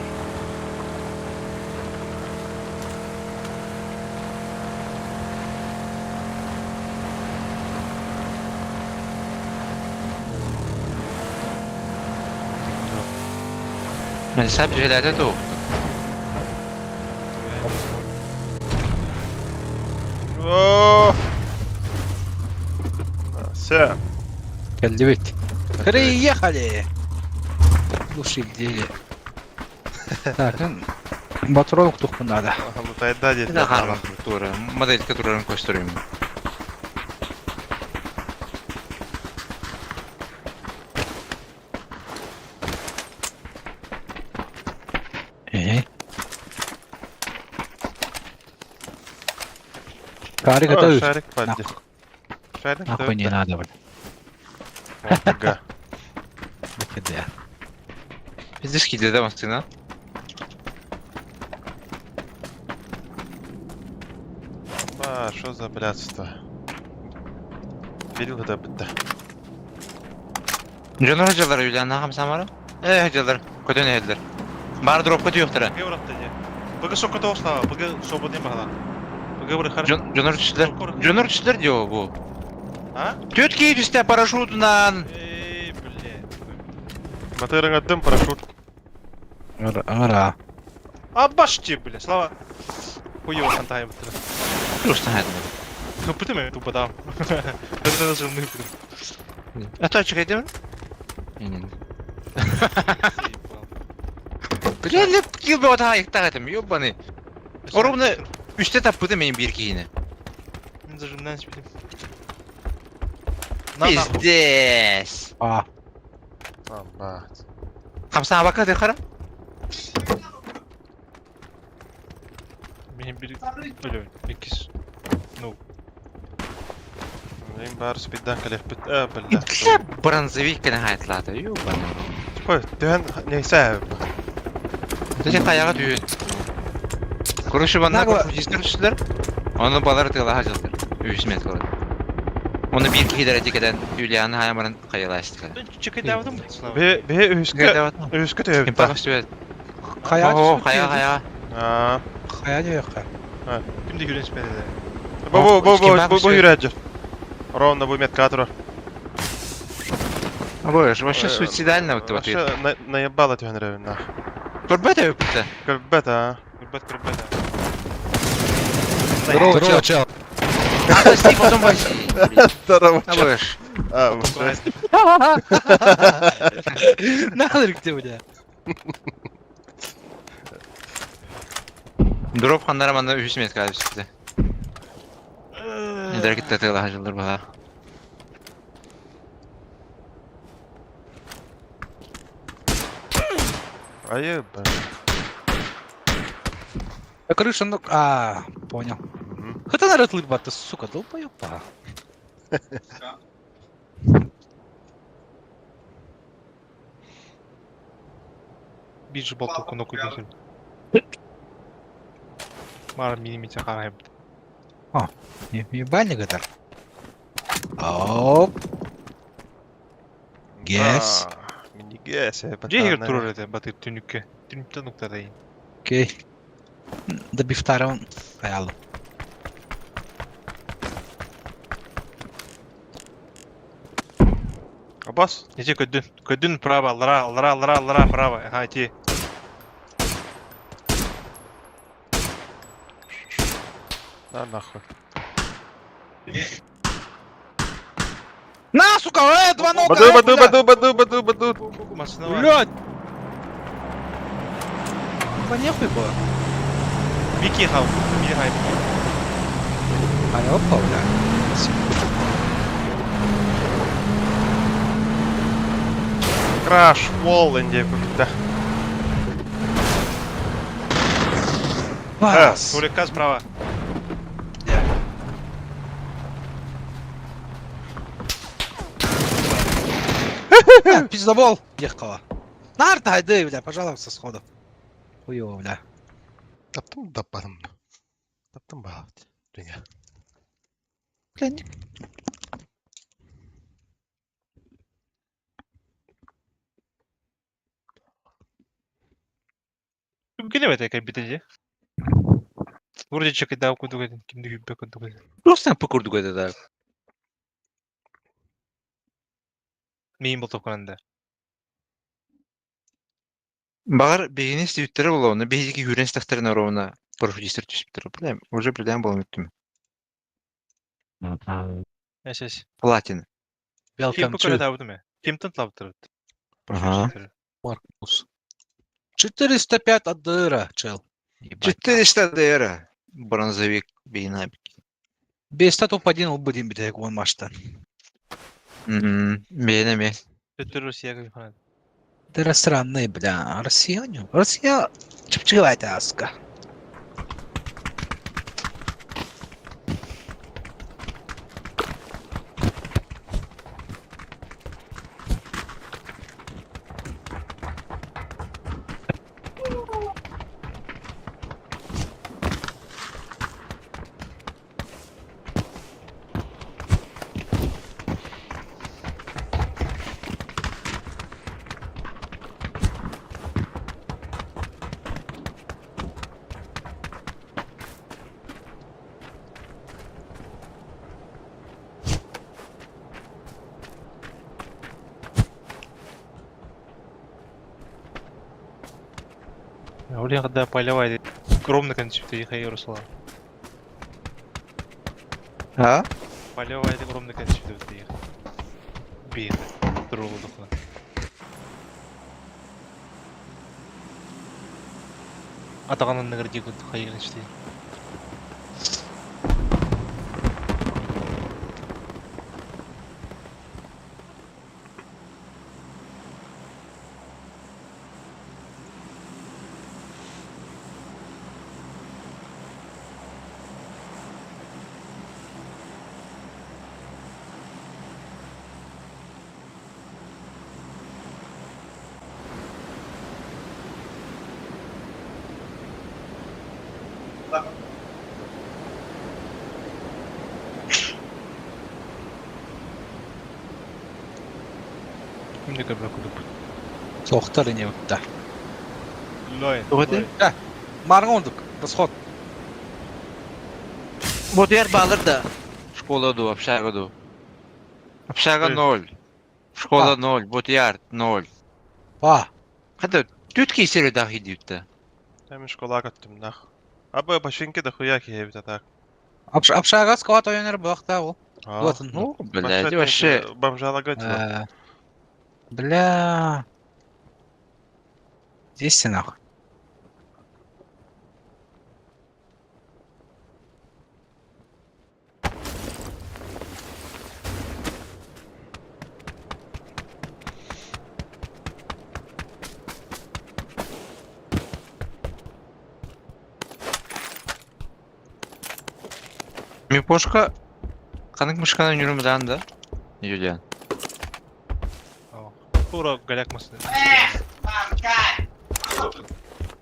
Hesap şeylerde de Oo. Все. Geldi bit. Приехали! Душили. Zaten motor yoktuk bunda da. Мутайда Bir de dedi. harman tutura. Model tuturlarını koşturayım. Кары готовишь? Шарик падdi. Шарик Нахуй не надо, блин. Ага. Bakın ya. Biz de skide de baksana. Ба, что за блядство? Берил это бітті. Jönür hocalar Yulian'a ham samara. Hocalar. Kötü ne ediler? Bar drop kötü yoktur. Бага урапты же. Бага сокка тоғыста, бага свободный бағала. Бага бір хар. Jönür çiçler. Jönür çiçler diyor bu. А? Tütki üstte paraşutundan. Эй, бля. Мотырың аттым, парашют. Ара. Абашти, бля, слава. Хуёво хантай бітірі. Просто hadi. Капыты мен тупо дам. Это даже жирный бітірі. Ata çıkaydı mı? Bilalip gibi o daha yıktak etim. Yok bana. Orumda üstte tapıdı benim bir kiyine. Мен даже жирный спилим. Bizdes. А, Аба. Kamsana bakadı kara. Мен bir öyle ikis. Ну, Им бар спиддан калef бит. Бля. Kısa bronzevik kene hayatladı. Yok bana. Koy, düğün neyse. Dedi kayağa düğün. Kuruşu bana Nagla- kuruşlar. Onu baları tığla hacıldır. 3 metre kaldı. Onu bir iki derece giden Yulian'ı hayamarın kayalaştık. чекай давдым бля, слава. Be üskü tüyü Kim bit. bakıştı? kaya Oo, kaya. Aa. Kaya diyor ya. Kimde yürüyen speli de. Bu yürüyecek. Ровно bu меткатору. Ой, вообще суицидально вот вот. Вообще наебало тюген ревен нах. Турбета ёпта. Кальбета, а. Курбет. Здорово, чел. Надо с ним потом возить. Здорово. А вы ж. А, уже. Нахер где у тебя? Drop xanlara manda 3 metr qalıb çıxdı. Nədir ki tətələ hacılır bala. Ayıp. Крыша, ну... А, понял. Это на рытлы бата, сука, долбоёб, па. Bir же болтовку нокуй десем. Мара минимите қарайым. Ебальник это. Оп. Гес. Мини гес. Где егер турар еді батыр түнікке? Түнікті нұқтадайын. Окей. Добив второй хаялы. Абас. Неше көддін право, лара, право. Ага, те. Да нахуй. На, сука, два нога! Баду. Масына Блядь! Понехуй было. Вики хау, мені хайп. А я опа, блядь. Краш, вол, инде көкті. Бас. Тулекка справа. Пиздобол. Ехала. Нарта, айды, бля, пожалуйста, сходу. Хуёво, бля. Таптым да барым. Таптым бағыт. Dünya. Блядь. Келебет екай бітеде. Вроде чекай дау куду гедin. Kimde hübbe kudu gедin. Просто пыкурду гэта да. Мейін болтовку нанда. Багар бегинес түйттері болу, оны бейзеки хүрен стақтарына ровна профудистер түспіттір. Білем, уже білем болу мүттім. Эсес. Платин. Ким Welcome bu kadar to tabudu mu? Kim tanıtladı? Ага. Marcus. 405 от дыра, чел. Ебать. 400 дейра. Бронзовик бейнабик. 5 топ-1 ol будем битек он маçtan. Бейнаме. Kötü Rusya'ya falan. Ты странный, бля. Россия чепчевая таска. Ya oraya kadar полевая. Ровно концепт ехай Руслан. Ha? Полевая ровно концепт ехай. Бей. Другу. Атағанын награди күн хайгын işte. Şimdi kadar kudup. Soxtar не утта. Лой. Тугаты? Марың olduk. Расход. Вот я балыр да. Школа ду, общага ду. Общага 0. Школа 0, вот яр 0. Па. Хада түт кейсері дахи дейіпті. Там школа каттым нах. Абы башинки да хуя киебит атак. Апшага склад ойнар бұлақта ол. Вот он. Ну, блядь, вообще. Бомжалагать. Бля. Здесь ты нахуй. Мипошка. Канык мышканын жүрімден да. Юлиан. Тура голяк мısın?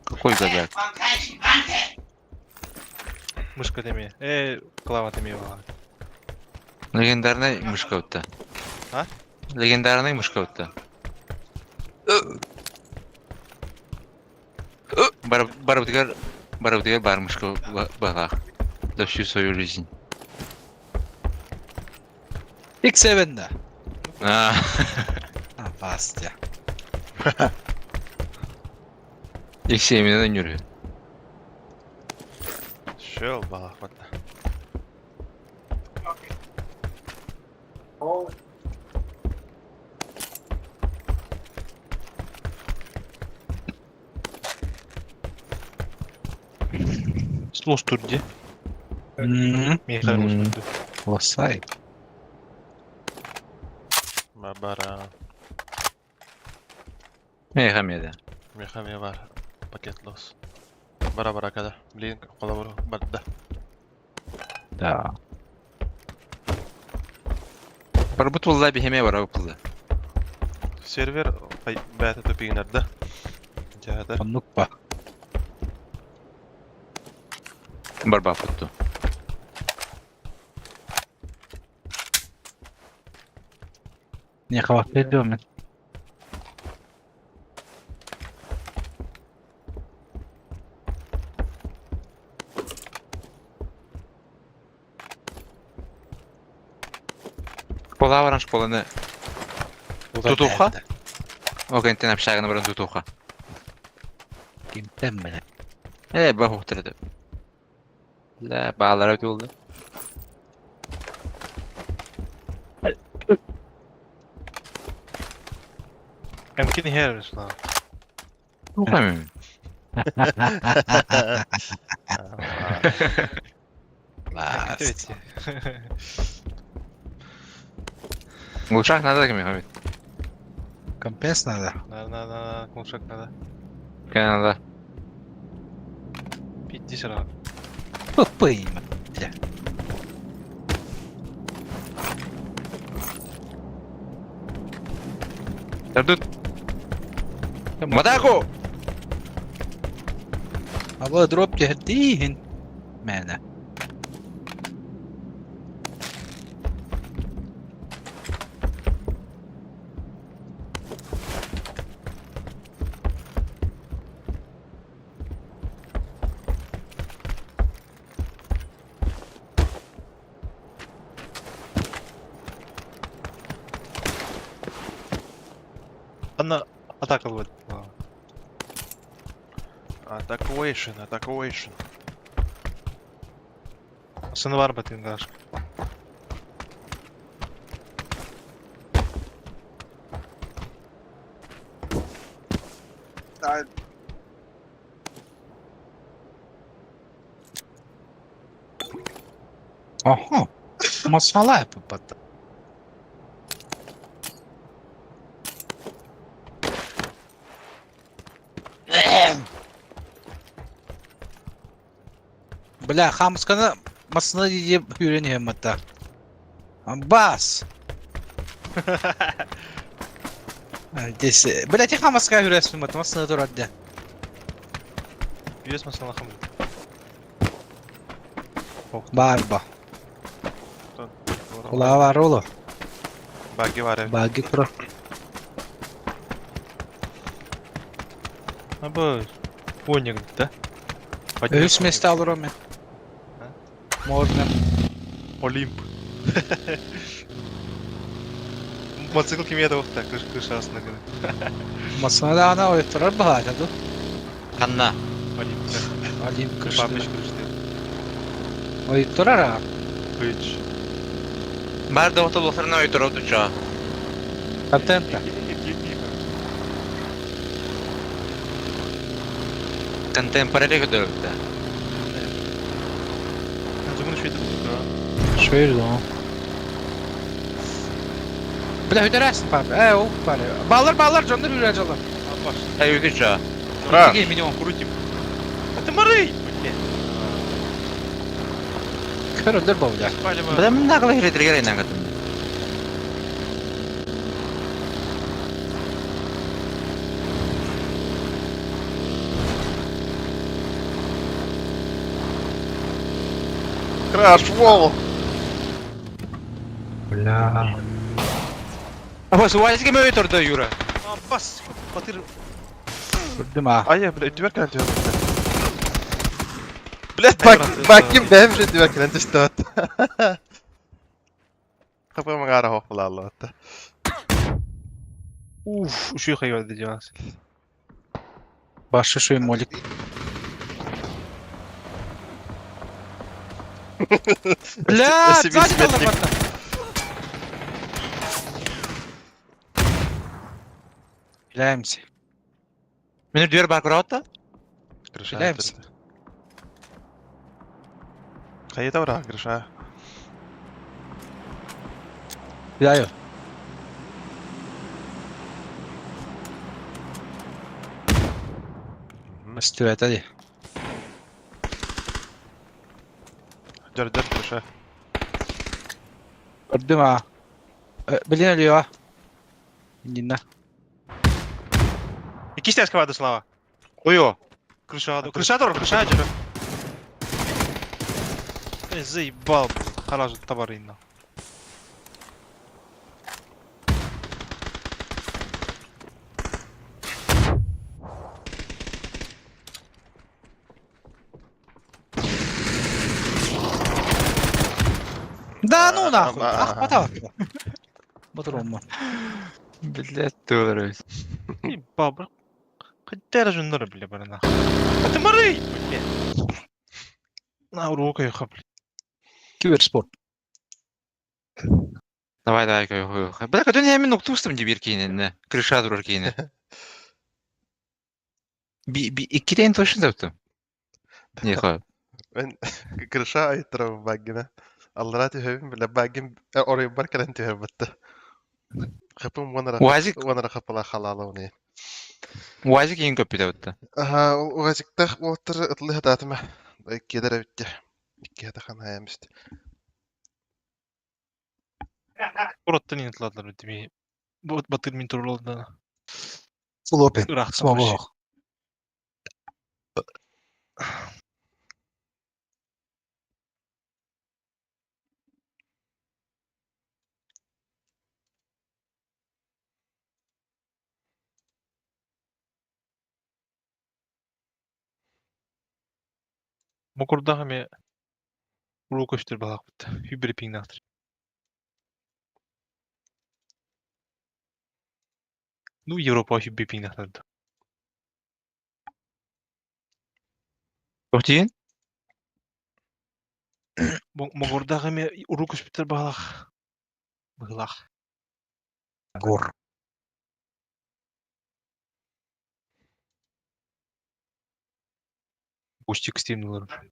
Какой голяк? Мышка демeye. Клава демeye var. Легендарный мышка өтті. А? Легендарный мышка өтті. Барабдыгар бар мышка бағақ. За всю свою жизнь. X7'de. А, Ha bast ya. X yemineden yürüyor. Шел балах ватта. Слос турди. Hmm. Мехар турди. Лосай. Мабара. Meyhamede. Мехами бар. Пакет лос. Бара-бара kada. Блин, колабору бадда. Да. Барбут валла бихеме бар аупылды. Сервер бәті төпигінерді. Жады. Нукпа. Барба путту. Не хватает дома. Школа баран школаны. Тутуха? О, кентен апшаганы баран тутуха. Kim temmele. Bak oturdu. La bağlar öte oldu. يمكن هي اصلا Tamam. Bas. evet ya. Uçak nerede kimi Hamit? Компенс надо. на коншак надо. Kanada. Bitti sıra. Пыпым. Dur. Madako. Aba drop geldiğin. Mene. Она атака будет. Attackation. Sını var batın karşı. Side. Aha. Masala yapıp battı. Бля, хамсканы масына deyip öğreniyorum hatta. Bas. Desi. Бля, ти хамска öğrensin hatta masına dur hadi. Yüz masana hamd. Barba. Kulağı var oğlum. Buggy var evet. Bagi kura. Ha bu. Oynuyor da. Üst mesle alırım ben. Можно. Олимп. Мотоцикл кимия да вақта кыш арасында гына. Masına da ana oyturar bahane dur. Kanna. Олимп. Alayım kıştı. Бабыч кышты. Oyturar ha. Кыч. Barda otobüslerine oturdu uçağı. Контента. Contemporary götürdü. Зумunu şöyle tuttu. Şöyle lan. Bля, ödersin pardon. O pardon. Bağlar canlar yürüyeceğler. Baş. Hayır uçağı. Uра! Gel milyon. Крутим. А ты морей! Kör öldür bavullar. Спалим. Ben ne kadar hüredir gereğinden katım. Crash wall! Ama su valiz gibi oturdu yürü. Bas. Batır. Gördüm ha. Ай, блядь, дверь кранте. Блядь, баким бэм же дверь кранте стоит. Kapı mı gara hokla Allah hatta. Уф, uşuyor hayal edeceğiz. Başka şey molik. Bля, Себе сзади сметник. kaldı bana. Bilir misin? Beni diyor bak rahatta. Крыша. Bilir misin? Kayıta bırak крыша. Biliyor. Stüvet hadi. Dört крыша. Gördüm ha. Bilin ölüyor ha. Dinle. İki стяжка воды, Слава. Uyu. Крыша, крыша тоже, крыша один. Заебал, хараж товарина. Да ну нахуй. Ага. Ах, потом. Батуром. Блядь, doğru. Ебал, брат. Kaçara junlar bile bana. Hadi marı. Na uruka yok. Киберспорт. Давай, кой. Бля, кадон я минут тустым дибир кейнен. Крыша durur кейне. Bir iki tane taşın taptım. Niye koy? Ben kırışa ayıttırım bagine. Allah'a tühevim bile bagim oraya barkadan tühev bitti. Kapım Vazik kapıla halalı onu. vazik yiyin köpü taptı. Aha, o vazikta otur ıtlı hadatıma. İki yedere bitti. İki hada kan hayamıştı. Urottan inatladılar ödemi. Batır min turul oldu. Full open. Irak Small savaşı. block. Mokurda hame uruka iştir balak bitti. Hübri ping nahtır. Nu Avrupa hübri ping nahtırdı. Yok deyin? Mokurda hame uruka iştir balak. Balak. Гор. Устик стемнилер.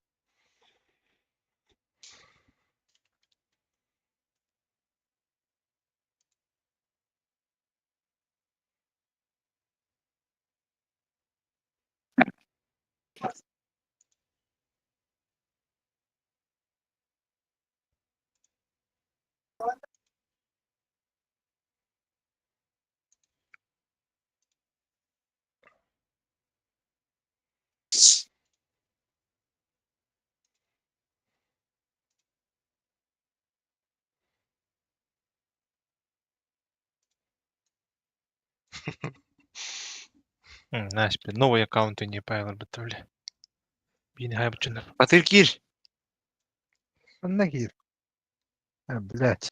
Знаешь, блин, новый аккаунт не появился, бля. Beni hayal bütçünler. Batır gir. Она гир. Блять.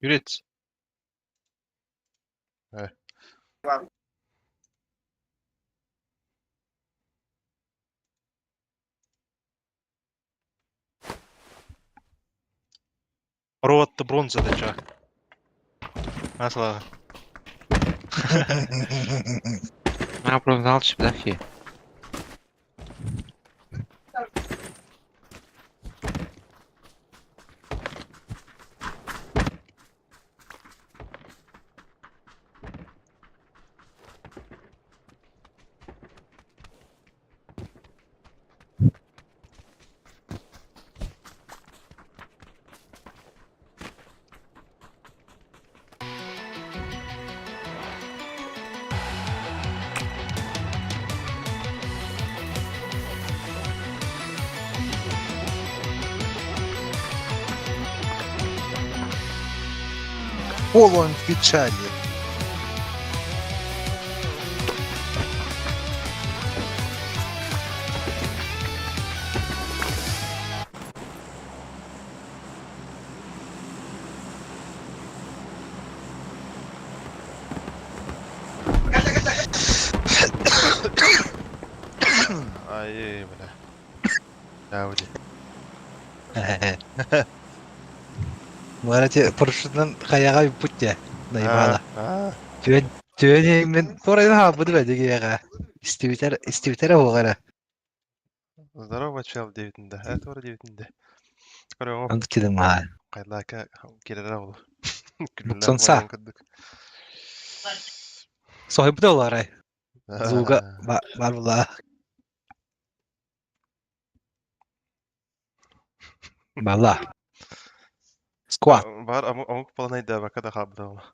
Üret. Роvat'ta bronz atacak. Nasıl ağa? Ne yapalım ne alış bir dakika. Полон в печали. Ay bile. Yavru. Марате парашютнан хаяга путя. Наибала. Ah. Түйен мен торайын хабыды бәді кеяға. Истивитер оғара. Здорово, чел, девятinde. Это var девятinde. Көрөңө Анды кедім ма. кайлака келер авыл. Сонса. Сохибыды оларай. Зуга бар була. Бала. Скват. Бар амук полонайда бака да хабда.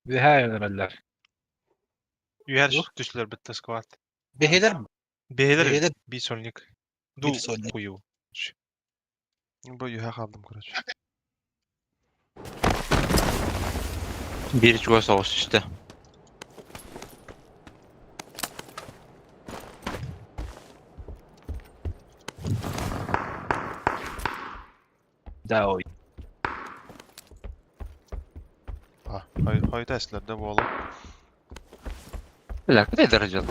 Bir her yerler. Üyer düşler bitti squat. Beheler mi? Beyler Beyler. bir sonlik. Bir sonlik. Kuyu. Bu yuha kaldım kuraç. Bir çuva soğuz işte. Да, ой. Hayda eslerde bu oğlum. Bilak ne dereceli?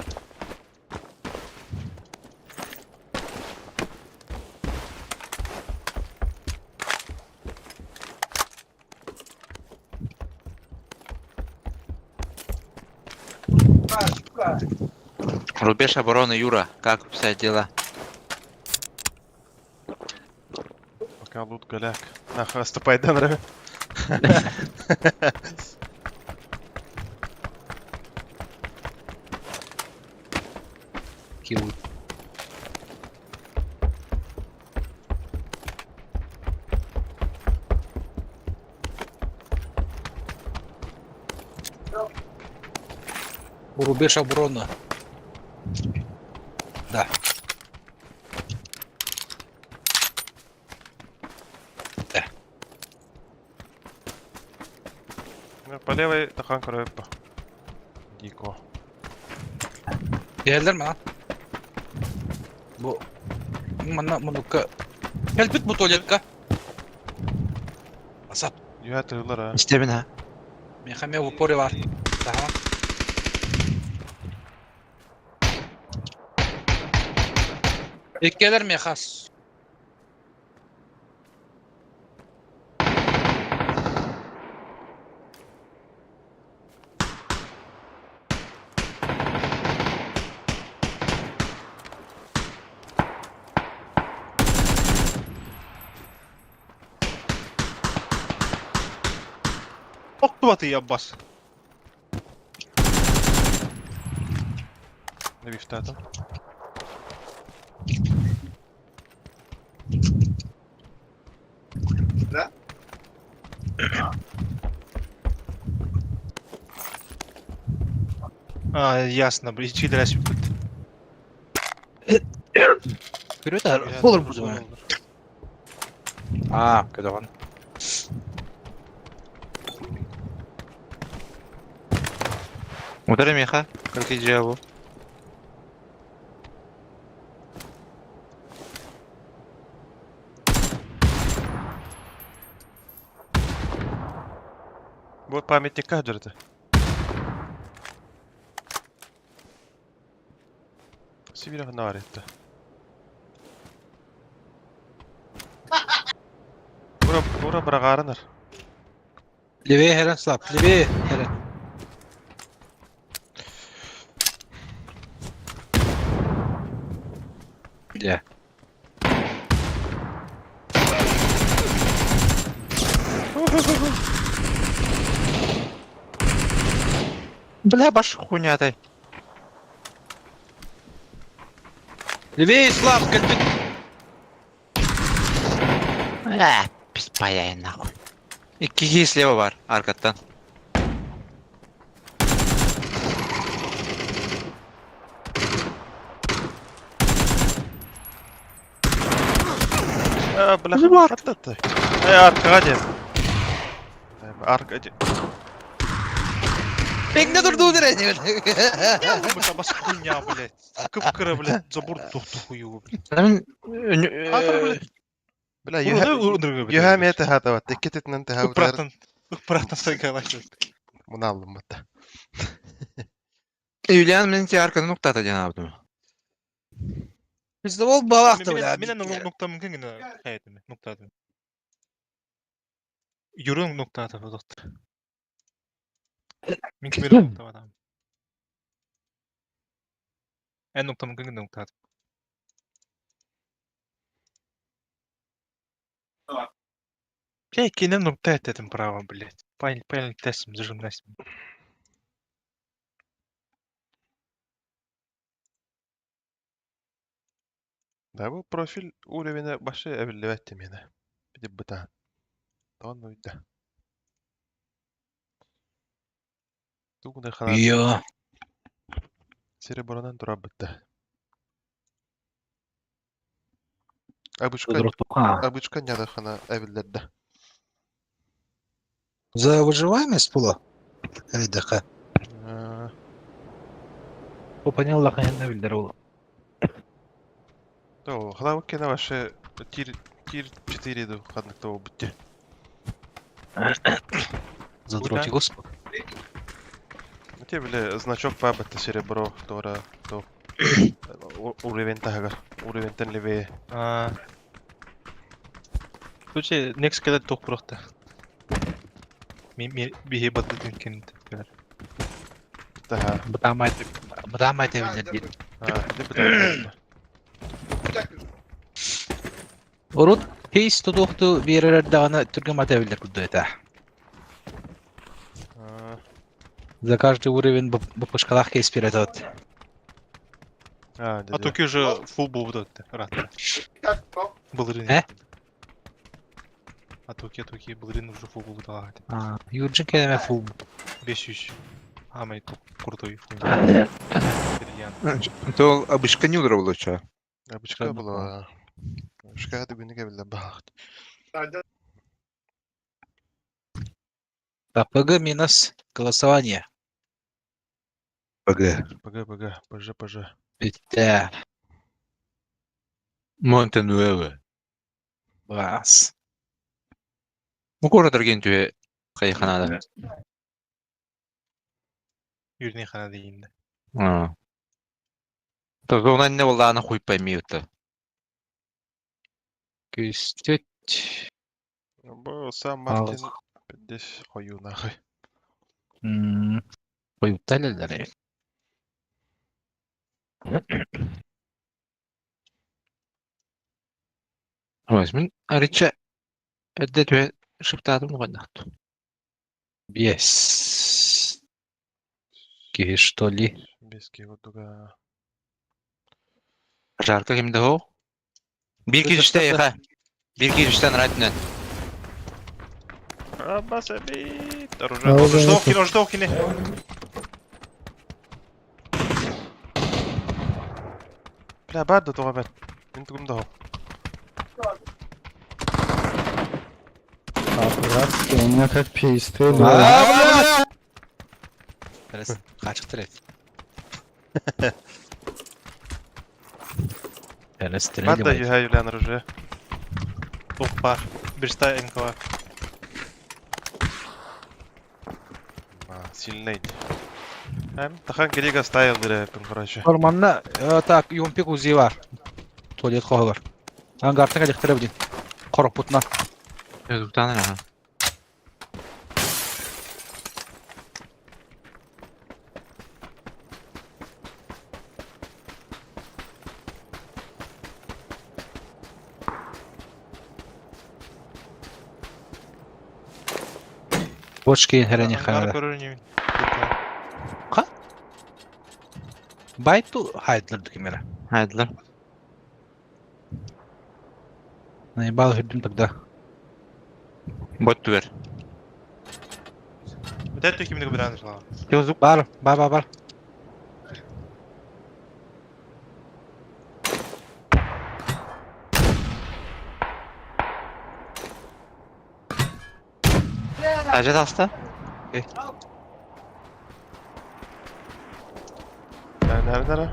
Рубеж обороны, Юра. Как обстоят дела? Пока лут голяк. Нахуй, ступай, да, нравится. Киут. Рубеж обороны. Да. По левой тахан кройпа. Дико. Geldiler mi lan? Bu Manukka. Gelbit bu tuvaletka. Asap. Yuha tığlar ha. İşte ben ha. Mekame в упоре var. Tamam. İlk gelir mekas. Oktu batı yabbas. Ne biftadım? А, ясно, блин, чили раз. Görüyor da olur bu zaman. Aa, kötü olan. Ударь меха. Как и дьявол. Bu памятник кадрды. Сибирь наварит. Bura bırağarınır. Leveye heren slap. Leveye heren. Ya. Бля, баш хуйня ты. Leveye slap gelbit. Pis payayın nahуй. İki kişi слева var arkadan. Бля, attı. Arkağa gel. Arkağa gel. Bekle durduğu derece. Я думаю, бас хуйня, блядь. Кыпкыры, блядь, забор тухту хую, блядь. Lan Хатыр, блядь. Бля, Yuha mete hata var. Dikkat et lan te hata. Ipıratan sayıkalaştı. Bunu aldım hatta. Юлиан мен те арканы нуктата жанабы. Bizde ol bağlaktı bile. Мен нукта мүмкін гіне хәйтіме, нуктаты. Юрың нуктаты бұдықты. Мен кемері нукта адам. Ән нукта мүмкін гіне нуктаты. Я кинем нукта этим право, блядь. Пайль тестим, зажимнастим. Да bu profil uğrevine başı evli ettim yine. Bir de bıta. Tamam mı uydu? Tuğun da kadar Yo. seri buradan durar bıttı. Abuşkan ya da kana evlilerde. За выживаемость была? Haydaqa. Aa, Опанял лахаянда билдер ул. то, хлау кена ваше тир 4 иду, хаднак то бутте. Задротик господ. Ну те биле значок пабатта серебро, тора, то. Уровень тагар, уровень тен левее. Случай, next келет тох прохта. Ми бихе баттын кенет. Тага. Бытамай билдер бит. Де бутта. Урут кейс тутукту беререр дагана түргөн мата билдер кудуэта. За каждый уровень бапышкалах кейс берет. А токи уже full был вот это, рад. Был рынок. А токи был рынок уже full был вот это. Юрджин келеме фул. 500. Амай крутой фул. То обычка нюдра было чё? Обычка была. Шкада гүнүгө биле багт. Так, ПГ минус голосование. ПГ. Пж. Биттер. Монтенуэве. Бас. Мукора тергентүе кайханада. Юрний хана дейинде. То зонан не болда аны куйуп поймейт. Күстөт. Бо сам Мартин 50 кою нахуй. Коюптар элдер. Мен арича эддетүе шыптадым гоннакту. Бес. Ки что ли? Без кеготуга. Жарка кимде хо? Bir girişte ya. Bir girişten rahatnen. Абасабит. Оружие. Ождохкини. Бля, бадо тога мен. Мен тугумда хо. У меня как пейсты. Teraz kaçıktır. Teraz Бадо трейлер. юхай юлян оружие. Тох бар. Bir sta НК var. Сильный. Тахан керега стайл директор, короче. Ormanda tak yompik uzi var. Tuvalet kohu var. Angartına elektriğe bilin. Koruk putuna. Ödükten ya. Boçki hereni Ангар hayra. көрөрүн. Baytu haydırdı kimere. Haydiler. Naibal hürdüm тогда. Bot ver. Дайте кимдиги билан жала. Gözük. Бар. Acet hasta. Nerede?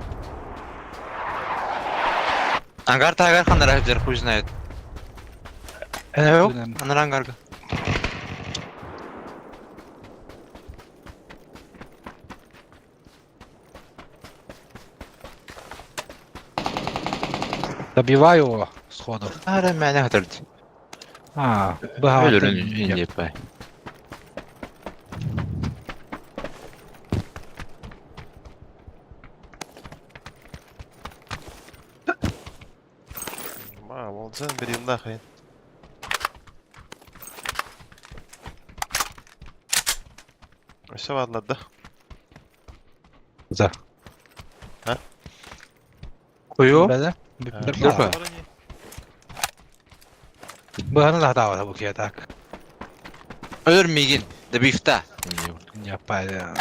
Angar tagar kanlar hajar хуй знает. Yok. Önemli. Anlar angarga. Добиваю его сходу. Ара мәне хатırdı. Бага. Ölürün indi pay. Olcan bir yılda hayın. Aşağı atladı. За. Koyu. Böyle. Dur bak. Bana da hata bu ki tak. Ölür migin. De bifta. Yapaydı.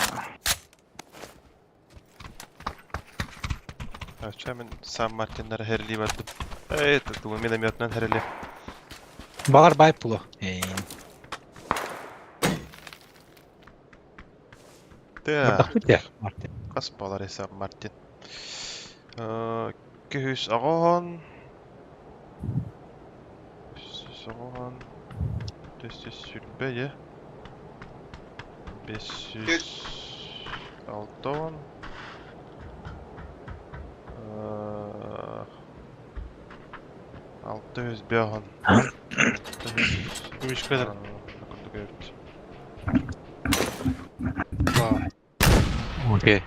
Aşağı ben San Martin'lere herliği verdim. Evet, bu minamyotdan herliği. Bağır bay pulu. Tää. Bak bir de. Martin. Kas bolar hesap Martin. 200 agon. 200 agon. 400 sülbe 500 6 600 beğen. Gümüş kadar. Evet. Vay. Okey.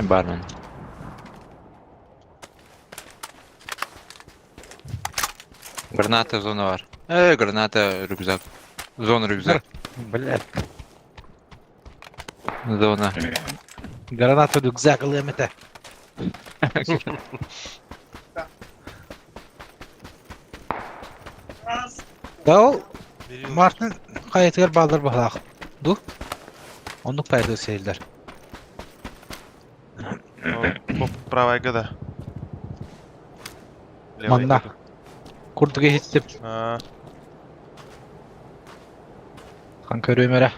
Barman. Granata zona var. Granata rюкзак. Zona rюкзак. Блядь. Zona. Granata rюкзак kıymete. Dağıl Martin kayıtlar baldır bakalak. Du. Onluk payda seyirler. Bu pravayga da. Manna. Kurduga hittim. Ha, Kanka römere.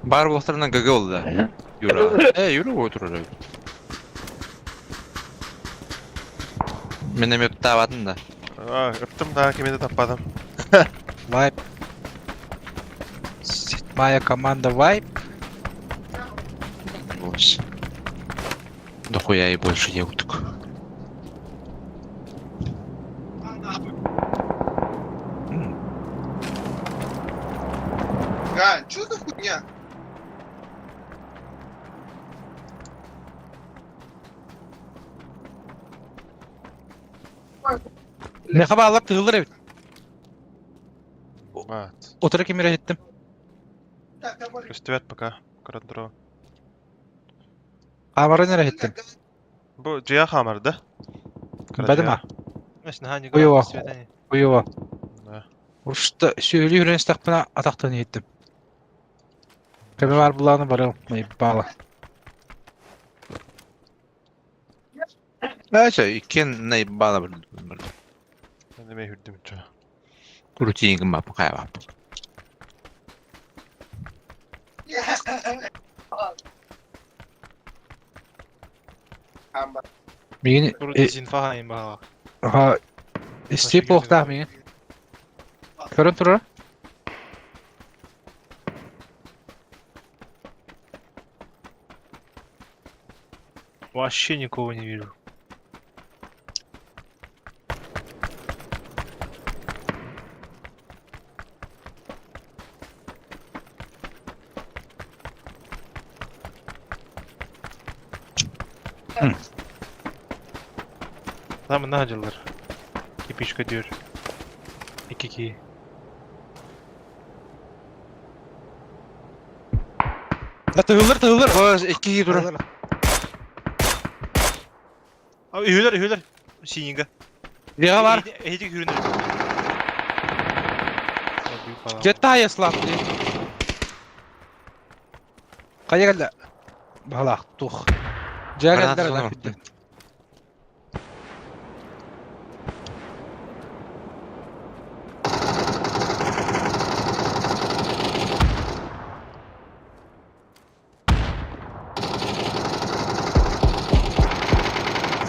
Bar bohtarından gaga oldu da. Yürü. Yürü oturur öyle. Benim yok davatın da. öptüm daha kimi de tapadım. Vibe. Седьмая команда Vibe. Boş. Дохуя и больше еуток. Гань, что за хуйня? Ne kadar Allah tığılır evet. Evet. Otura kimire gittim. Üstü ver baka. Karandro. Amara nereye gittim? Bu ciha hamardı. Bedim ha. Значит, hani Ой, gol о. свидание. Uyuva. Ne? Uruşta söylü yürüyüş takpına ataktan gittim. Kime var bulağını barım. Bağla. Neyse, iken ne bağla bir. Ben de mehürdüm çoğu. Rutin gibi bu kaya bak. Mini Burada dezinfa hain bakalak. ha isteyip Başka oktah gelin. mini. Körün turu. Вообще никого не вижу. Tamam ne acılar. Kipişka diyor. 2-2. La tığılır. Boş, iki durun. Abi ühüler. Sinyiga. Liga var. Ehecek ürünler. Jetta hayaslan. Kaya geldi. Bağla. Tuh. Jaga Granat geldi. zona. Bitti.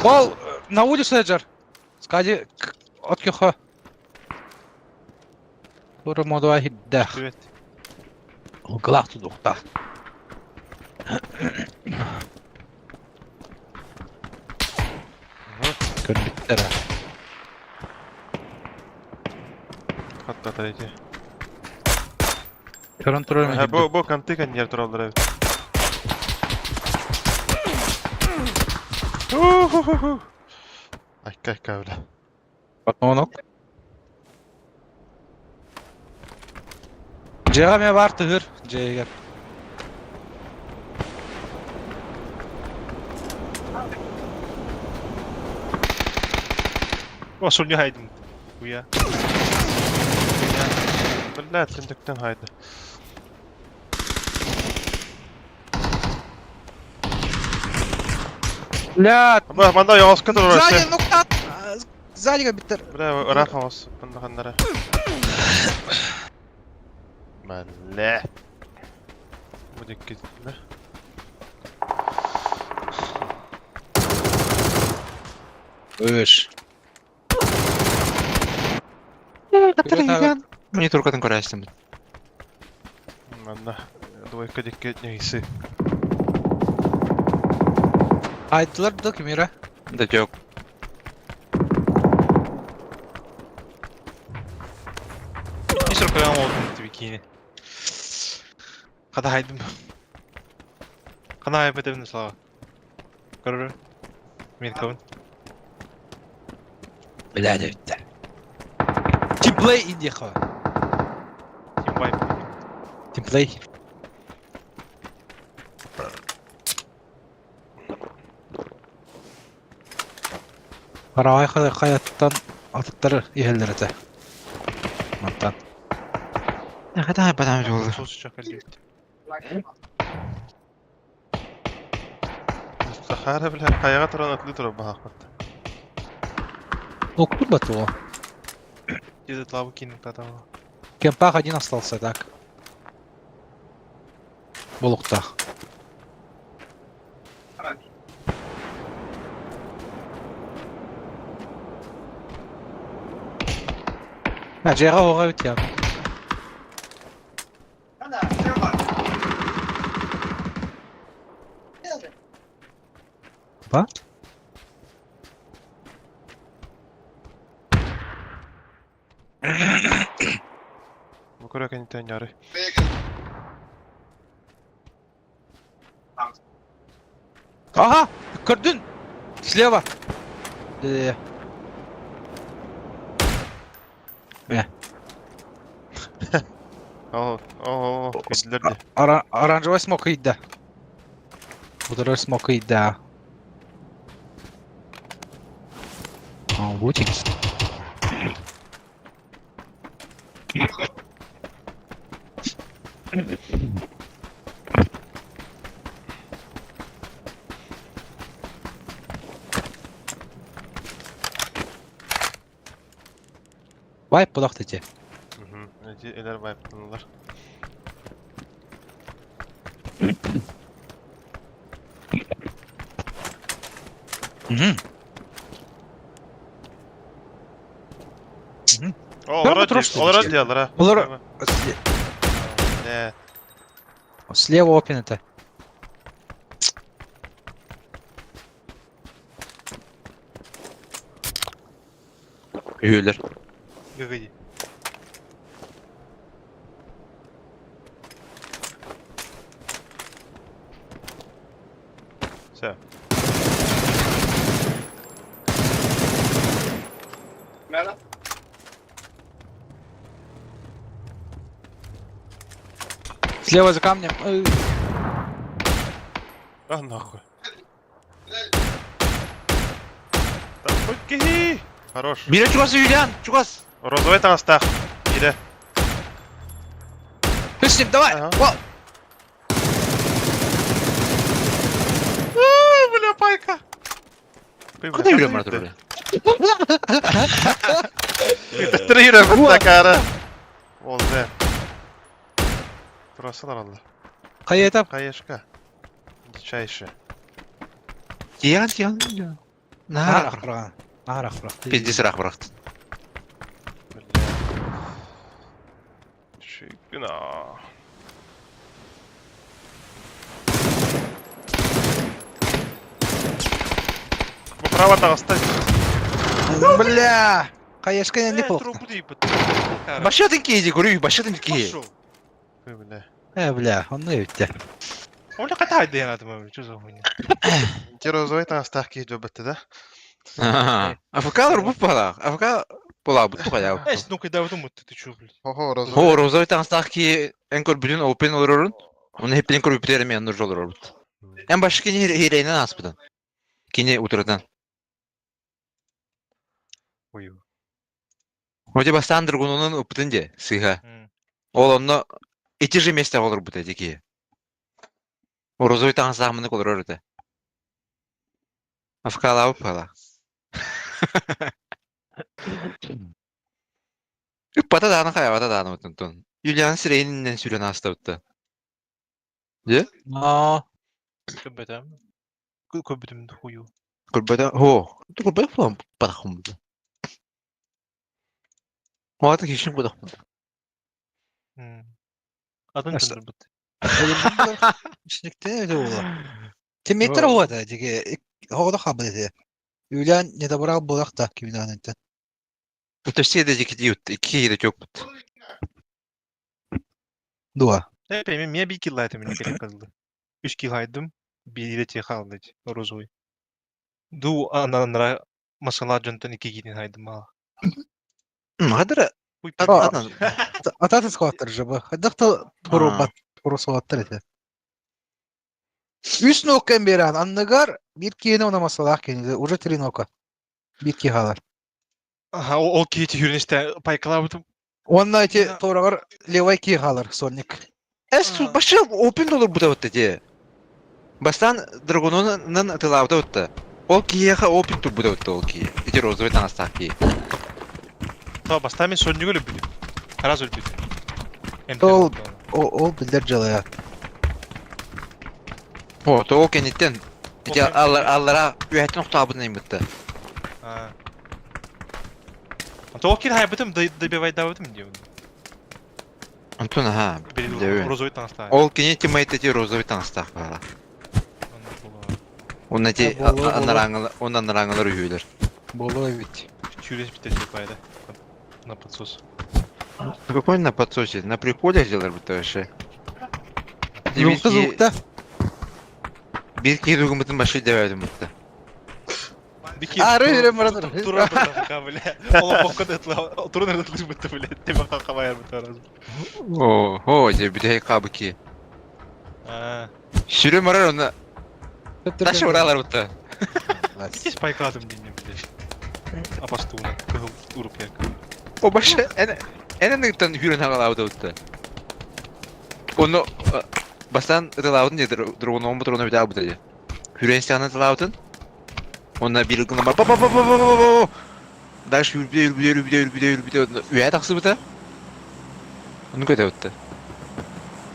Ол на улице жар. Скажи, от кёха. Тура модуа хиддах. Evet. Глах тудукта. Körbitlere. Hatta tarihi. Körün turun Ha, bu kanti kan yer turallar evet. Ay öyle. Batmanok. Cegame var tığır. Ceger. Vasulnya haydın. Bu ya. Billahi tindikten haydi. Ля. Ama banda yavaş kadar orası. Сзади нокта. Сзади биттер. Bravo, rahat havas. Bunda kanlara. Malle. Bu dikkat. Öş. Монитор катын көрәстім. Anda двойка dikkat neyse. Aydılar da kimira. Да жоқ. Мистер коям олдун тебе кийини. Када хайдым. Кана айбетемди сага. Көрөр. Мен кабын. Biladı bitti. Team play indi kava. Тим вайп. Team play. Карагай каяттан атыттары иһеллерите. Мантан. Када айбатам жолды. Сос чакалды. Сахара bilen kayağa turan atlı tura bahaqat. Октур бату. Где-то лаву кинул татава. Кемпах один остался, так. Булукта. Жайга ого өтөм. Ба? Bu kadar kan iten yarı. Ага, көрдүн. Слева. Bizler de. Оранжевый смок иде. Второй смок иде. Лутик. Вайп подохтете. Eler wipe'lanırlar. Olar diyorlar ha. Олар Ne? слева опен это. Үйелер. Гыгыди. Все. Слева за камнем. Ah нахуй. Так, окей. Хорош. Бире чугасы Юлиан, чугас. Розовый танстах. Иде. Пустим, давай. Ага. Во. Бля, пайка. Куда Юлиан бара турды? Трира бутакара. Oldu. Burasılar Allah. Каета. Kayışka. Çay işi. Тиян. Нахарах Нар. браган. Нахарах браг. Пиздесірақ бырақты. Şükürna. Bu prava tağısta. Бля. Каешка не плохо. Трубу дейбіт. Башатын кейді көрүй, башатын кейді. Пошел. Böyle. Бля, он не өтті. Оля ката хайды яна тымам. Чё за хуйня? Розовый tağısta ki jobbette de. АФК ұрбып бала. АФК бола бұт қая. Эс, ну кайда ватым отты, ты чё, блядь? Oho rozovый. Хо, розовый таңстақ ки әнкөр бүтін опен олырырын. Оны хептен көріп бітері мен нұр жол ұрыр бұт. Ән башы кені хейрейнен аспыдан. Кені ұтырдан. Ой. Оте бастан дұрғынының ұпытын де, сыйға. М. Ол онны эти же месте олыр бұт әдеке. О розовый таңстақ мұны қолыр ұрыды. АФК алауып бала. Үппата даны қая, вата даны ұтын тұн. Юлиан сирейнінен сүрен асты ұтты. Aa, Köbbetem. Köbbetem huyu. Kurbada ho. Tu kurbada falan bırakım bu. O artık işin bu da. Adın Asa- tındır bıt. elimden bular işlikte öyle ola. Temettер o da dige. O da kabul ediyor. Ülen ne de bırak bulak da kimin anında. Bu da şey de gidiyor. 2 yıl çok but. Dua. Ne bileyim miye bir kill haydım ne gerek kaldı. 3 kill haydım. Bir ile çiğ kaldı. Rozoy. Du ananlara masalar jönten 2 gidin haydım ha. Hadi Huy Aa. Adam. Ататы скваттер же бы. Хадахта туру Aa. бат туру скваттер эти. Үс ноккен беран. Аннагар bir киене ona масалах кенеде. Уже 3 нока. Bir ки халар. Aha o kiti hürünüşte paykaladım. Онна эти турагар левай ки халар сонник. Es başı open olur bu da ötede. Bastan Dragon'un atılавда ötede. O kiyeha open tur bu da ötede o ki. İki rozovay tanıstak ki. Tabi basta men sonunu ölüp biliyor. Haraz ölüp biliyor. Tol- O bildir jalaya. O to o kenitten. İki allara üyetin noktabını imbitti. Ha. To kir haybetim da bir vay davetim diyor. Antun ha. Biri Devi. rozoy tanısta. Ol kini teammate eti rozovay tanıstak bala. Onun eti ondan üyeler. Боло ведь. Чуриш bitecek bayda. На подсос. Какой на подсосе? На приколе сделали bu taşı. Зукта зукта. Bir kere hükümetin başı deverdim mutta. Bir kere. Arı yürü buradır. Turun da böyle. Ola bokka da atla. Turun da atla bitti böyle. Tema kakama yer bitti arası. Oho, bir de kabı ki. Ha. Sürü marar ona. Taşı oralar mutta. İki spike aldım dinledim bir de. Apastuğuna. Kıhıl urup yak. O başı en önemli hürün havalavda mutta. Onu basan ıtılavdın ya drone'u on bu bir daha bu dedi. Hürün silahını ıtılavdın. Ona bir ılgına var. Ba. Daş yürübüde. Üye taksı bu da. Onu kötü mutta.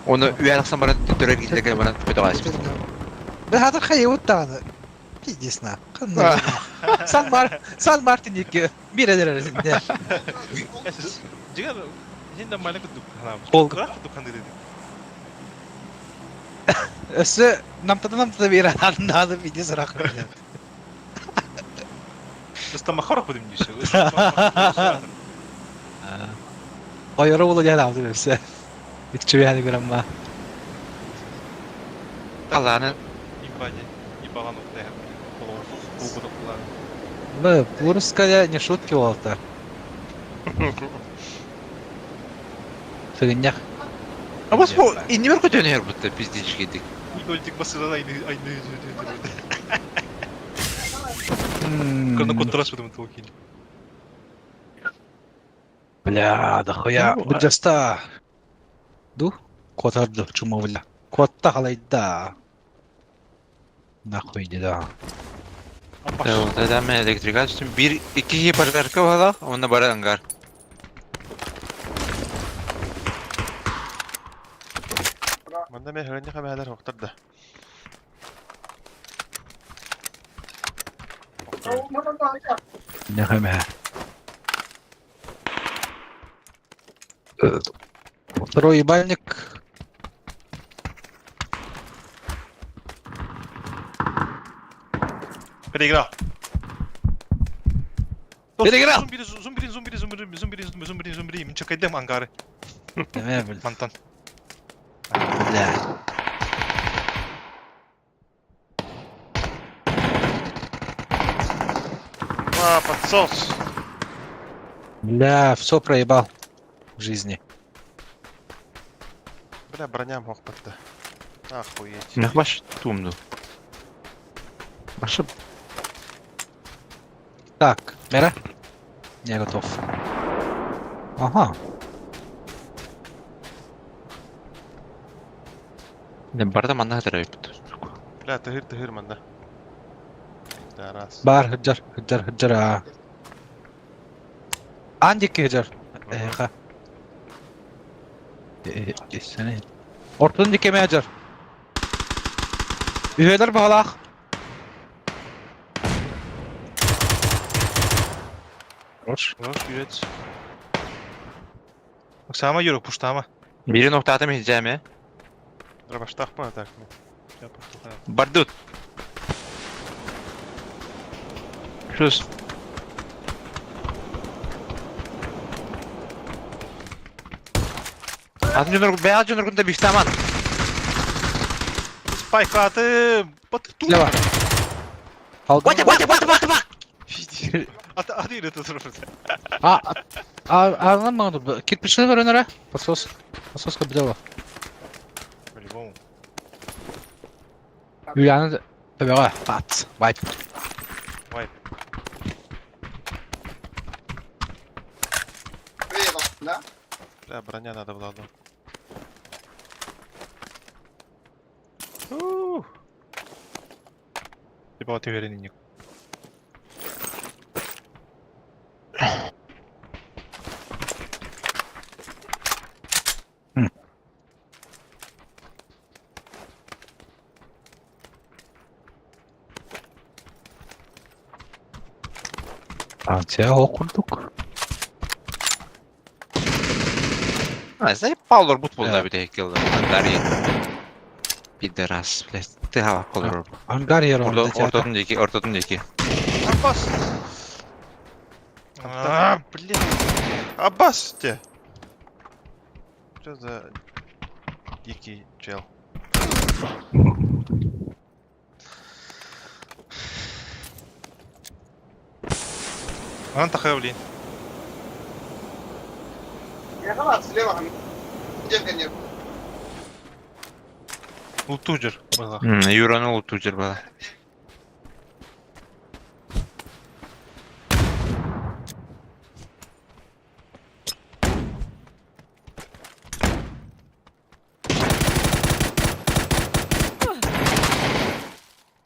Onu üye taksan bana dörer giderken bana kötü kaçmış. Ben hatta hayır tane. Pidisna. San Martinik bir eder arasında. Juga hindi malang ko dukhan. Ol. Dukhan dedi. Össe namtada bir anladı bir diz rakı. Basta makarap din diyor. Hayır oğlu gel aldı össe. Bitçi yani gramma. Allah'ını İbagan noktaya. Bu noktalar. Да, Бурская не шутки Уолта. Фигня. Ama bu inni bir kötü dönüyor burada biz de hiç gittik. İlk öldük basılan aynı yüzü. Когда контраст потом толкин. Бля, да хуя. Буджаста. Ду? Котарду чумовля. Котта халайда. Нахуй да. Tamam, zaten ben elektrik açtım. 1-2 hiperkarka var onda bara angar. Manda me höründe haberler hoktar da. Не хаме. Второй ебальник. Переиграл. Переиграл! Зумбири. Мен чакайдем ангары. Не, блядь. Мантан. Бля. Подсос. Бля, все проебал в жизни. Бля, броням хокпатта. Охуеть. Ne baş tutumdu. Başı Так, Мера? Я готов. Ага. ne barda manna kadar ayıptı. Bля, тыгыр манда. Да, раз. Бар, хыджар. Андик хыджар. Ха. Сene. Ortadan dikeme hıcar. Üyeler bağlaq. Hoş. Roş, üret. Sama yürük puştama. Biri noktada mı hicame? Рабаштах mı tak mı? Yapıp tutar. Bardut. Şuz. Beyaz Cunur'un bir zaman. Spike atım. Batı dur. Ne var? Halkın. Hadi yine tuturuz. Anlamadım dur. Kirpiçini ver önere. Pasos. Pasos kabile var. По-любому. Юлиана побегла. Пац. Вайп. Вайп. Да? Бля, броня надо была. Да. Типа вот уверенный ник. Антия окурдук. Знаешь, Паулор бут Да. был bir tek yılda. Dari. Pideras, блядь. Ты hava kolor. Ангарьер Ortadan iki. Аббас! Блин. Аббас те. Что за дикий чел? Ан тахавлин. Я خلاص слева. Где конец? Лутуджер. Bağlaq. Euro'nun ultucur bana.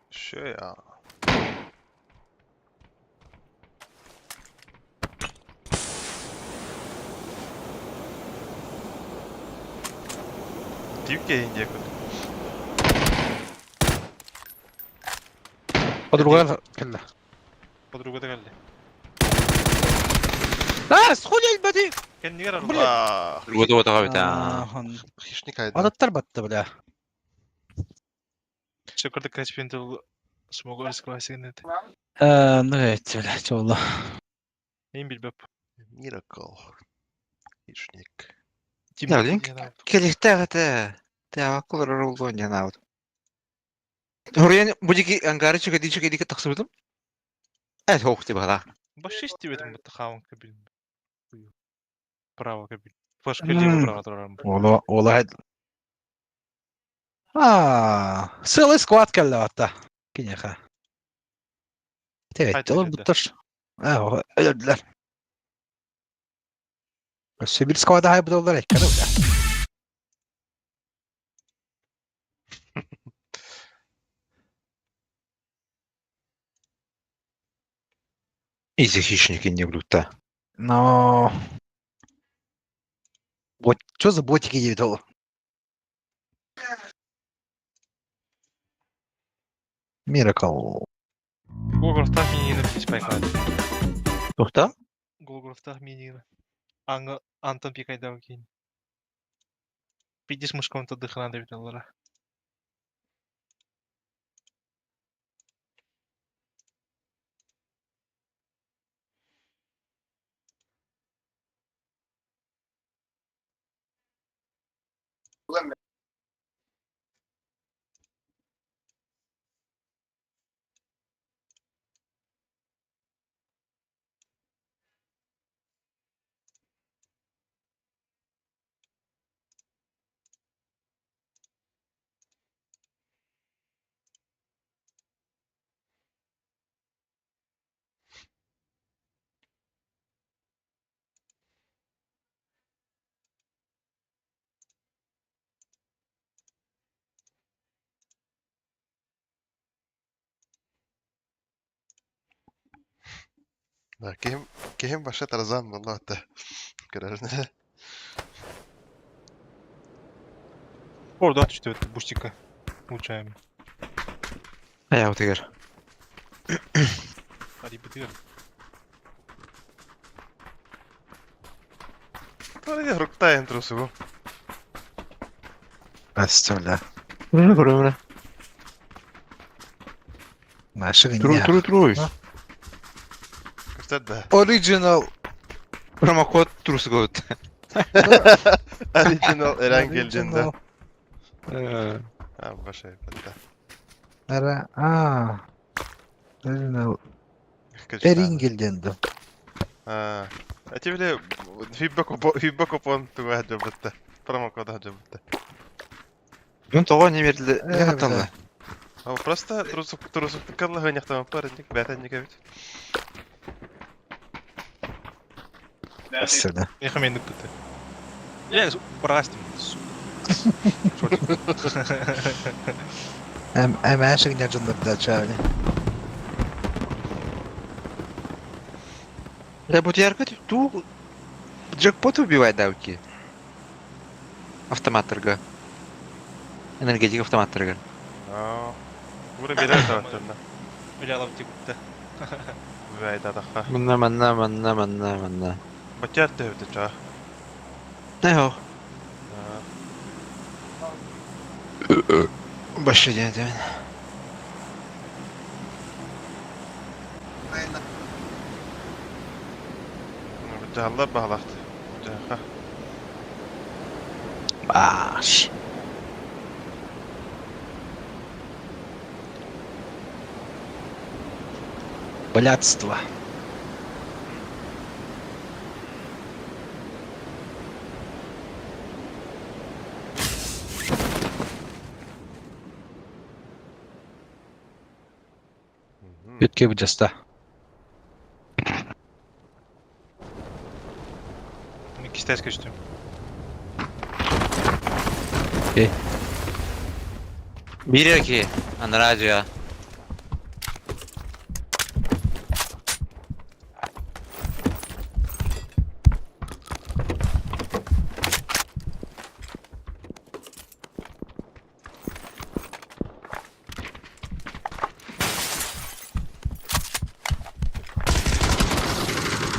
Что я? Дивке индия кот. Подруга كلها. Подруга да geldi. Схули البدي. Ken nigar arı? Бля. Вот бita. Хищник айда. Adattар battı bile. Şekarda kaç pintel smoke eskalasyonu dedi. Evet öyle çoğulu. Neyin bilbep. Miracle. Хищник. Ya link. Kelihte gata. Te kolor oldu ondan out. Oraya bu diki angarı çıkıdı taksıbıdım. Evet hoştu bana. Başı istiyorum bu tıkavun kabil. Bravo kabil. Başka lima bravo durarım. Ola. Силы squad geldi hatta. Kinyaha. Evet Haydi olur öyle de. butlar. Öldüler. Sivil squad'a hayb dolar ekranı bile. Изи хищники не блюта. Но... Вот, что за ботики я видел? Miracle. Голграфтах миниyle bir spike Тухта? Голграфтах миниyle. Аңы антон пикайда кейін. Пидис мышконта дыхана да видалара. Да, кем башы Тарзан было это. Гаражный. Orada düştü bustика. Получаем. Ayağı teger. Hadi bitiyor. Toledi ruktayan trusugu. Estağfurullah. Bura. Maşık Turu ya. turu turu. Ha? Köstedde. Original. Promo kod turusu kod. Original Eren geldiğinde. Ha başa yapıldı. Ara. Original. Kaç Erin tane? geldiğinde. Ha. Ati bile hibba kupon tuğa hacabatta. Promo kodu hacabatta. Gün toğa ne verdi? Ne Evet, hattalı? evet. Ama просто трусук калла ханьяхтан парник бәтәнник бит. Estağfurullah. Yıkamendik bitti. Ya bırakastım. Maşık ne canlı da çağırdı. Я буду ярко ту джекпот убивать давки. Автомат торга. Энергетик автомат торга. Aa. Бура берер таваттарна. Öyle alıp çıktı. Bu ayda dakka. Манна. Бачар төвдө чаа. Ne yok? Başı dedim. Жалла баглахт. Жаха. Baş. Блядство. Ütke bulacağız da. İkisi ters geçtim. Bir iki. Ana radyo.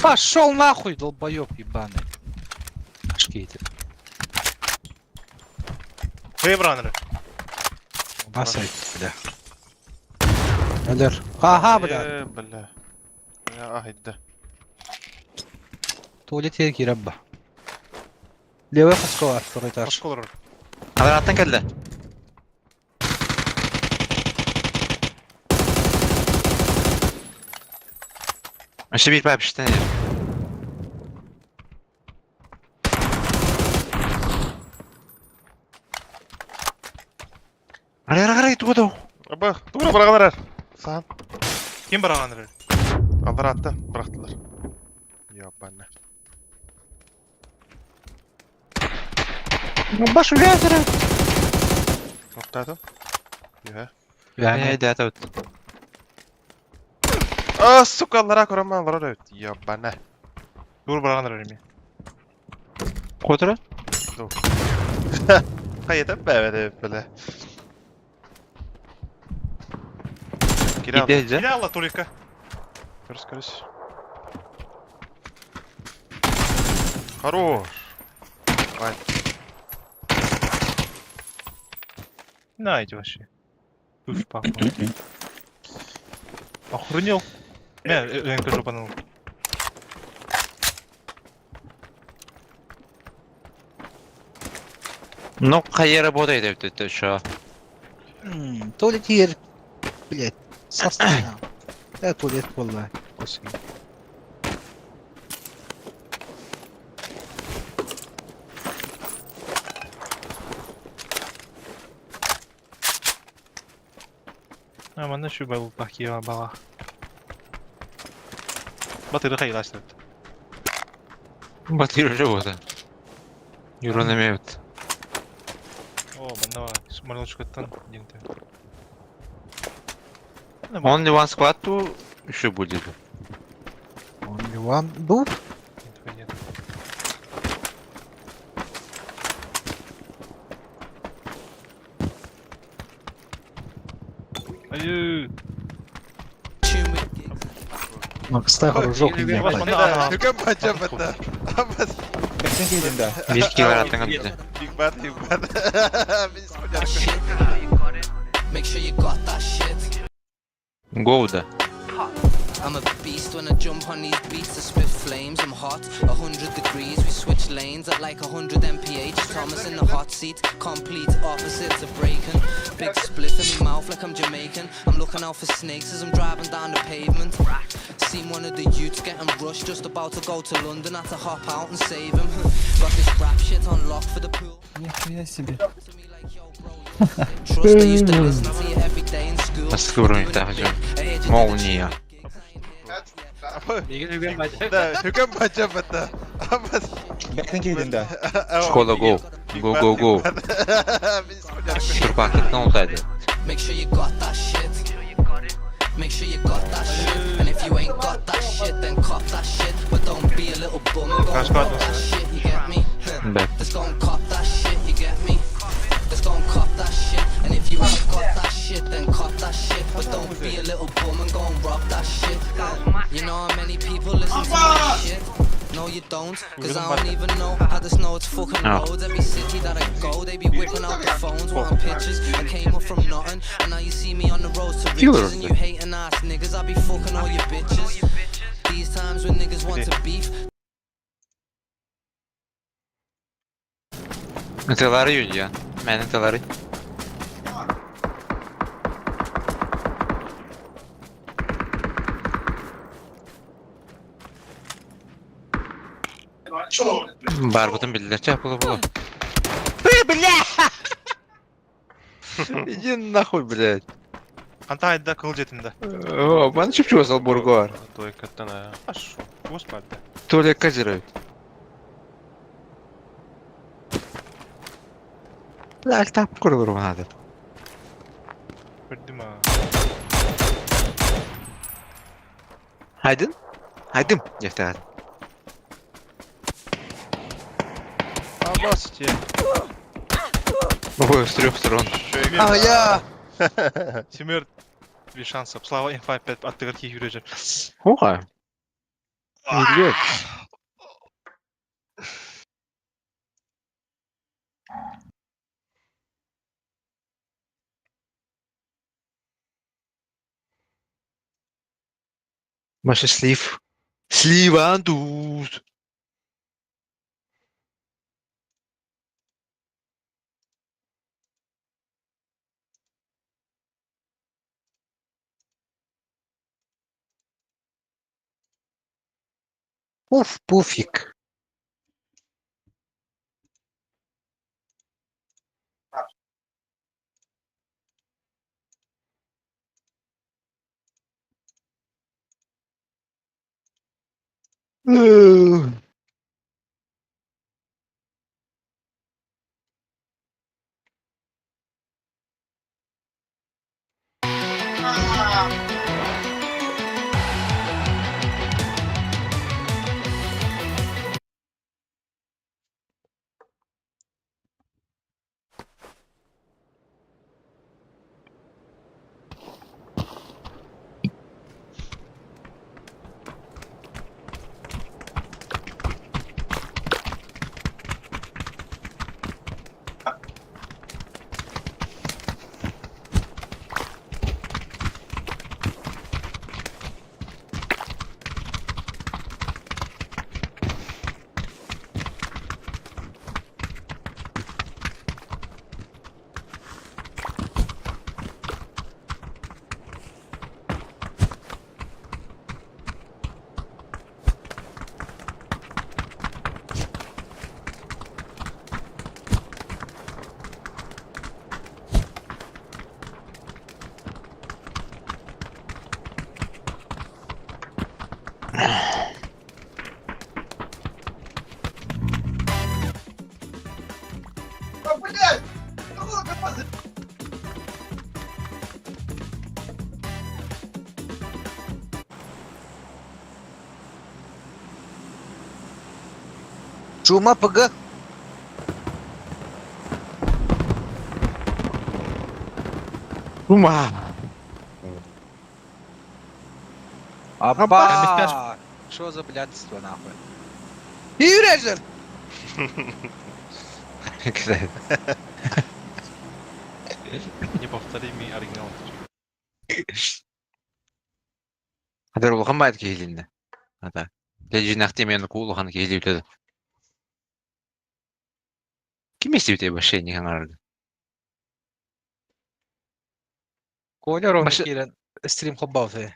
Пошел нахуй, долбоёб ебаный. Шкейтер. Hey Branner. Басай, бля. Ölür. Aha bля. Бля. Ya ahidde. Tuvalet yer ki rabba. Levая хаска var, второй этаж. Başka olur. Haber attın geldi. Aşağı bir pişten ya. Ara tuğdu. Аба, тура бараганар. Сан. Kim Branner? Алар атты, бырактылар. Ябанна. Başı ветра. Октады. Я. Yani Да, тут. А, сука, алара көрөм, алара өт. Ябанна. Dur Branner mi? Котра? Кайда бәвәде беле. Кирал. Gidelim. Yine Allah Tolika. Көріс. Хорош. Ай, Найди вообще. Туф пахнет. Охренел. Я кажу пану. Ну, кая работает это что? Tuvalet yer. Блять. Состав. Да, туалет والله. Господи. Ama ne şu balı bakıyor bala. Batırı kayılaştırdı. Батыр живота. Юрономет. О, bana var. Смарнул шкаттан. Деңте. Only one squad to еще будет. Only one. Dur. Ayy. Макстай хорошо кийген бай. Hüküm baca bata. Amas. Bir iki var attın bize. Big bad. Biz kocar. Make sure you got that shit. Go da. I'm a beast when I jump on these beats. I spit flames, I'm hot, 100 degrees. We switch lanes at like 100 mph. Thomas in the hot seat, complete opposites of breaking. Big spliff in my mouth like I'm Jamaican. I'm looking out for snakes as I'm driving down the pavement. Seen one of the youths getting rushed, just about to go to London. Had to hop out and save him. Got this rap shit on lock for the pool. Trust I used to listen to you every day in school. Nasıl kıvırmayı takacağım? Молния. Да, hüküm baca bata. Amas. Школа go. Go. Biz kocar. Şu paketten olsaydı. Make sure you got that shit. Make sure you got that shit. And if you ain't got that shit, then cop that shit. But don't be a little bum and go and cop that shit, you get me? Bet. Let's go and cop that shit, you get me? Let's go and cop that shit. And if you ain't got that shit, then cop that shit. But don't be a little bum and go and rob that shit. You know how many people listen to my shit? No, you don't, cause I don't even know. I just know it's fucking No. loads. Every city that I go, they be whipping out their phones, wanting pictures. I came up from nothing, and now you see me on the road to riches. And you hating ass niggas, I be fucking all your bitches. These times when niggas want to beef, Ntıları yün ya. Ben ntıları. Barbutun bildiler çapılı bulu. Иди нахуй, блядь. Антайда кыл жетинде. О, бана чупчу басал бургуар. Той каттана. Аш, господи. Толя козирует. Лаль тап курдуру надо. Көрдүм а. Haydın. Haydın. Yeter. Amas ki. Ой, с 3 сторон. А я. Семер без шансов. Слава М5 аттыгар ки жүрөжөр. Ой. Идет. Маша слив. Сливандус. Уф, пуфик. Чума ПГ. Ума. Абба! Что за блядство, нахуй? Юрежер! Güzel. Не повтори мій оригінал. Haber ulgan bayt kehilinde. Hata. Lejinaq temeni kuulgan kehilibdi. Kim isteydi bu şey nihan arada? Коля ровно Başı- кирен стрим хлопбауты.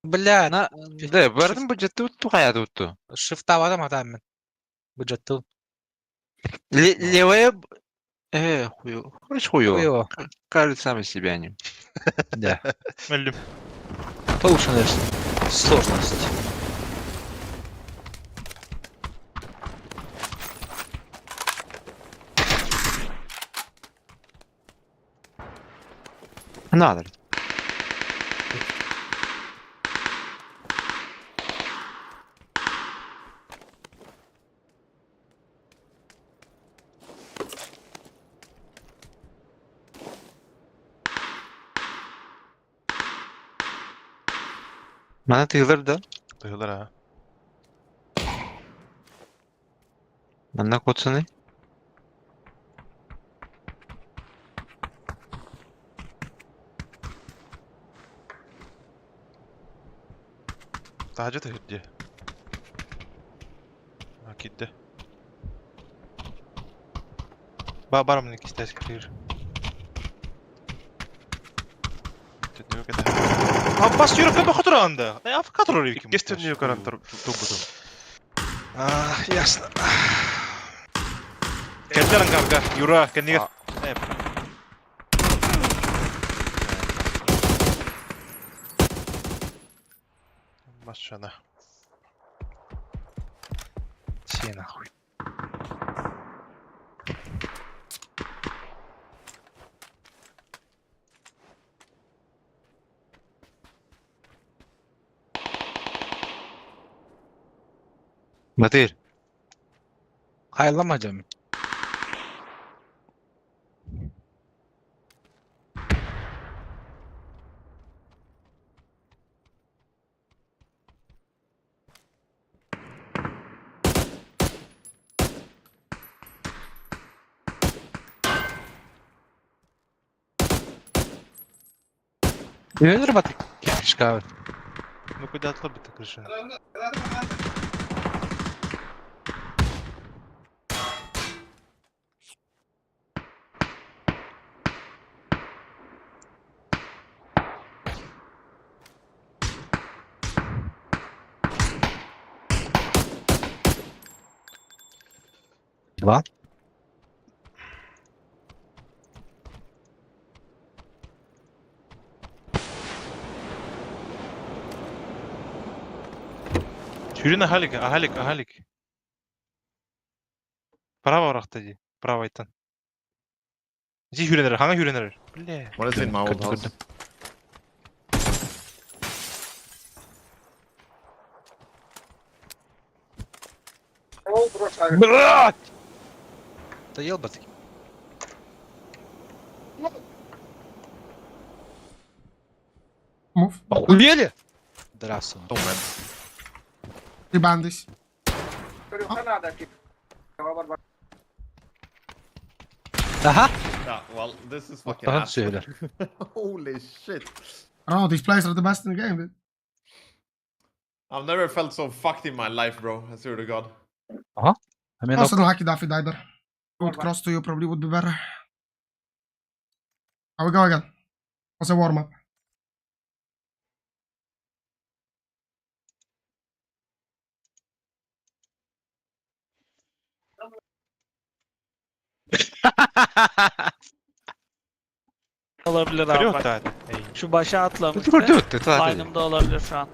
Бля, на Da, bardım budjetı tuttu hayatı tuttu. шифта вадам атамын. Бюджетту. Levaya хуё. Хорошо хуё. Хуёво. Кажется сам из себя не. Да. Өлім. Повышенная сложность. Надо. Mana tığılır da. Duyulur ha. Mana kotsunu. Daha tühüddü. Akidde. Барам не кистайся кир. Tüdnü kadar. Аббас юракка баха турганда. Афка турар экен. Kes tüdnü yukarı tubudu. Ясно. Келдер аңгарга, юра, кеннигер. Машина. Все нахуй. Batır. Hayırlama canım. Güvenir batık. Şikayet. Ну куда отлобить-то крыша? Два. Жүрін ахалик. Право рахта ди. Право айтан. Зи хүренер, хаңа хүренер. Бля. What is in my old house? Блядь! Да ебать. Move. Охуели? Здравствуй. Oh man. Rebound this. Aha. Yeah, well, this is fucking Daha ass. söyler. Holy shit. I don't know, these players are the best in the game, dude. I've never felt so fucked in my life, bro. I swear to God. I mean, Also, no hacky daffy either. Would cross to you probably would be better. How we go again? What's a warm up? Olabilir abi. Вперед, Bak, да. şu başa atlamıştı. Gördü, tatlı. Line'ımda olabilir şu an.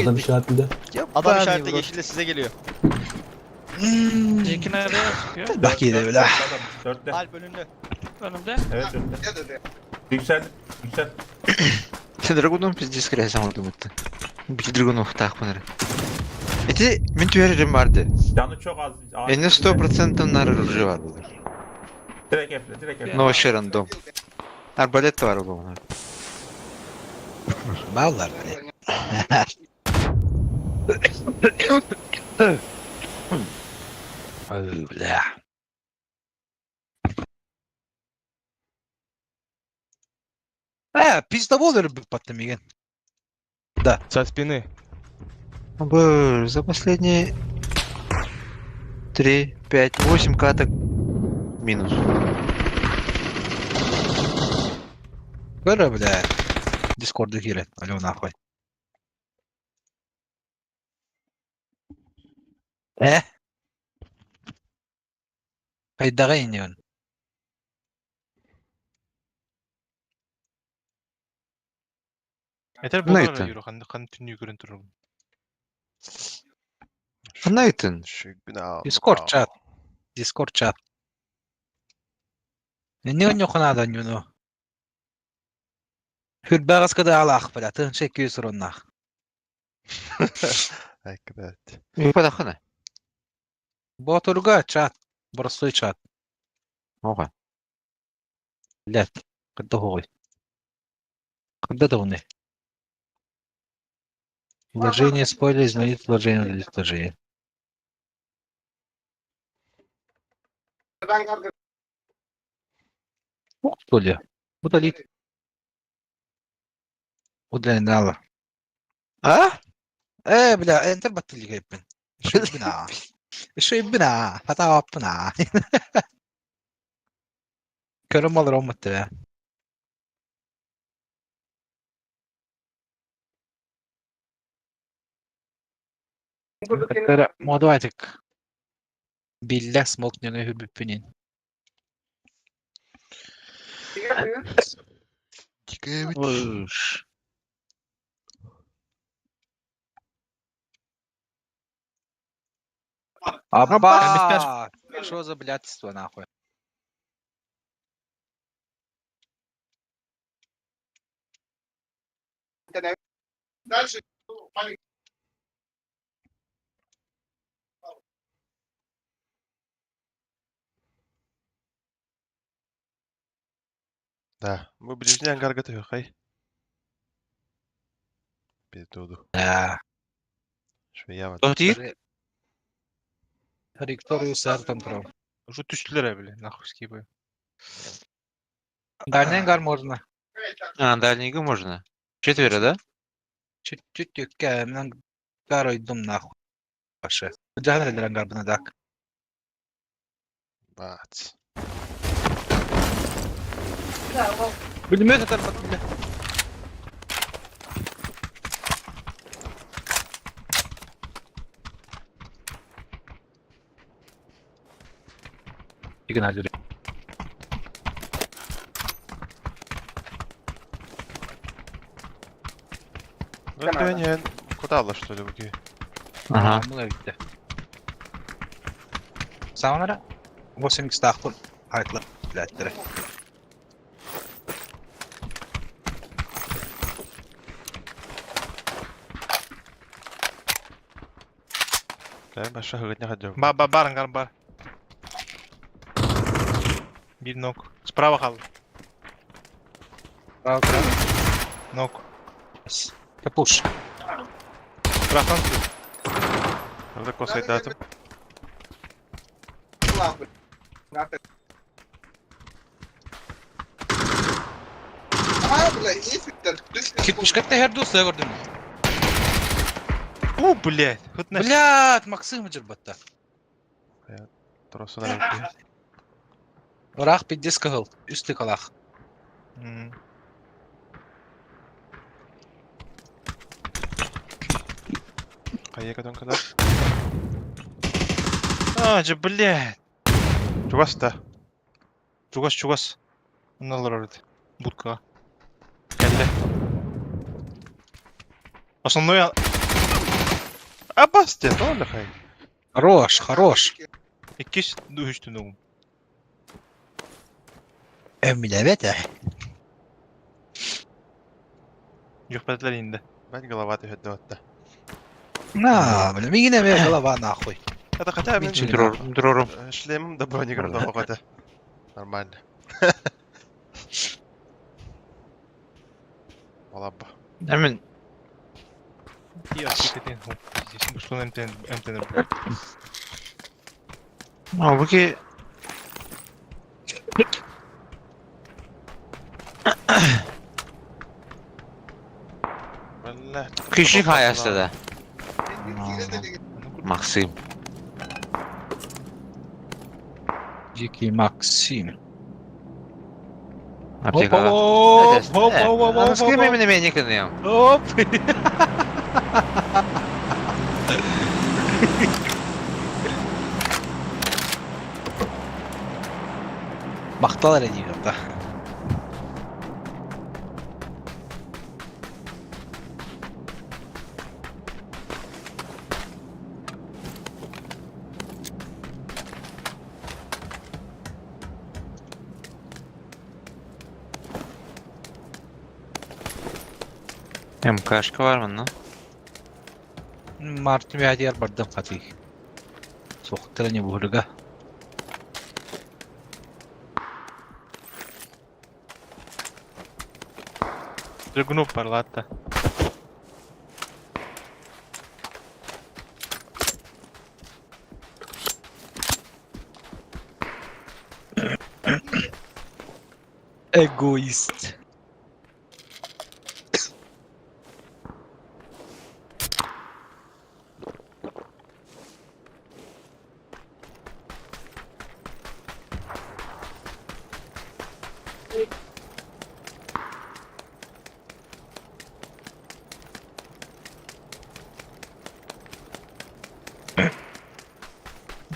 Adam işaretinde. Adam işaretle yeşille size geliyor. Cenk'i nereye sıkıyor? Bak iyi de bile. Alp önünde. Önümde. Evet önünde. Yüksel. Sen Dragon'un pizci skreya samurdu mutlu. Bir Dragon'u tak bunları. Eti min tüyeririm vardı. Canı çok az. Eline 100% onları ruju var bunlar. Direkt F'le. No random. Arbalet de var o bunlar. Bağlar hadi. Öyle. Пизда olur bir patlam igen. Со спины. За последние 3, 5, 8 каток минус. Böyle bile. Discord'a girin. Alo nahvay. Kaydaga iniyorsun. Yeter Ne bu ettin? kadar yürü. Kan tünü görün durum. Ne ettin? Discord chat. Discord chat. Ne yok nada nyuno. Hür bağız kadar ala akbaratın çekiyor sorunlar. Hakikaten. Подохна. Ботурга чат. Простой чат. Ого. Лет. Когда хуй. Когда давны. Вложение спойлер изменит вложение для вложения. Ух, что ли? Удалить. Удалить. А? Бля, انت بطل جايبن. شو يبنا؟ شو يبنا؟ هتعبنا. كرم الله رحمة الله. ترى موضوعك بالله سموك نيجي هو ببنين. وش أبا شو за блядство нахуй? Дальше. Да, мы ближний ангар готовы, хай. Перетуду. Да. Швея вот. Тотир? Ректорию сартом прав. Уже түштілер бля, нахуй скибы. Дальний ангар можно. А, дальнего можно. 4, да? Чуть-чуть тюкке, мен гарой дум нахуй. Вообще. Джанр для ангар бнадак. Бац. Пулемет это бля. Игнали. Ну это не куда что ли выки? Ага. Мына bitti. Sonra 8 tahkul aytla biletleri. Да, başka hırgıtına kadar. Бар ангар бар. Bir ног. Справа хал. Правда. Ног. Капуш. Справа Orada kosayı dağıtım. Gitmiş katta her dostu gördün mü? блядь. Хоть на. Блядь, Максим жырбатта. Тросuna bekliyor. Orak bir disk kıl. Üstü kalak. Kayıya kadar kadar. Же, блядь. Çuvas da. Чугас. Аналар орды. Будка. Келді. Основной... Абасте, тоже хай. Хорош, хорош. İki düştü nogum. Emilevete. Yok bedler indi. Ben голова тüheddi hatta. На, бля, мигине бе голова нахуй. Это хотя бы Дрором. шлемом да бронигом да хода. Нормально. Валаба. Emin İyi hakikaten. Bu son emten. bu ki Vallahi. kışlık hayasta da. Maksim. Jiki Maxim. Apteka. Hop. Скажи мне меня никогда. Hop. Baktalar ediyor da. МКшка var mı lan? Martin ve diğer bardan fatih. Soğuklarını buhurga. Dragunov var la hatta. Egoist.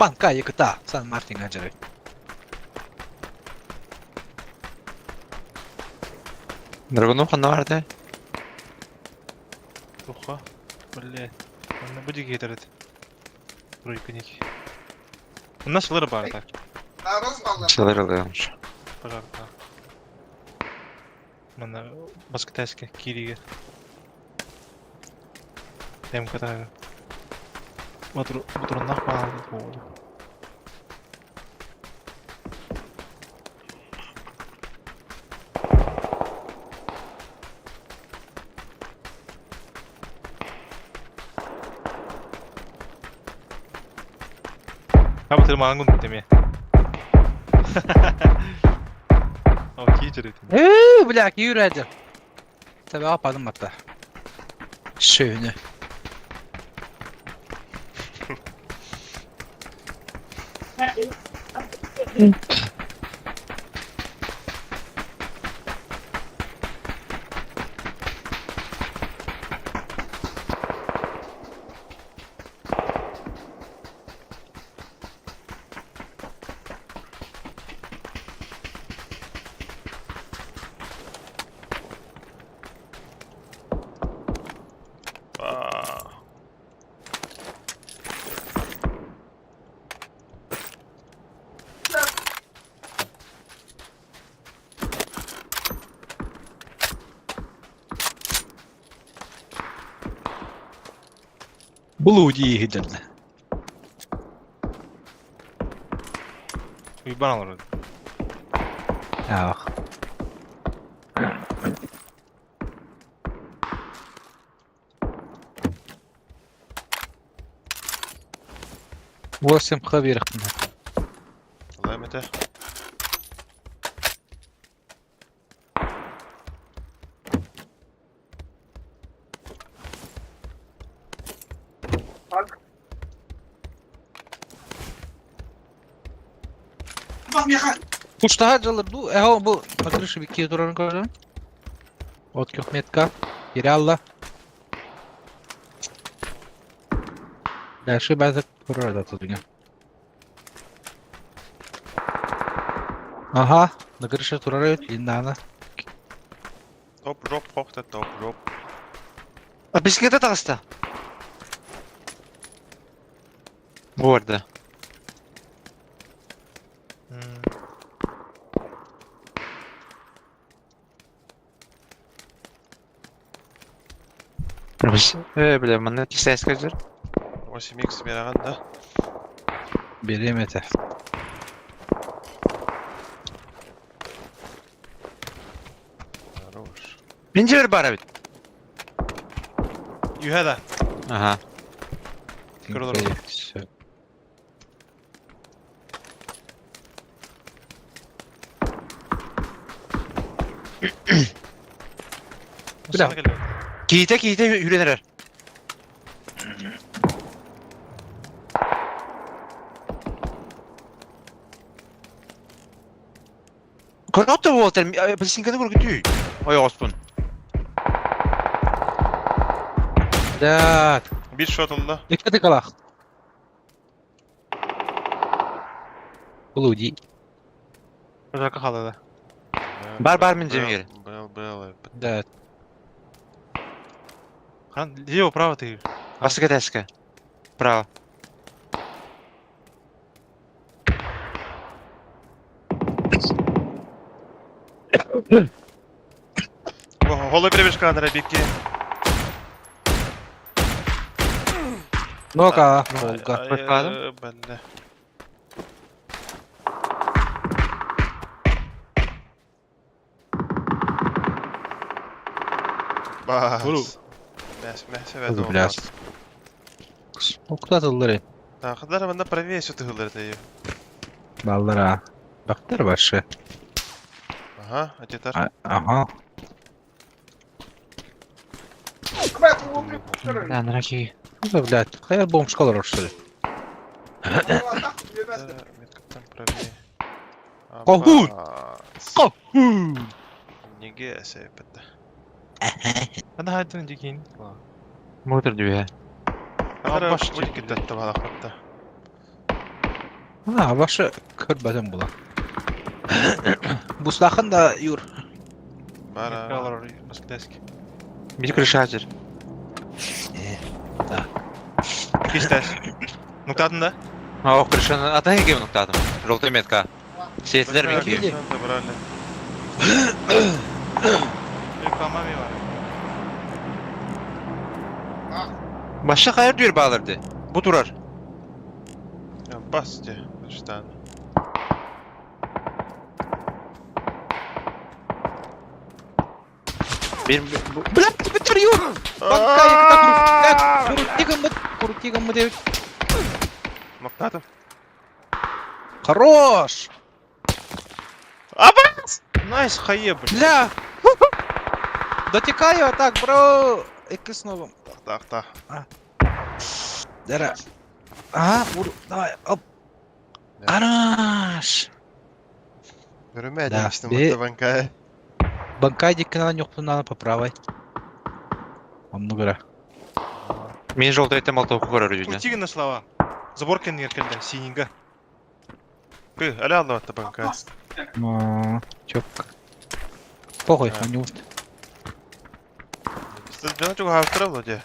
Banka yıkıta. San Martin acırı. Dragunov kanı vardı. Oha. Böyle. Onu bu dik getirdi. Burayı kinik. Bundan şıları var da. Şeyler alıyormuş. Pazarda. Bana başka teske kiriye. Dem kadar. Bu durumda bağlı oldu. Ha bu tırmanın gün demeye. Ama ki cüretim. Bırak yürüdü. Tabii yapadım hatta. Şöyle. Blue giderdi. Bir bana alır. Ya bak. Восемь خبير اختنا. والله متى Kuştaha calırdı. Eho bu bakırışı bir kiye duranı gördün. Ot kökmetka. Geri Allah. Dersi bazı kurur da tutuyor. Aha. Nakırışı durar yindana. توب روب فوق توب روب Bisiklete takısta. Bu arada. Biz bilemem ne ses kaçır. 8x بيرغن ده Biri mete. روش Bince bir bara bit. Ühe de. Aha. Kırılır. Bir daha. Sana geliyor. Kiyite yürüneler. Kanat da Walter, pasinkada kur gidiyor. Ay Osman. Да. Bir shot'unda. İki tıkalak. Блуди. Özellikle kaldı da. Бар мен жемегер. Был. Да. Kan лево, право ты. Басқа тәскі. Право. Голы перебіж кадра, Біккі. Ну-ка, Волга. Bakalım. Belli. Bas. Vuru. Мәсәбәт Kızı olmaz. biraz. Oklatılır. Тағыдар бында правее сөтігілер дейі. Ballara. Baktır başı. Ага, атетар. Aha. Да, раки. Kızı блядь. Hayal bomş kalır orası. Меткаптан правее. Кахуй! Аббас. Неге әсәйіпетті. Hadi hadi önce giyin. Мотор дүйе. Кадра Baş бөлік кеттетті балақытты. Ha başı kırbadan bula. Buslakın da yur. Бара. Kalır orayı. Nasıl desk. Bir крышатер. Кистес. Нуктадın da. А, о, крышаны. Атаға кем нұқтадым. Жолтай метка. Сетілер мен кем. Забрали. Reklama mı var? Başka hayır diyor bağlardı. Bu durar. Ya bas de. Üstten. Bir Блядь, bitiriyor. Bankayı Kuruttigam mı dev. Noktadым. Хорош. Аббас! Найс, хае, блядь. Бля. Дотекаю так, бро. Iki снова. Так. Дара. Ага, vur. Давай, оп. Хорош. Görünmeye Да, demiştim bir- bu bankaya. Банкай диккенен жоқтығынан по правой. Onu göre. Мен жолтай тем алтауқы көрер үйіне. Утиги на слова. Заборкин еркелді, сининга. Кы, әлі алды атты банкая. Чок. Похуй, Да. они Сіз жаңа çok хавтыра вроде.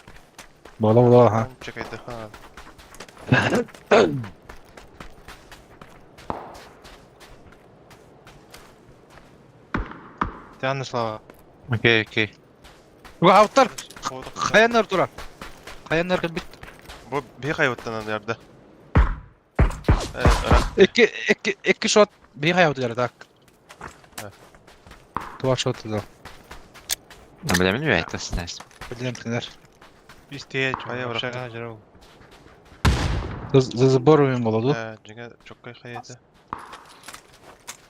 Бола, ага. Чекайте, ха. Тян на слова. Окей. Гавтар. Хаянар тура. Хаянар бит. Bu bir kayıttan yerde. Iki shot bir hayat eder tak. Evet. Два шота да. Білемін бе айтасың нәрсі. Bildim kimler. İsteye Хая çok бıraktı. şaka jarał. За заборовым болду. Жаңа çok kayıtı. За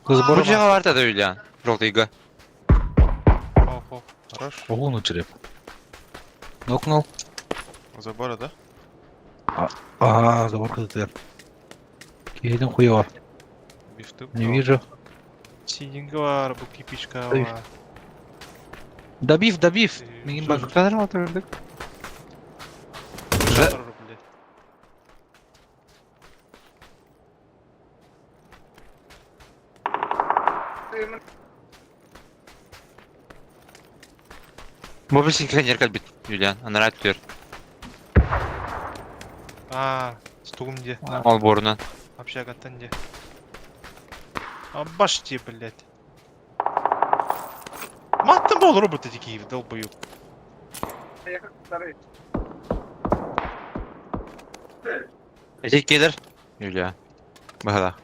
Бұл забором. жаға бар да үйлен. Жолтайға. Хоп. Хорош. Огон учреп. Нокнул. Забора, да? Ага, забор кыдыр. Кейдин хуя бар. Бифты. Не вижу. Сининга var, bu kipişka Ey. var. Добив. Мин бак. Құқтадыр ма тұрдық? Жатыр, блядь. Бұл бір синклен еркел бит үйлен. Анар айтып Стугум де. Ол борынан. Общагаттан де. Баш те, блядь. Маттым бол роботы такие, долбоёб. Әтек келер. Үйлен. Бағала.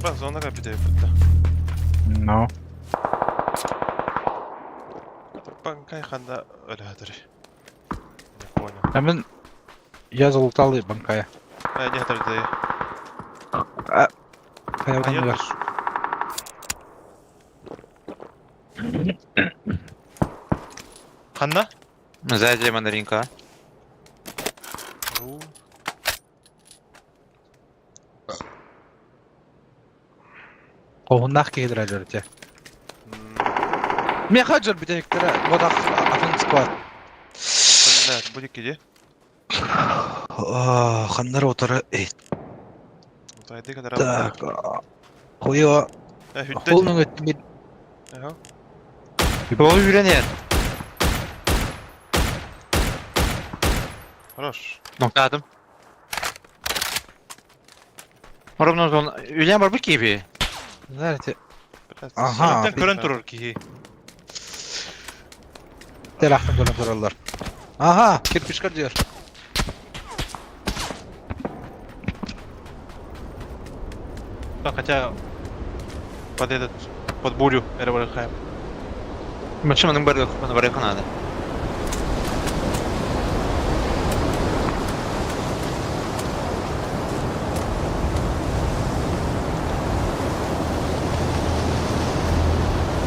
Bak zona kapıda yapıttı. No. Bankay kanda öyle hatır. Ne koyna. Hemen yazılık alayım bankaya. Ne hatır diye. Kayadan Hayır. ver. Ханна? Сзади мандаринка. Oo. Kovundak gelir acaba. Hmm. Me hacer bir tekrar bodak afın squad. Bunlar bu dikili. Xanlar otarı Taydı kadar tak. Koyu hüddet. kolunun öttü bir Aha. Bol yüreniyor. Хорош. Noktadım. Oramdan sonra Ülen var bu gibi. nerede? Biraz. Aha. Сөнөктөн көрөн турur ki. Telahtan dönüp dururlar. Aha, kirpiç kır diyor. Так, хотя под этот, под бурю Эрвархайм. Maçımın bana kanadı.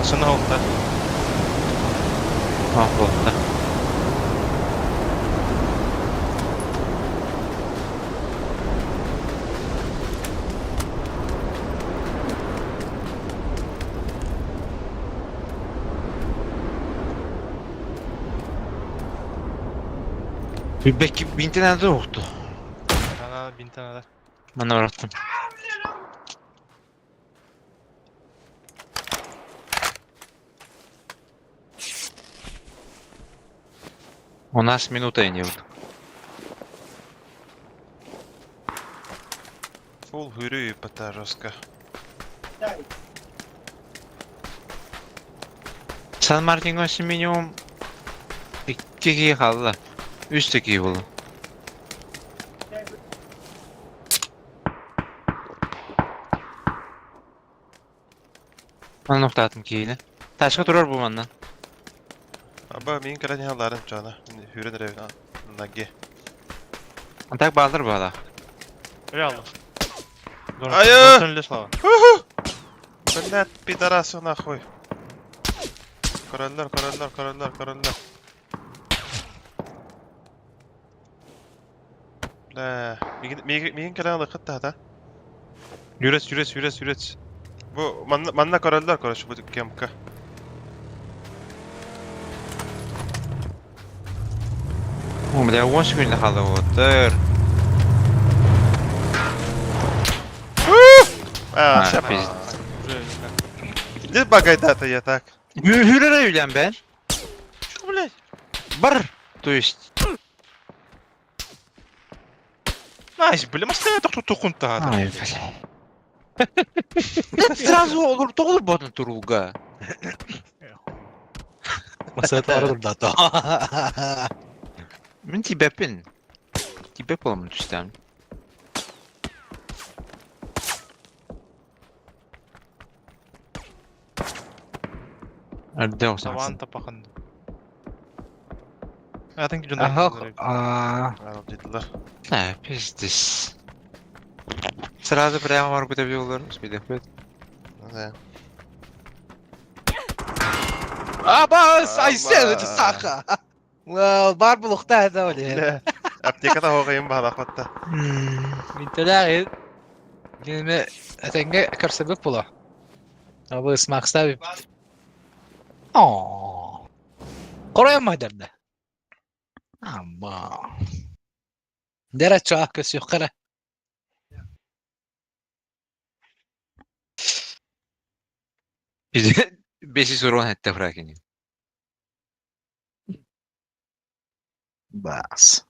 Сына олда. Ah oldu. Belki 1000 tane de yoktu. Ана 1000 tane da. Bana bıraktım. У нас минута и не вот. Full hürü pataroska. San Martin için minimum 2 kaldı. 3 2 buldu. Ben nokta attım kiyini. Taşka durar bu mandan. Aba min kalan yalarım cana. Hürü nereye nagi. Tak bağlar bu ala. Реально. Aya! Донатон Леслава. Блядь, пидорасы нахуй. Короллар, короллар, короллар, короллар. Бля, мигин kalan lıkıttı hata. Юрец. Bu manna korollar koruş bu kemka. Бля, 10 секунд kaldı o. Dur. Aa, Ha, şap. pizd. Gidip bakaydı hata yatak. Hürere ülen ben. Şu блядь. Бар. То есть. Найс, блин, мастоя тухун-то. Ай, бля. Сразу olur bu turulga. Masaya tarıdır da to. Мен тибепин. Тибеп olamın üstten. Nerede o Саван saksın? тапахан. I think you Aha, Al ciddiler. Ne pizdiz. Сразу прямо var bu da bir yollar. Speed'e. Ne? Abas, ay sevdi saka. Var bulukta da öyle. Aptekada hoğayım bağlak hatta. Min telaği. Yine etenge karsebep bula. Abi ısmak istedim. Aa. Koruyan mı derdi? Ama. Dere çağ kösü yukarı. Bizi 5 soru hatta bırakın. Bas.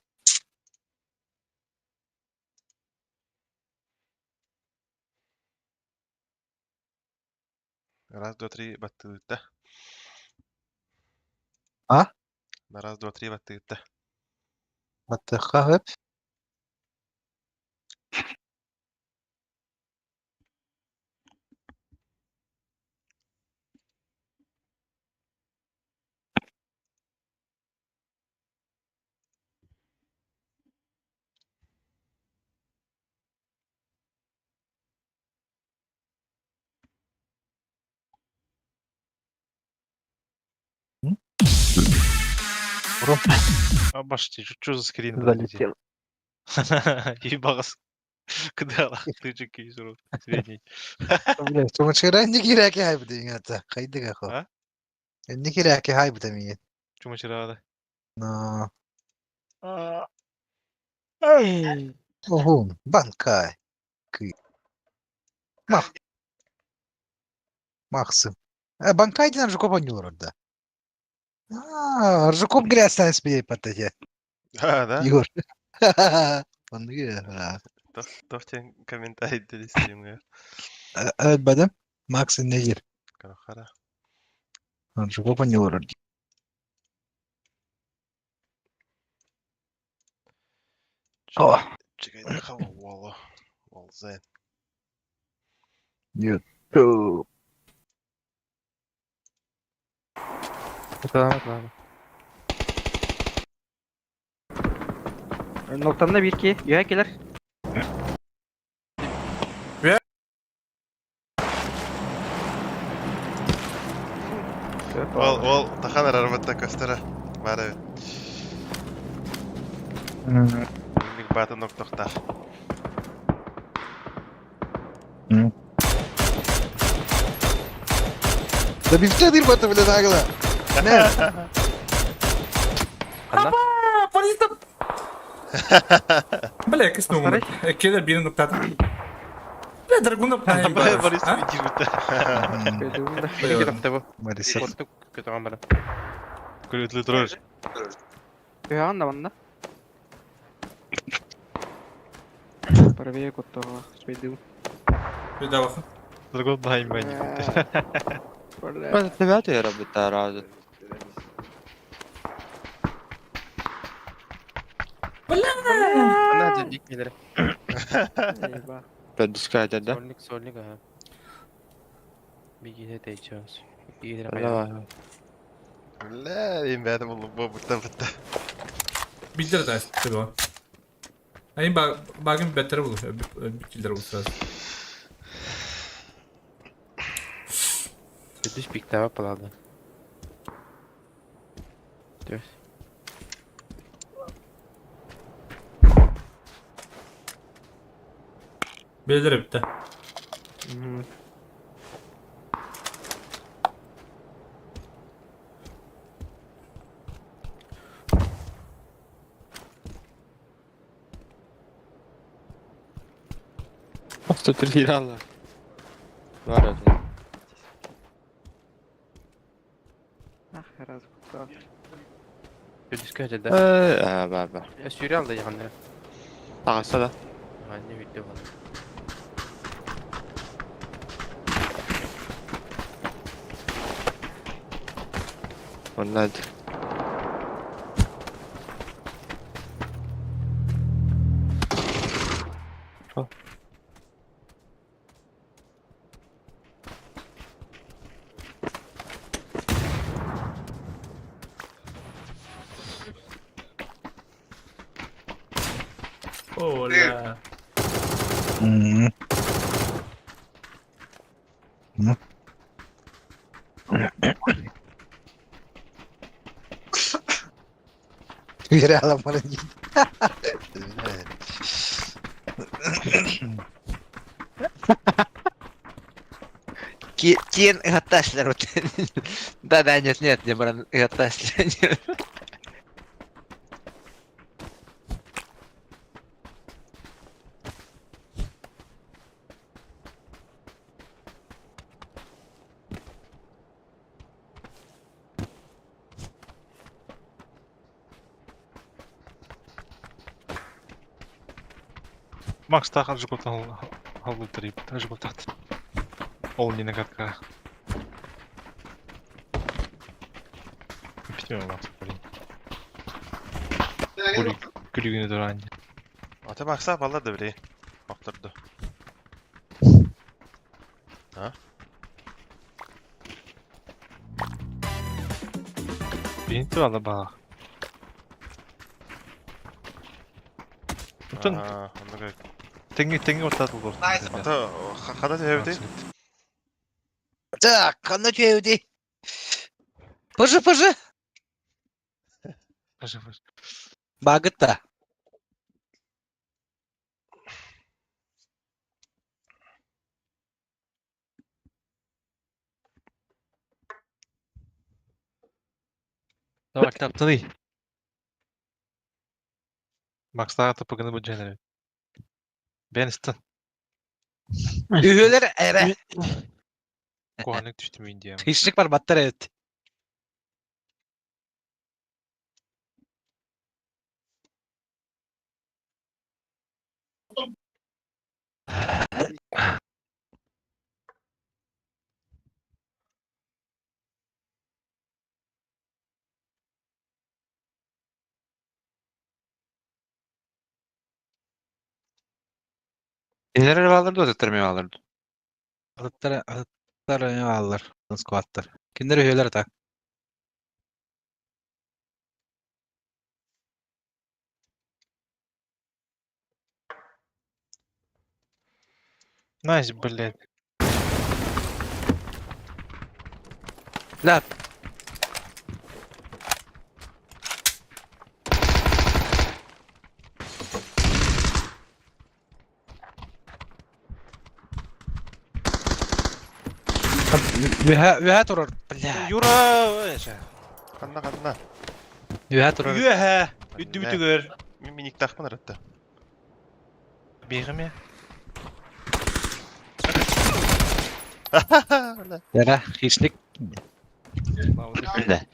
Раз, два, три, батыта. А? Раз, два, три, батыта. Batıqa hep. Отром. А почти, что за скрин? Залетел. Ебалас. Кыдала, ты же кейсуру. Средний. Блядь, чумачыра не кираки хайбы деген ата. Кайдык ахо. А? Не кираки хайбы да миен. Чума чирада. Но. Огун, банкай. Кы. Мах. Махсым. Банкай динам жукоп онюлар орда. Жукоп грязь спидей паттаке. Да? Егор. Он грязь. Тофтен комментарий делистримге. Evet badem. Max ne gir? Карахара. Жукоп онюлар орда. О. Чекай, да хава вала. Волзен. YouTube. Tamam. Noktamda bir ki. Yuha gelir. Ол таханар арбатта костера. Бары. Ник баты ноктохтар. Да бифте дир бата блядь агла. Не. Бля, якийсь номер. Кидер бірін нуктады. Бля, драгунда пахай бар. Борис видишь вот. Bir kitapta bu. Марисов. Korktuk kötü kamera. Кулетлы дрожь. Yuha anda. Правее котова. Спейду. Bir daha bakın. Другой дайм бани. Ben tabiatı yarabbim razı. Ana dedik gelir. Eyvah. Ben diskayet edin. Solnik ha. Bir gide değeceğiz. Bir gide Allah. لا ينبات والله بوبتا بتا. Bildir de tabii o. Hani bagın betere bulur. Bildir bulur biraz. Düz bir kitap yapıladı. Dur. Bildir bitti. Hafta bir hilal var. Var ya. Ah herhalde kutlu. Düz köşede. Baba. Ya Süriyal da yandı. Ağasa da. Anne video var. Onlar. Hola. Yere alamanın git. Кien ihataşlar Да, нет, не бран ihataşlar. Макс тахал жукотан халу трип. Та жукотат. Ол не нагадка. Питем Макс. Күлүгүнө дуран. Ата макса балдар да бире. Актырды. Ha? Бинти ала баа. Бүтүн Анда теңге ортады бол. ата када жебди? Так, а ну чё иди? Пожи. 0-0. Bagıt da. Tamam kitaptan iyi. Max'ta tapıgını bu general. Ben istin. Ühüler ere. Kohanlık düştüm India'ya. Hiçlik var battar evet. Neler alırdı o zettirmeyi alırdı. Alıtlar öne alırlar. Squatlar. Kimler ühüler tak. Nice, блядь. Lat. Ühe durur. Bля. Юра! Kanna. Ühe durur. Юэхэ! Үдді бүтігөр. Minik takman aratta. Бейғім я. Yara hiçlik. Ne?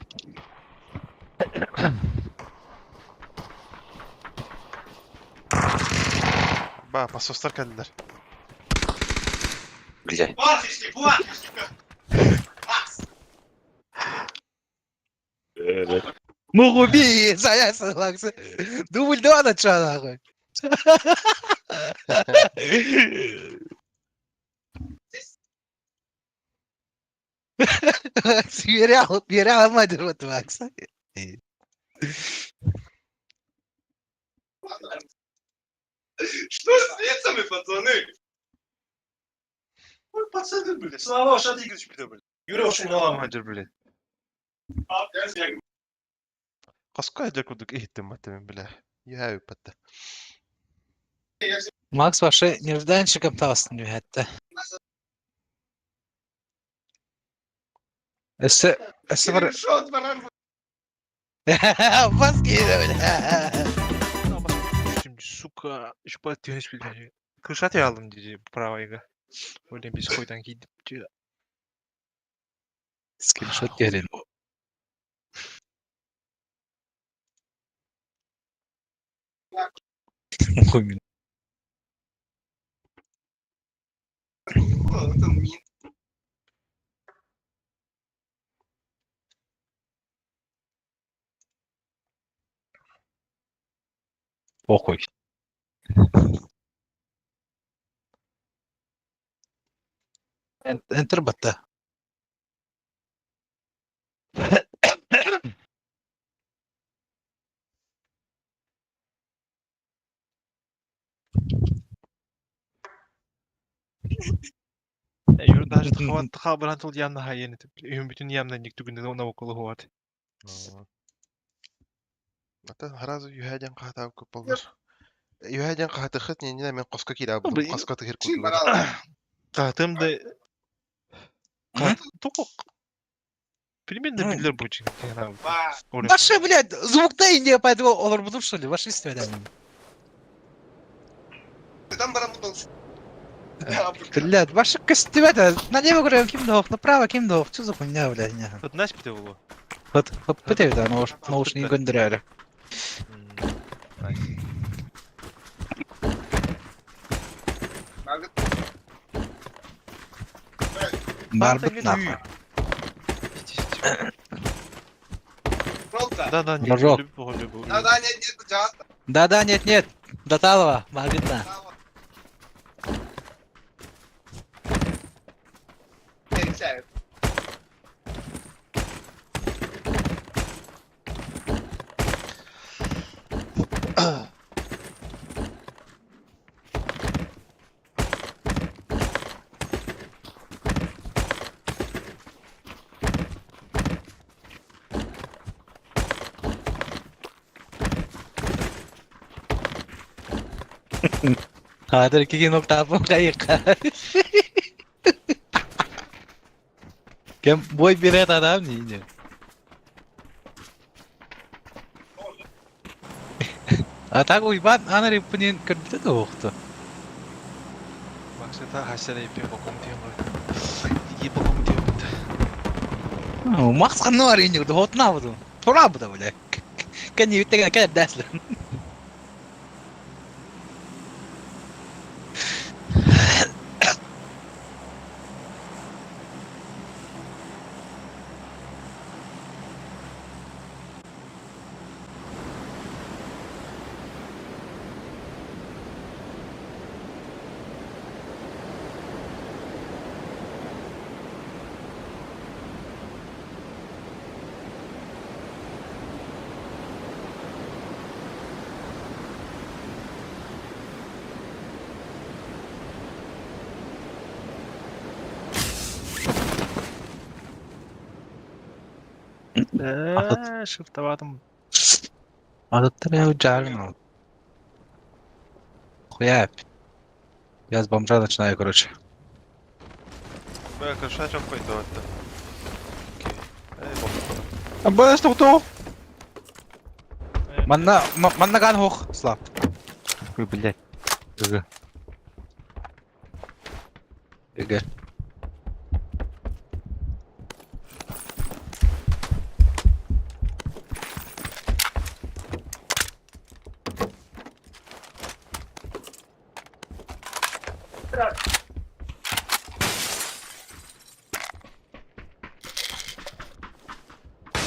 Ba, pasoslar geldiler. Güzel. Mugubi saya sığlaksı. Dubuldu ana çanağı. Bir yere almadır mı baksa. Что с лицами, пацаны? Ой, пацаны, блядь. Слава Шат Игоревич, блядь. Юра ошын алам хадыр, блядь. Kaska edecek kurduk ihtim muhtemelen bile. Ya öpette. Max başı nereden çıkıp tavsın diyor hatta. Esse var. Bas giydi öyle. Şimdi suka, şu batıyor hiç bilmiyorum. Kırşat ya aldım diye pravayga. Öyle biz koydan gidip diyor. Screenshot gelin. Koyun. Похуй. Enter battı. Юра даже тахабаран тул ямна хайен. Ühün bütün yamdan yıktı günde ona okulu huat. Hatta harazı yuhajan kahta köp olur. Yuhajan kahta xit nene men qoska kira bu Abi- qoska tigir kurdu. Tahtım da... Tokok. Примерно билер bu için. Başı блядь, звукта инди поэтому olur budur что ли? Başı istemeden. Там барабан. Блядь, başı костюмета. Налево говорю, кем дох, направо кем дох. Что за хуйня, блядь? Не. Тут знаешь, что было? Вот, пытаю, да, наушники гондряли. Барбит нахуй. Да, не Рожок. люблю. Да, нет, джаз. Да, нет. До Талова, Барбит на. Пересяют. Hadir 2.6 kayık. Kem boy bir et adam neydi? Atak uyban ana ripunin kerja tuh waktu. Maksudnya hasilnya yapıyor bokum diyor mu? İyi bokum diyor mu? Max kan var ini udah hot na bu. Tora bu da böyle. Kan yute kan das lan. Şurada vardım. Adatlar ya jargon. Хуя. Я с бомжа начинаю, короче. Бля, конечно, что какой-то вот. Окей. Эй, бомба. Абас тух. Манна ган хох, слаб. Ой, блядь. ГГ. ГГ.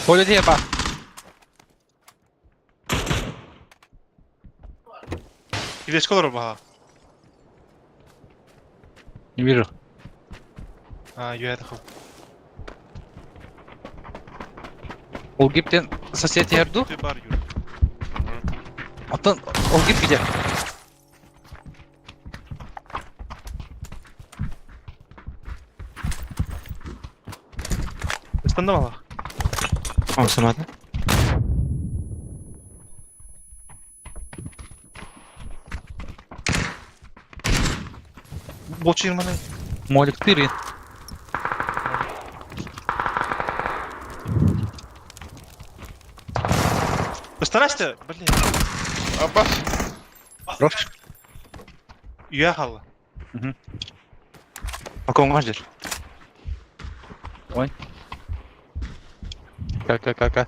Поле тебе, па. İles kolor baha. Не вижу. Юэдху. Ол гиптен сосед ярду. Ты бар юр. Атын ол гип где? Üstünde mi bak? Anlamadım. Bolçu yirmanı. Молик тыры. Üstüne Блин. Аббас. Хорош. Üye halı. Bakalım kaçdır. Ой. Gel.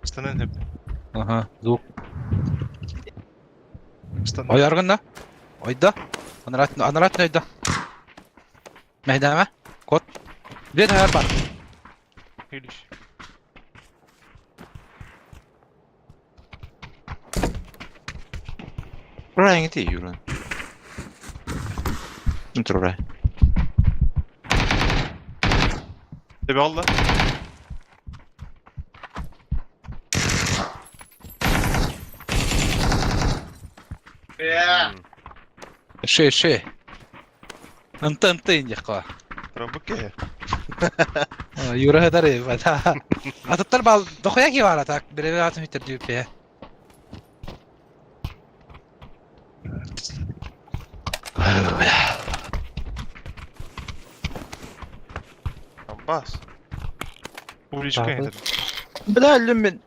Üstüne hep. Ага, звук. Üstüne. Ой, арганда. Ойда. Анаратны ойда. Мәйдәме? Кот. Бет һәр бар. Hülüş. Buraya gidiyor yürü. Dur oraya. Tabi Allah. Ши. Анты инде ка. Пробуке. Юра хадаре бата. Атыттар бал дохая ки бара так. Бире атым битер дип я. Аббас. Уличка getir. Бля, ölüm ben.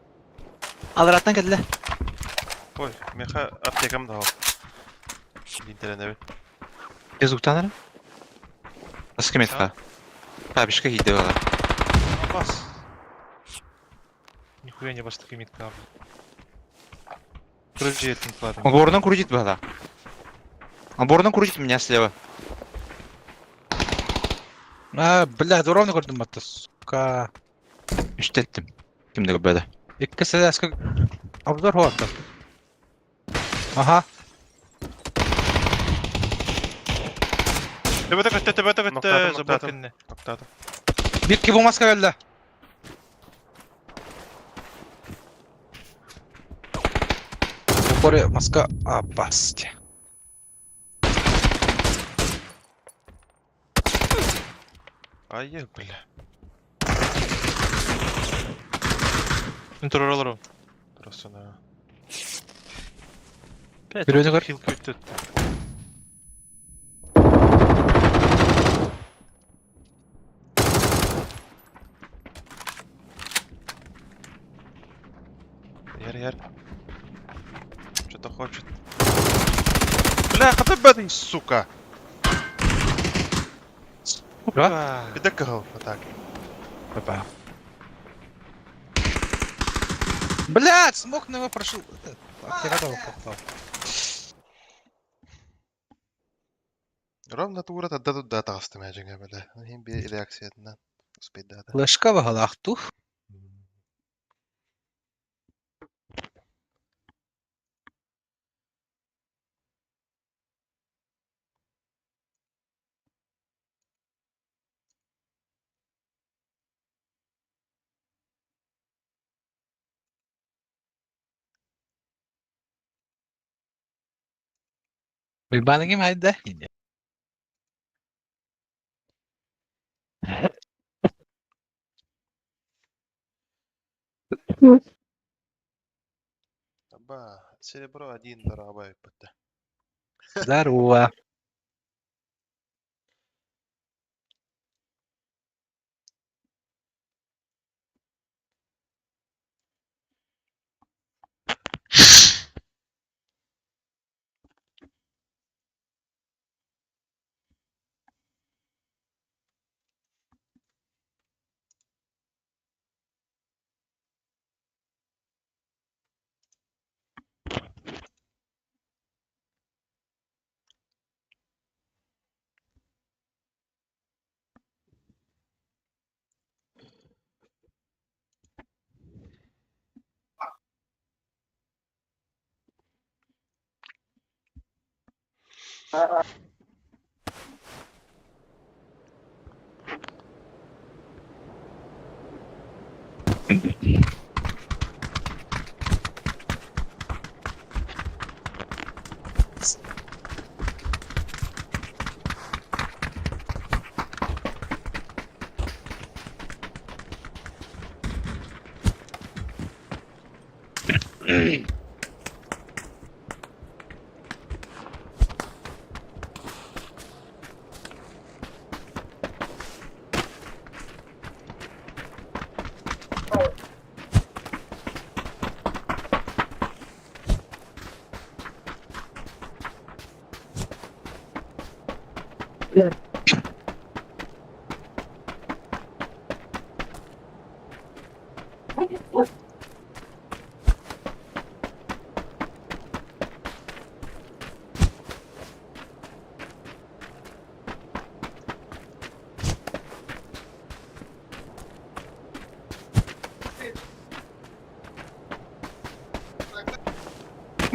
Alırattan geldi. Ой, меха аптекам да. Интернет evet. Без уктанара? Аскеметка. Табишка хидева. Аббас. Нихуя не басты кемит кабы. Крыжи этим платом. Он бордан крутит бала. Он бордан крутит меня слева. Бля, дуровно gördüm hatta. Сука. Üstettim. Kimde böyle? İki sedaska обзор horta. Aha. Тебе так Ноктадым, забакенне. Ноктадым. Bir ki bu maska geldi. Упоре маска опасти. Ай, бля. Контролеру. Просто на. Hüreni kır. Fil kötü. Yer. Что-то хочет. Бля, хатабады, сука! Бедак кого? Вот так. Опа. Блядь, смог на его прошел. Я готов попал. Ровно тура тадда тудда тағыстым әжіңе бля. Хим bir реакциядынан успеть дады. Флешка бағалақту. Bilbana kim haydi? Ба, серебро один дорогой бітті. Здорово.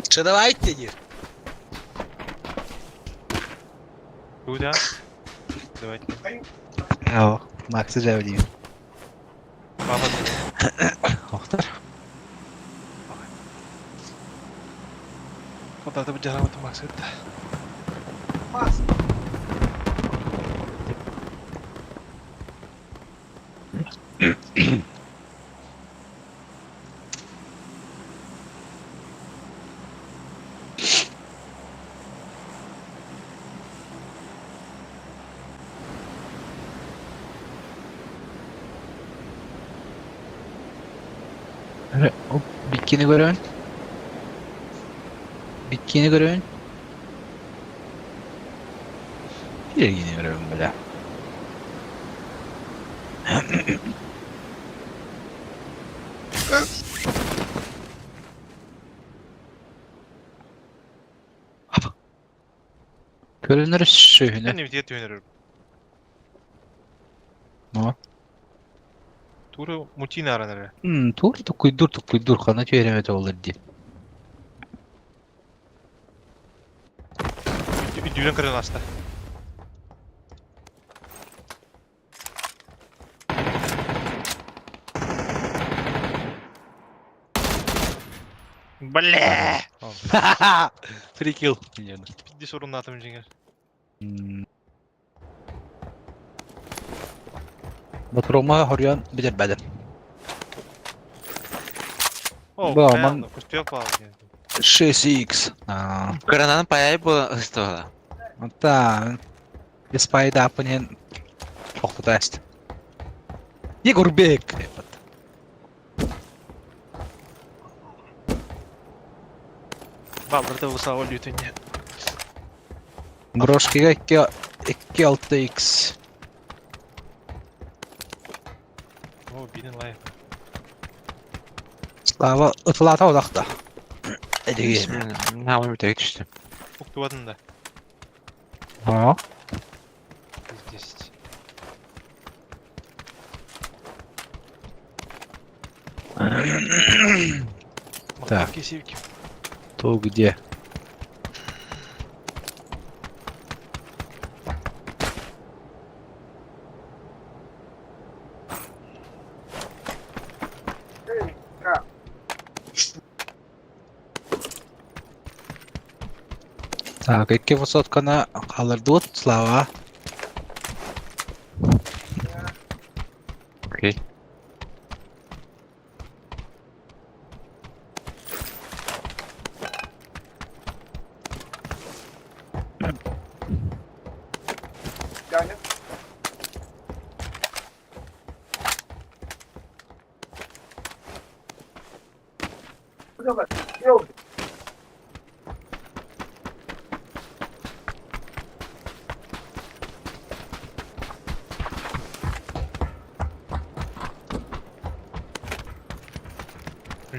Что давайте теперь? Куда? Давайте. اه Макс جاولي. Мама. اختار. Куда-то бджарам это Макс. Bitkini görün. Bitkini görün. Bitkini görün böyle. Görünür şöyle. Ben evde dönürüm. Ne? Tuğra mutina aranır. Tuğru kuydur kana çeyremete olur diye. Bir düğün kırın hasta. Бля! Free kill. Bir de sorunlu atım için gel. Motoruma horyan bitirmedim. Oh, Bu ben aman- kustuyor pahalı geldi. 6X. Кранан паяй була гыстыгыла. Та без пайда апынен оқытаст. Егорбек. Балдырда болса ол ютүнне. Брошкига 2-6X. О, бинин лайк. Слава ытылата одақта. Эдеге. Намы бүтәй түшті. Уктубадын да. О. 10. Так. Кесивки. То где? Так, 200-каны қалырды от, Слава. Окей.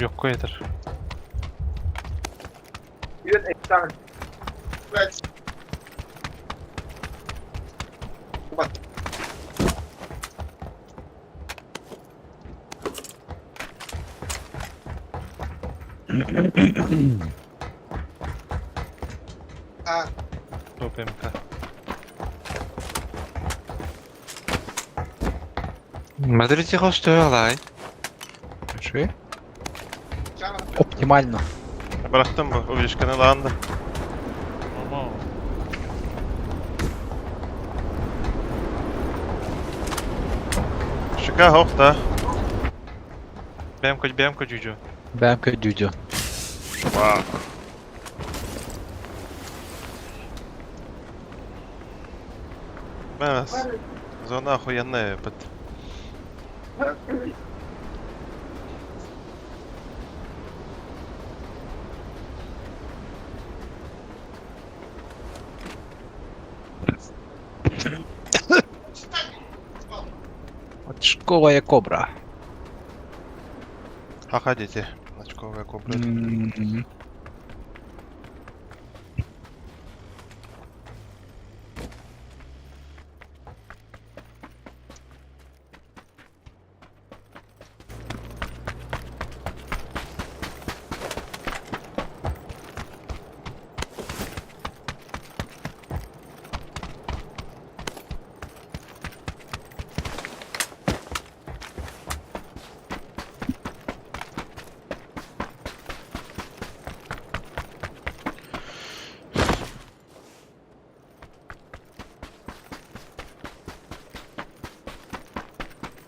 Yok koyatır. Топ МК. Мадридте хостой алай. Ши? Оптимально. Bıraktım bu. Увеличканы лаанды. Ама. Шика хоқта. Бәмка жужу. Бәмка дюдю. Вау. Мәмәс. Зона охуенная опыт. Очковая кобра. Походите. Очковая кобра.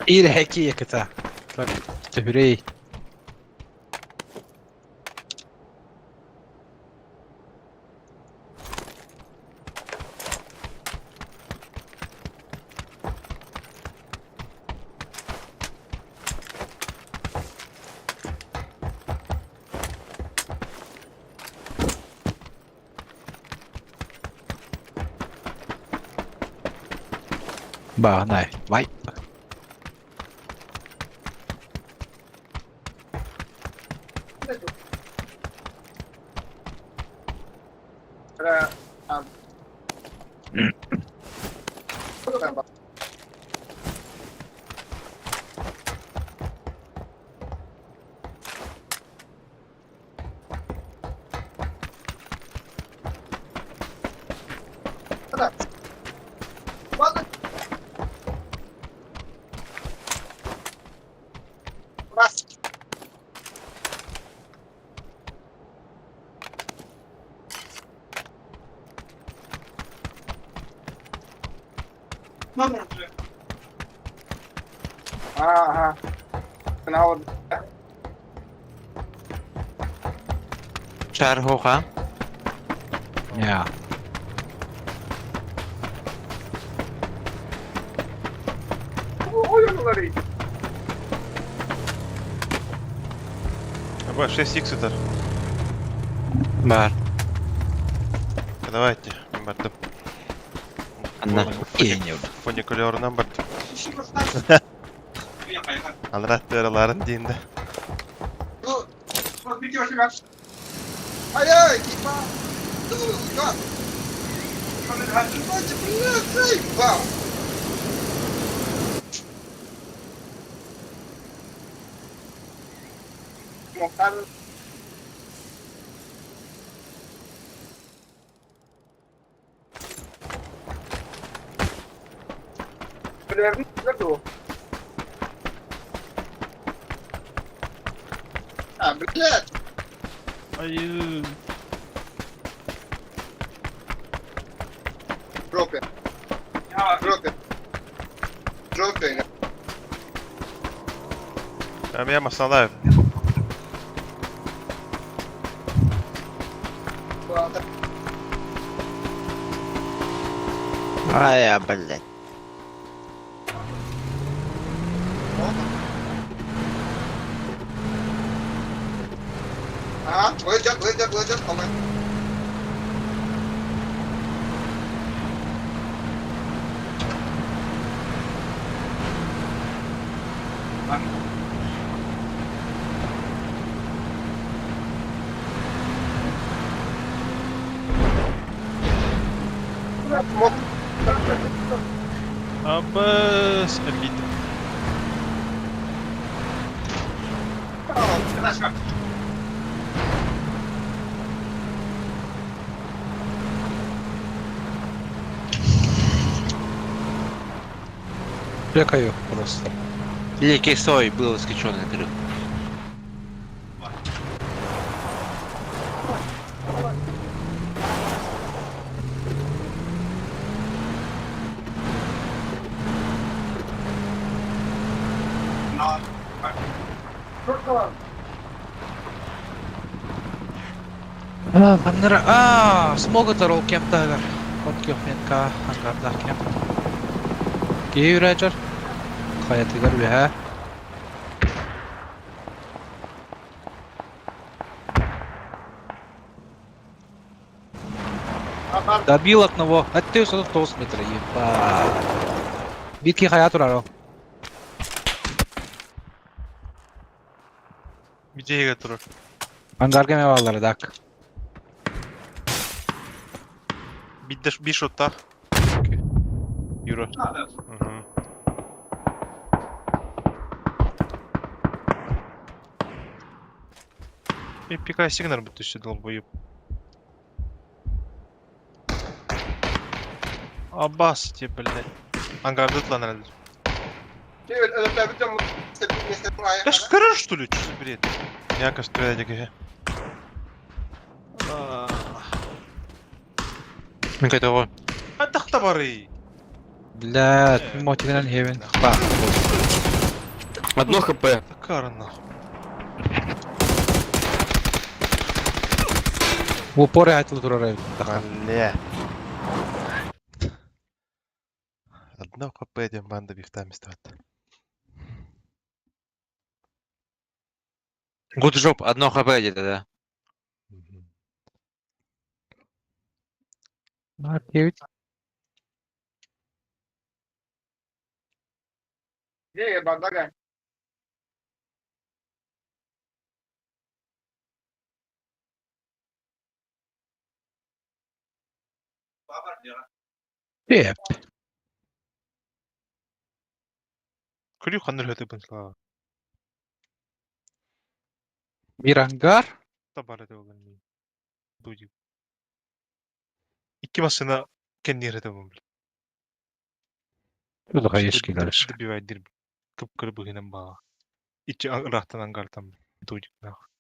İyi de heki yakıta. Tühürey. Bà này, váy. Ага. Kenapa? Çağrı hoka. Не. Oyunları. Або 6х утар. Бар. Давайте, мен бардым. Анда. Фуникулерунан бардым. Анрат бераларын дейинде. Ай, ай, типа. Как? Вау. А, блядь! Ай. Жопе. Жопе. Жопе. Я масалаю. Ай, блядь. Ага, выйдет, по-моему. Абас, обидно. Пекаю просто. Великий сой был исключен на крыв. Паннера. Смога тарол кемптагар. Хотки охменка ангардар кем. Кейюрәҗер. Хаятыгар беһә. Добил одного. Оттeu 109 метра. Ебать. Битки хаят турар. Видеоға тұрыр. Ангарга меваллары дак. Bir şotta. Euro. Пикай сигнал будто еще долбоеб. Аббас тебе, блядь. Ангарды тланады. Да скажи, что ли? Что за бред? Якось твердяги. Мен кайтого. Атақта бары. Блядь, мотигнан хевен. Ба. Одно хп. Карна. В упоре айтыл турар. Бля. Одно хп идем банда бифтами стат. Гуд жоп, одно хп где-то, да. Девять. Где я, бандага? Пеп. Күлі қаныр өті бұнсыла. Bir ангар. Табар өті болған мен. Дуди. İki masına kendi yere bu. Тут хаешки дальше. Добивает дирб. Кыпкыры бұғынан баға. İçi рахтан ангартам. Дудик нах.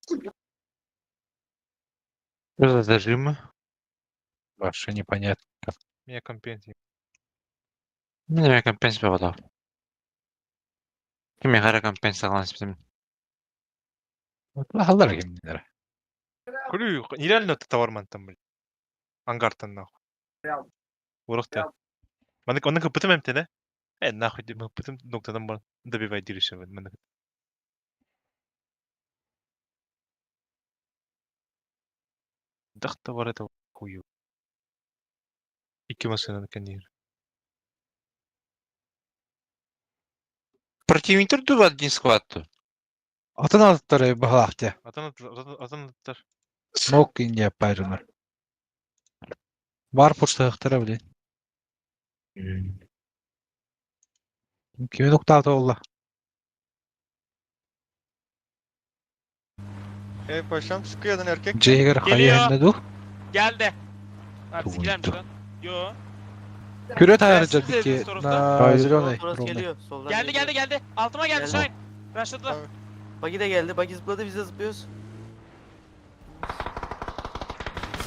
Что за зажимы? Вообще непонятно. Меня компенсия. Мен компенс бабадав. Ким я компенс алған Hallar kimlere. Kulü ilerle tavarmantan bil. Angartan nahı. Uğraktı. Manık onun kapıtım emtene. Nahı di kapıtım noktadan bana da bir vay dirişe ben manık. Daqta var eta kuyu. İki masanın kanir. Противниктер ду один склад. Atın altıları bahahtı. Atan atlar. Smoke ince yapayırlar. Var puçtağıhtara bile. Kimi nokta altı olla. Paşam sıkıyordun erkek. Ceyger hayı hem du. Geldi. Hadi Tuğ, sikiler tuğ. buradan. Yo. Küret ayarıca Siz bir ki. dediniz Toros'ta. Hayır o ne? Toros geliyor. Soldan Geldi geliyor. geldi geldi. Altıma geldi Geldi. Şahin. Başladılar. Tamam. Buggy de geldi. Buggy zıpladı biz de zıplıyoruz.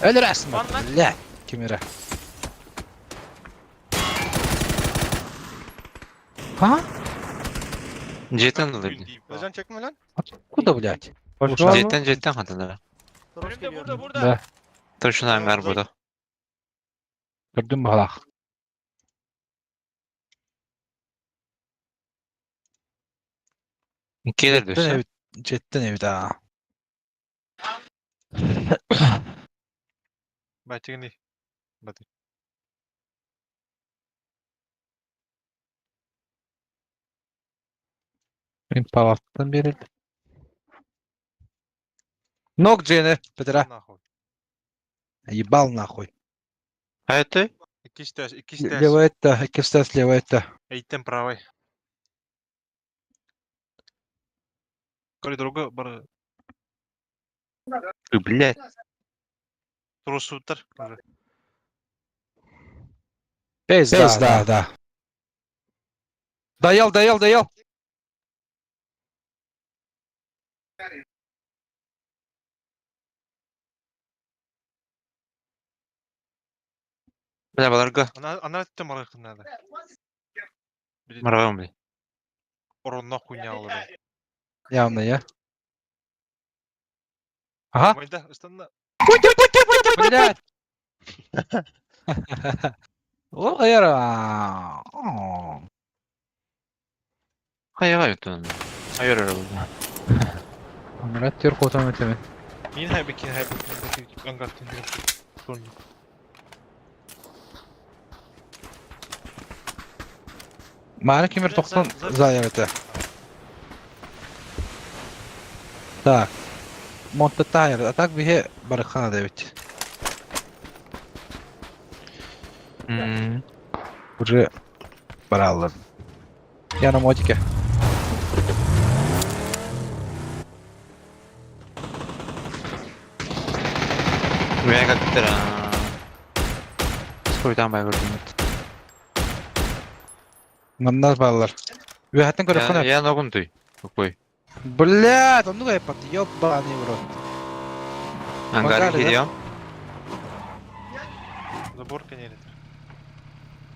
Ölür aslında. Vanlar. Le. Kimire. Ha? Jetten dolayı. Özcan çekme lan. Kuda blять. Jetten kadınlara. Toros Önümde geliyor. burada burada. Да. Dur şunu hangar burada. Gördün bahalak. Gelir diyorsun. Cetten evi daha. Bahçe ne? Batı. Benim palattan verildi. Nok Jene. Петра. Нахуй. Ебал нахуй. Hayatı. İki stas. Лево это. Экипстас слева это. Eğitim правой. Коридорга бар. Блять. Трусуттар. Без, да. Даял. Merhabalar. Ana tuttum arkasında. Merhaba mı? Oronna хуйня olur. Явно я. Ага. Mayda üstünde. Блядь. O hayır. Hayır hayatı. Hayır arabada. Amrat yor kotam etemi. Min haybekin angartın. Sonra. Mani kimir 90 zayaretı. Так. Монта тайр. А так бихе бархана девять. Уже бараллар. Я на мотике. Buraya kalktılar ha. Skoydan baygırdım. Маннас баллар. Вехатын көрөккөн. Я ногун туй. Какой? Блядь, он 누가 해봤지? ёбаный в рот. Ангар гидем. Заборка не летит.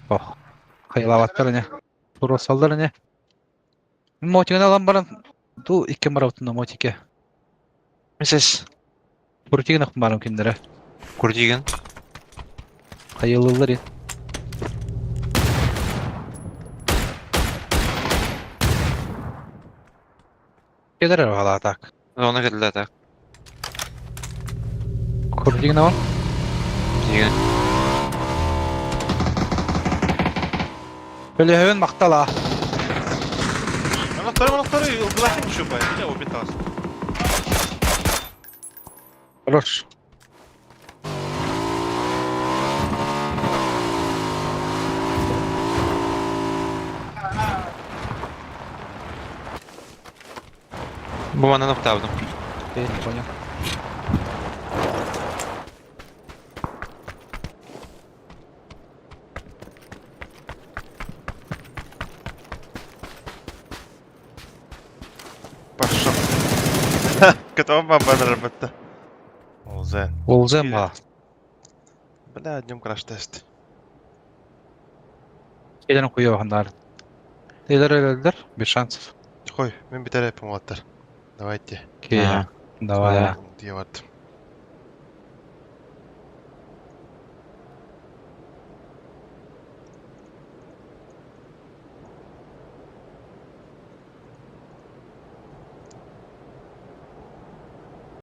Ох. Кыйлаваттар эне. Тура салдар эне. Мотиген алам баран. Ту икки мараутунда мотике. Месес. Куртиген акын барам киндере. Курдиген. Кайылылар ен. Кедер ала так. Ona geldiler tak. Куртиген алам. Курдиген. Өлөһөн мактала. Anahtarı ılgılatın şu bay. Ne o bir tas. Хорош. Bu bana nokta aldım. Я не понял. Пошел. Готов бомба работа. Олзен. Олзен ба. Бля, днем краш тест. Кеден куйогандар. Тейлер өлөлдөр. Без шансов. Хой, мен битер yapım Давайте. Окей. Давай. diye vardı.